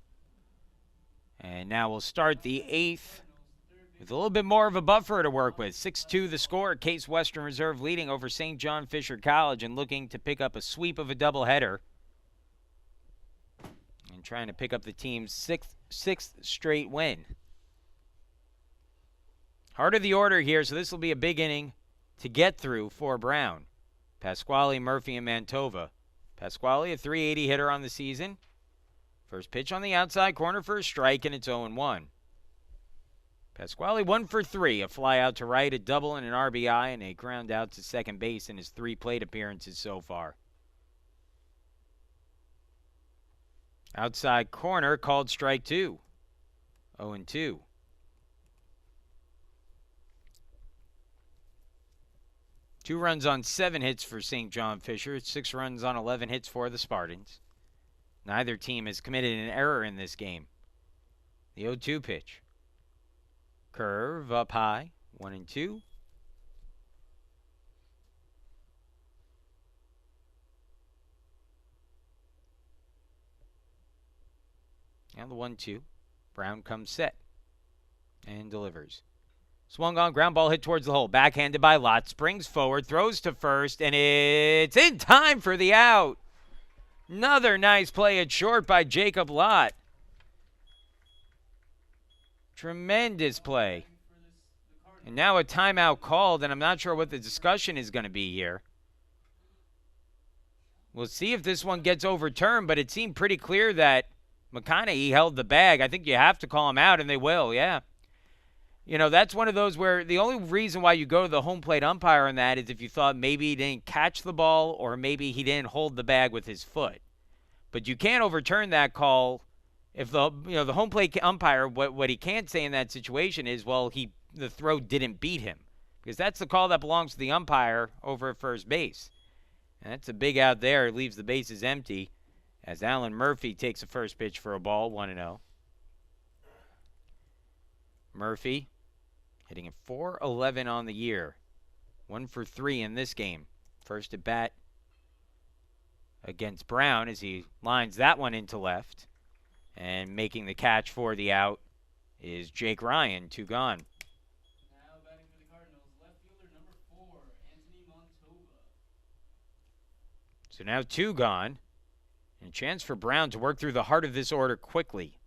And now we'll start the 8th with a little bit more of a buffer to work with. 6-2 the score. Case Western Reserve leading over St. John Fisher College and looking to pick up a sweep of a doubleheader. And trying to pick up the team's sixth straight win. Heart of the order here, so this will be a big inning to get through for Brown. Pasquale, Murphy, and Mantova. Pasquale, a .380 hitter on the season. First pitch on the outside corner for a strike, and it's 0-1. Pasquale 1 for 3, a fly out to right, a double and an RBI, and a ground out to second base in his 3 plate appearances so far. Outside corner called strike 2. 0-2. Two runs on 7 hits for St. John Fisher. 6 runs on 11 hits for the Spartans. Neither team has committed an error in this game. The 0-2 pitch. Curve up high. 1-2. And the 1-2. Brown comes set and delivers. Swung on, ground ball hit towards the hole. Backhanded by Lott. Springs forward, throws to first, and it's in time for the out. Another nice play at short by Jacob Lott. Tremendous play. And now a timeout called, and I'm not sure what the discussion is going to be here. We'll see if this one gets overturned, but it seemed pretty clear that McConaughey held the bag. I think you have to call him out, and they will, yeah. You know, that's one of those where the only reason why you go to the home plate umpire on that is if you thought maybe he didn't catch the ball or maybe he didn't hold the bag with his foot. But you can't overturn that call if the home plate umpire, what he can't say in that situation is, well, the throw didn't beat him, because that's the call that belongs to the umpire over at first base. And that's a big out there. It leaves the bases empty as Alan Murphy takes a first pitch for a ball, 1-0. Murphy hitting at .411 on the year. 1 for 3 in this game. First at bat against Brown as he lines that one into left. And making the catch for the out is Jake Ryan, 2 gone. Now batting for the Cardinals, left fielder number 4, Anthony Montova. So now 2 gone. And a chance for Brown to work through the heart of this order quickly.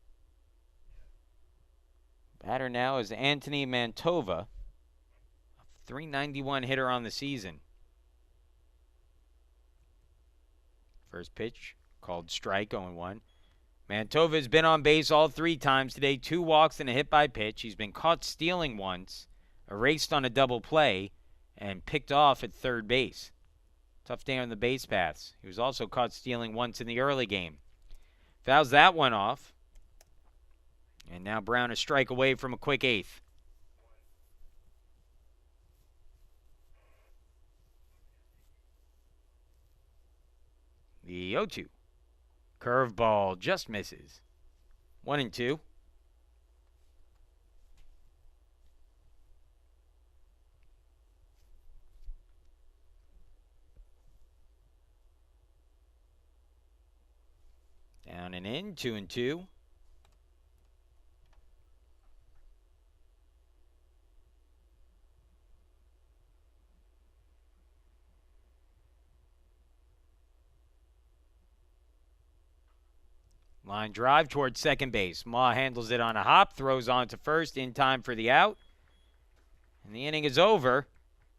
Batter now is Anthony Mantova, a .391 hitter on the season. First pitch called strike, 0-1. Mantova has been on base all 3 times today, 2 walks and a hit by pitch. He's been caught stealing once, erased on a double play, and picked off at third base. Tough day on the base paths. He was also caught stealing once in the early game. Fouls that one off. And now Brown a strike away from a quick 8th. The 0-2. Curveball just misses. 1-2. Down and in, 2-2. Line drive towards second base. Ma handles it on a hop, throws on to first in time for the out. And the inning is over.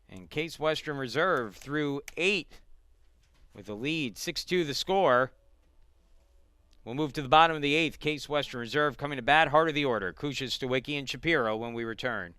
And Case Western Reserve through 8 with a lead, 6-2 the score. We'll move to the bottom of the 8th. Case Western Reserve coming to bat, heart of the order. Kusha, Stawicki, and Shapiro when we return.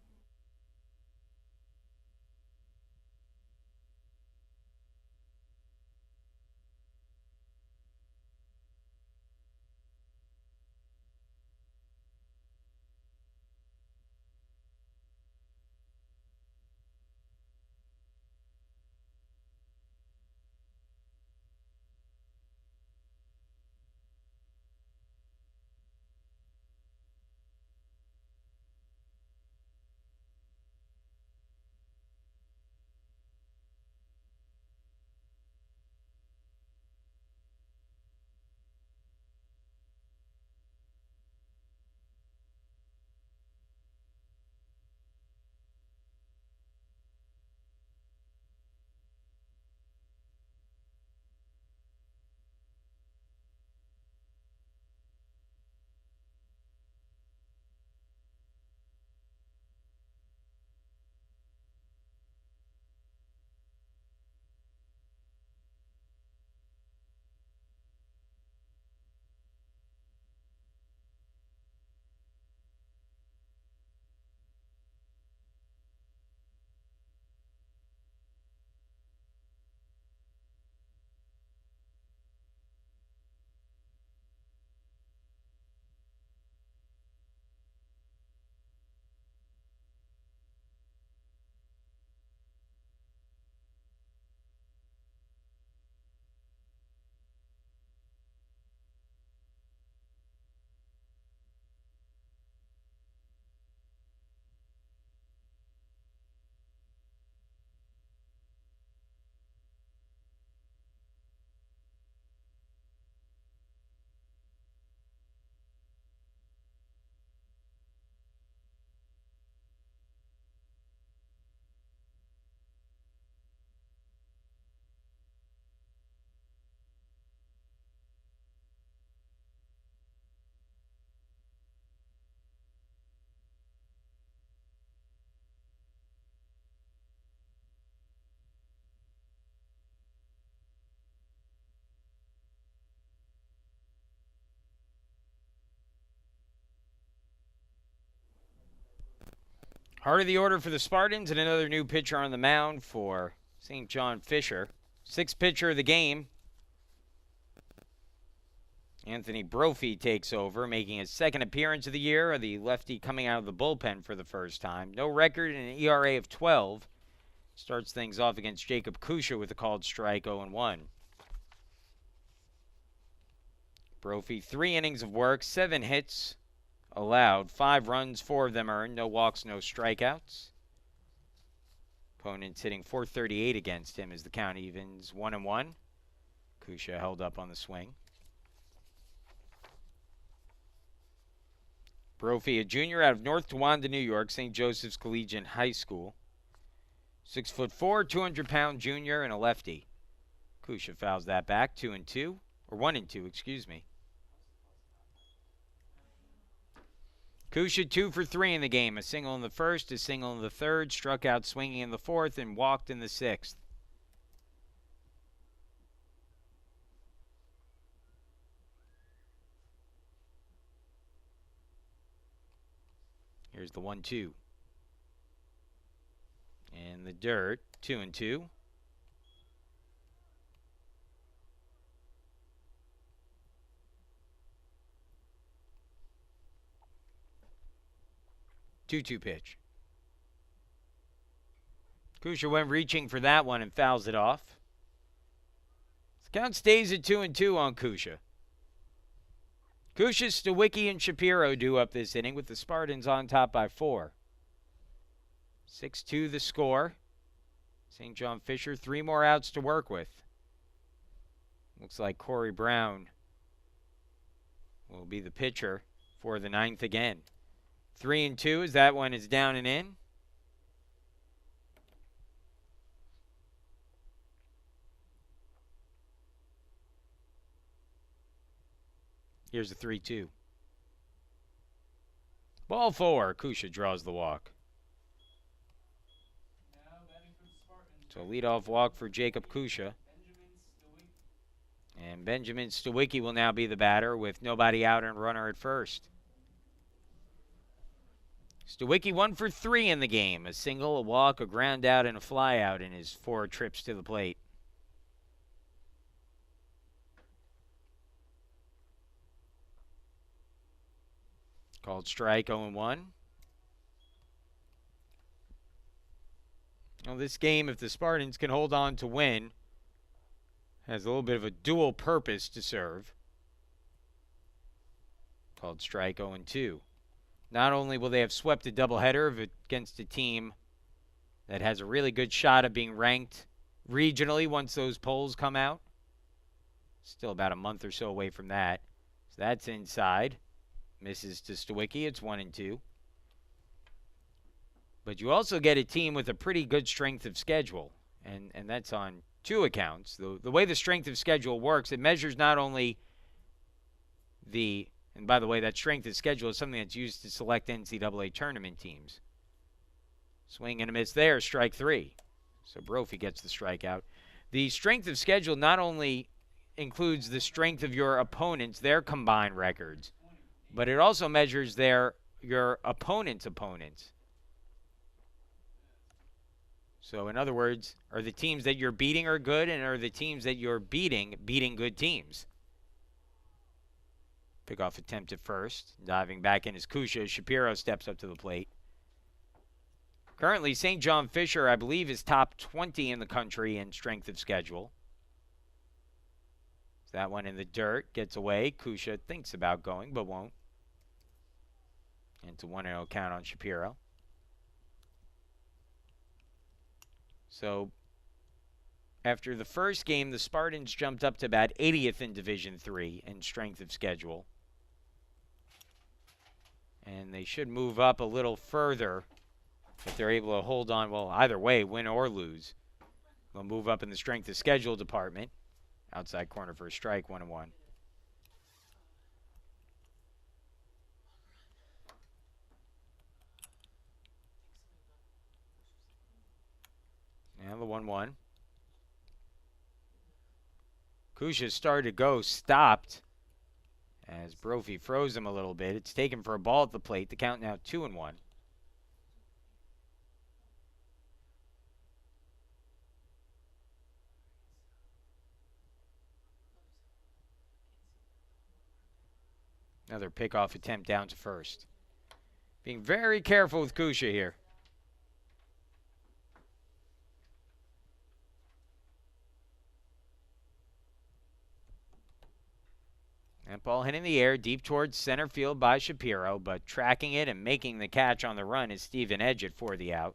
Heart of the order for the Spartans and another new pitcher on the mound for St. John Fisher. Sixth pitcher of the game. Anthony Brophy takes over, making his second appearance of the year. The lefty coming out of the bullpen for the first time. No record and an ERA of 12. Starts things off against Jacob Kusha with a called strike, 0-1. Brophy, 3 innings of work, 7 hits allowed, 5 runs, 4 of them earned, no walks, no strikeouts. Opponent's hitting .438 against him as the count evens 1-1. Kusha held up on the swing. Brophy, a junior out of North Towanda, New York, St. Joseph's Collegiate High School. 6'4", 200-pound junior and a lefty. Kusha fouls that back, 2-2, or 1-2, excuse me. Kusha 2 for 3 in the game. A single in the first, a single in the third, struck out swinging in the fourth, and walked in the sixth. Here's the 1-2. In the dirt, 2-2. Two-two pitch. Kusha went reaching for that one and fouls it off. The count stays at 2-2 on Kusha. Kusha, Stawicki, and Shapiro do up this inning with the Spartans on top by 4. 6-2 the score. St. John Fisher, 3 more outs to work with. Looks like Corey Brown will be the pitcher for the 9th again. 3-2 as that one is down and in. Here's the 3-2. Ball 4. Kusha draws the walk. So leadoff walk for Jacob Kusha. And Benjamin Stawicki will now be the batter with nobody out and runner at first. Stawicki 1 for 3 in the game. A single, a walk, a ground out, and a fly out in his 4 trips to the plate. Called strike, 0-1. Well, this game, if the Spartans can hold on to win, has a little bit of a dual purpose to serve. Called strike, 0-2. Not only will they have swept a doubleheader against a team that has a really good shot of being ranked regionally once those polls come out. Still about a month or so away from that. So that's inside. Misses to Stawicki. It's 1-2. But you also get a team with a pretty good strength of schedule. And that's on 2 accounts. The way the strength of schedule works, it measures not only the... And by the way, that strength of schedule is something that's used to select NCAA tournament teams. Swing and a miss there, strike 3. So Brophy gets the strikeout. The strength of schedule not only includes the strength of your opponents, their combined records, but it also measures your opponent's opponents. So in other words, are the teams that you're beating are good, and are the teams that you're beating good teams? Pickoff attempt at first. Diving back in is Kusha. Shapiro steps up to the plate. Currently, St. John Fisher, I believe, is top 20 in the country in strength of schedule. That one in the dirt. Gets away. Kusha thinks about going, but won't. And it's a 1-0 count on Shapiro. So, after the first game, the Spartans jumped up to about 80th in Division III in strength of schedule. And they should move up a little further if they're able to hold on. Well, either way, win or lose. They'll move up in the strength of schedule department. Outside corner for a strike, 1-1. And the 1-1. Kusha started to go, stopped as Brophy froze him a little bit. It's taken for a ball at the plate. The count now 2-1. Another pickoff attempt down to first. Being very careful with Kusha here. That ball hit in the air deep towards center field by Shapiro, but tracking it and making the catch on the run is Stephen Edgett for the out.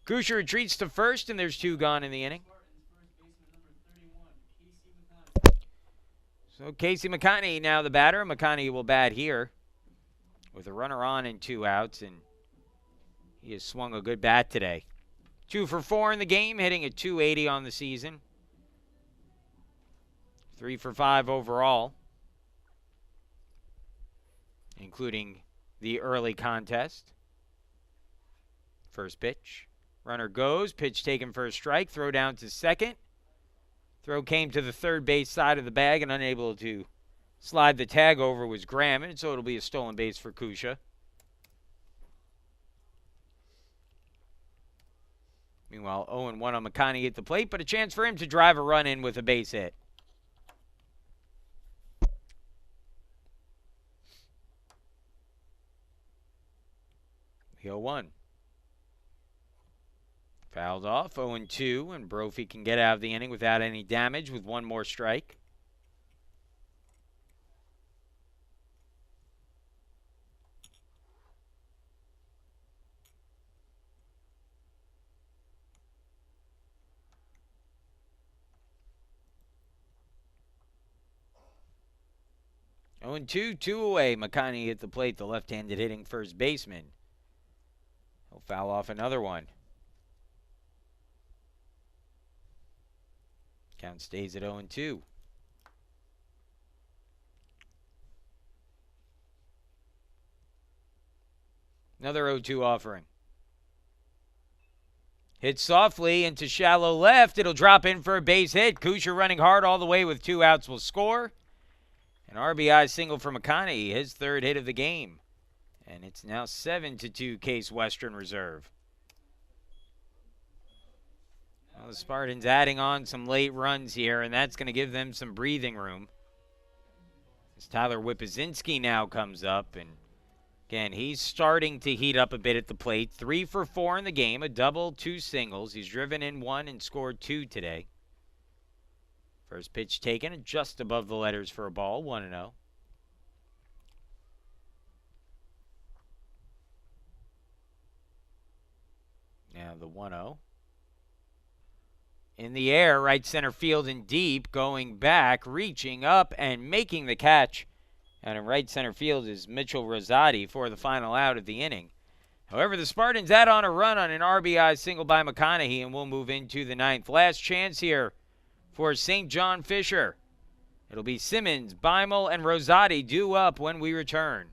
Kusha retreats to first, and there's 2 gone in the inning. So Casey McConaughey now the batter. McConaughey will bat here with a runner on and 2 outs, and he has swung a good bat today. 2 for 4 in the game, hitting at .280 on the season. 3 for 5 overall, including the early contest. First pitch. Runner goes. Pitch taken for a strike. Throw down to second. Throw came to the third base side of the bag, and unable to slide the tag over was Graham, and so it'll be a stolen base for Kusha. Meanwhile, 0-1 on McConaughey at the plate, but a chance for him to drive a run in with a base hit. The 0-1. Fouled off, 0-2, and Brophy can get out of the inning without any damage with 1 more strike. Oh, and 2 away. McConaughey at the plate, the left-handed hitting first baseman. He'll foul off another one. Count stays at 0-2. Another 0-2 offering. Hit softly into shallow left. It'll drop in for a base hit. Kusha running hard all the way with 2 outs will score. An RBI single for McConaughey, his 3rd hit of the game. And it's now 7-2 Case Western Reserve. Well, the Spartans adding on some late runs here, and that's going to give them some breathing room. As Tyler Wipazinski now comes up, and again, he's starting to heat up a bit at the plate. 3 for 4 in the game, a double, 2 singles. He's driven in 1 and scored 2 today. First pitch taken just above the letters for a ball, 1-0. Now the 1-0. In the air, right center field and deep, going back, reaching up and making the catch. And in right center field is Mitchell Rosati for the final out of the inning. However, the Spartans add on a run on an RBI single by McConaughey, and we'll move into the 9th. Last chance here for St. John Fisher. It'll be Simmons, Beimel, and Rosati due up when we return.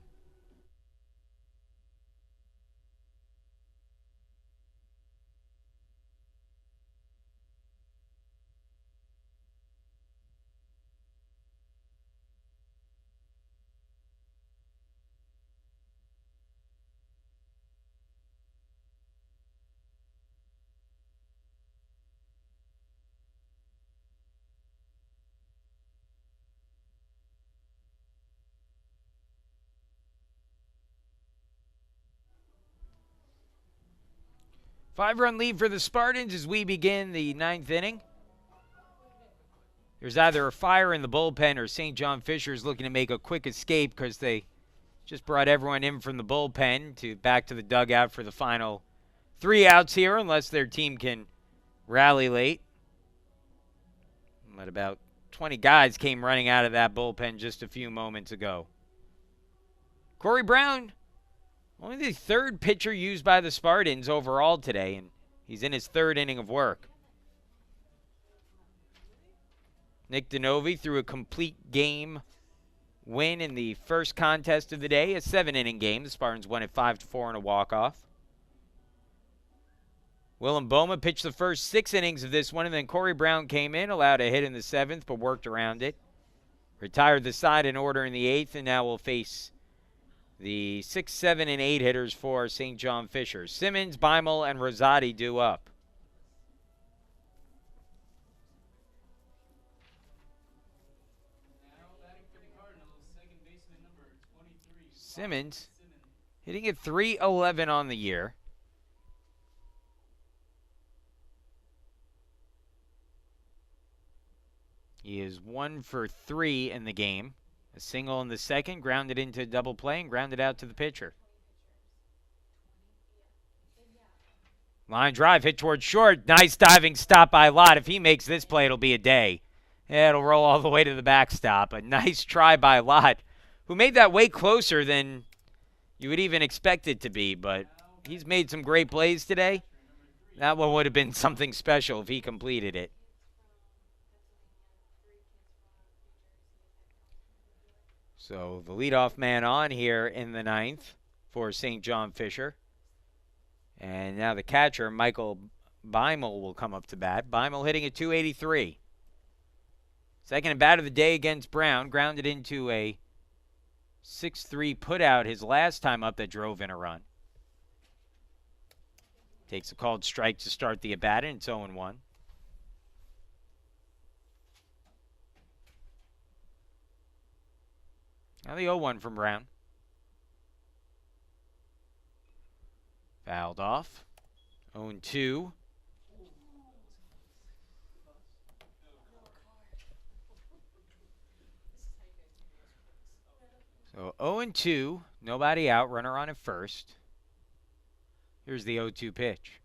Five-run lead for the Spartans as we begin the 9th inning. There's either a fire in the bullpen or St. John Fisher is looking to make a quick escape because they just brought everyone in from the bullpen to back to the dugout for the final 3 outs here, unless their team can rally late. But about 20 guys came running out of that bullpen just a few moments ago. Corey Brown, only the 3rd pitcher used by the Spartans overall today, and he's in his 3rd inning of work. Nick Denovi threw a complete game win in the first contest of the day, a 7-inning game. The Spartans won it 5-4 in a walk-off. Willem Boma pitched the first 6 innings of this one, and then Corey Brown came in, allowed a hit in the 7th, but worked around it. Retired the side in order in the 8th, and now will face the 6, 7, and 8 hitters for St. John Fisher. Simmons, Beimel, and Rosati due up. Now batting for the Cardinals, second baseman Simmons hitting at .311 on the year. He is 1 for 3 in the game. A single in the second, grounded into double play, and grounded out to the pitcher. Line drive, hit towards short. Nice diving stop by Lott. If he makes this play, it'll be a day. Yeah, it'll roll all the way to the backstop. A nice try by Lott, who made that way closer than you would even expect it to be, but he's made some great plays today. That one would have been something special if he completed it. So the leadoff man on here in the ninth for St. John Fisher. And now the catcher, Michael Beimel, will come up to bat. Beimel hitting at .283. Second at bat of the day against Brown. Grounded into a 6-3 putout his last time up that drove in a run. Takes a called strike to start the at-bat, and it's 0-1. Now the 0-1 from Brown. Fouled off. 0-2. So 0-2. Nobody out. Runner on at first. Here's the 0-2 pitch.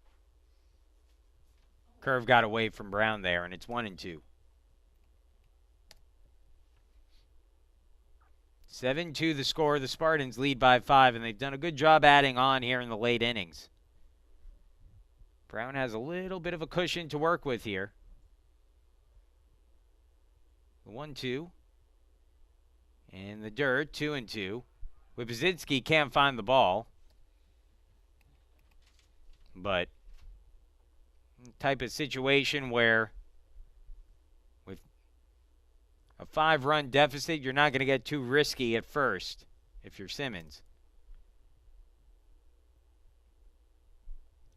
Curve got away from Brown there, and it's 1-2. 7-2 the score. The Spartans lead by 5, and they've done a good job adding on here in the late innings. Brown has a little bit of a cushion to work with here. The 1-2. In the dirt, 2-2. Wybaszynski can't find the ball. But type of situation where with a 5-run deficit, you're not going to get too risky at first if you're Simmons.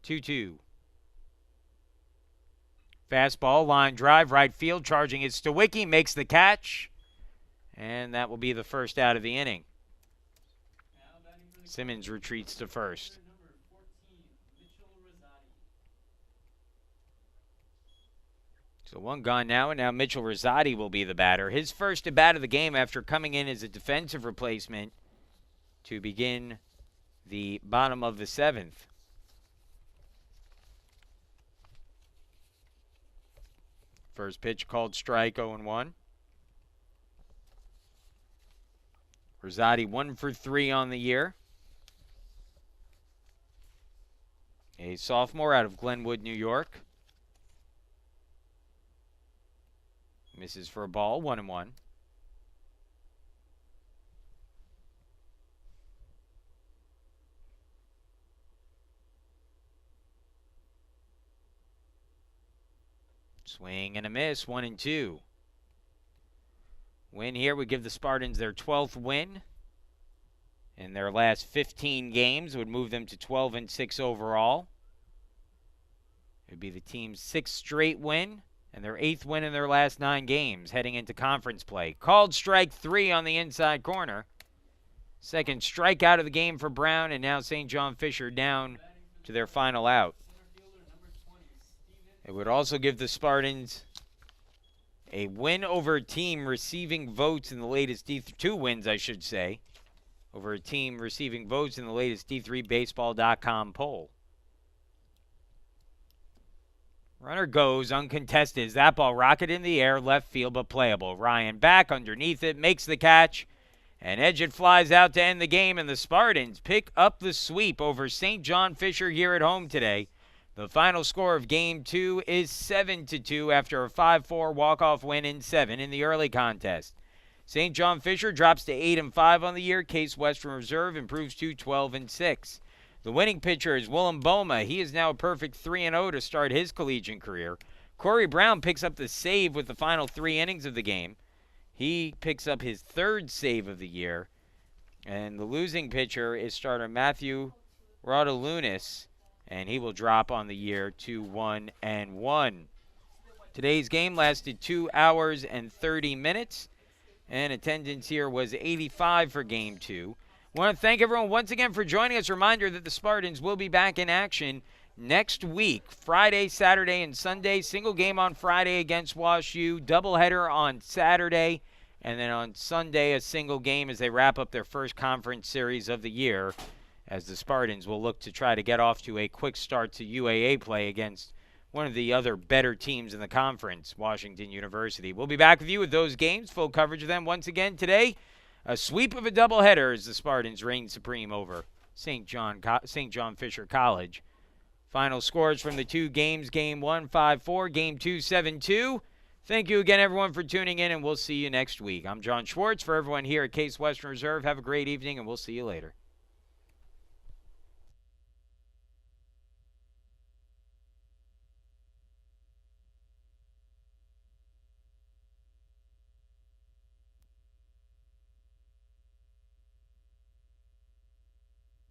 2-2. Fastball, line drive, right field, charging it. Stawicki makes the catch, and that will be the first out of the inning. Simmons retreats to first. So one gone now, and now Mitchell Rosati will be the batter. His first at-bat of the game after coming in as a defensive replacement to begin the bottom of the 7th. First pitch called strike, 0-1. Rosati 1 for 3 on the year. A sophomore out of Glenwood, New York. Misses for a ball, 1-1. Swing and a miss, 1-2. Win here would give the Spartans their 12th win in their last 15 games. Would move them to 12-6 overall. It would be the team's 6th straight win and their 8th win in their last 9 games heading into conference play. Called strike 3 on the inside corner. Second strikeout of the game for Brown, and now St. John Fisher down to their final out. It would also give the Spartans a win over a team receiving votes in the latest D3, 2 wins, I should say, over a team receiving votes in the latest D3Baseball.com poll. Runner goes, uncontested. That ball rocket in the air, left field, but playable. Ryan back underneath it, makes the catch, and Edgett flies out to end the game, and the Spartans pick up the sweep over St. John Fisher here at home today. The final score of Game 2 is 7-2 after a 5-4 walk-off win in 7 in the early contest. St. John Fisher drops to 8-5 on the year. Case Western Reserve improves to 12-6. The winning pitcher is Willem Boma. He is now a perfect 3-0 to start his collegiate career. Corey Brown picks up the save with the final 3 innings of the game. He picks up his 3rd save of the year. And the losing pitcher is starter Matthew Rodolunas, and he will drop on the year to 1-1. Today's game lasted 2 hours and 30 minutes, and attendance here was 85 for Game 2. Want to thank everyone once again for joining us. Reminder that the Spartans will be back in action next week, Friday, Saturday, and Sunday. Single game on Friday against WashU, doubleheader on Saturday, and then on Sunday a single game as they wrap up their first conference series of the year, as the Spartans will look to try to get off to a quick start to UAA play against one of the other better teams in the conference, Washington University. We'll be back with you with those games, full coverage of them once again today. A sweep of a doubleheader as the Spartans reign supreme over St. John Fisher College. Final scores from the two games: Game 1, 5-4, Game 2, 7-2. Thank you again, everyone, for tuning in, and we'll see you next week. I'm John Schwartz. For everyone here at Case Western Reserve, have a great evening, and we'll see you later.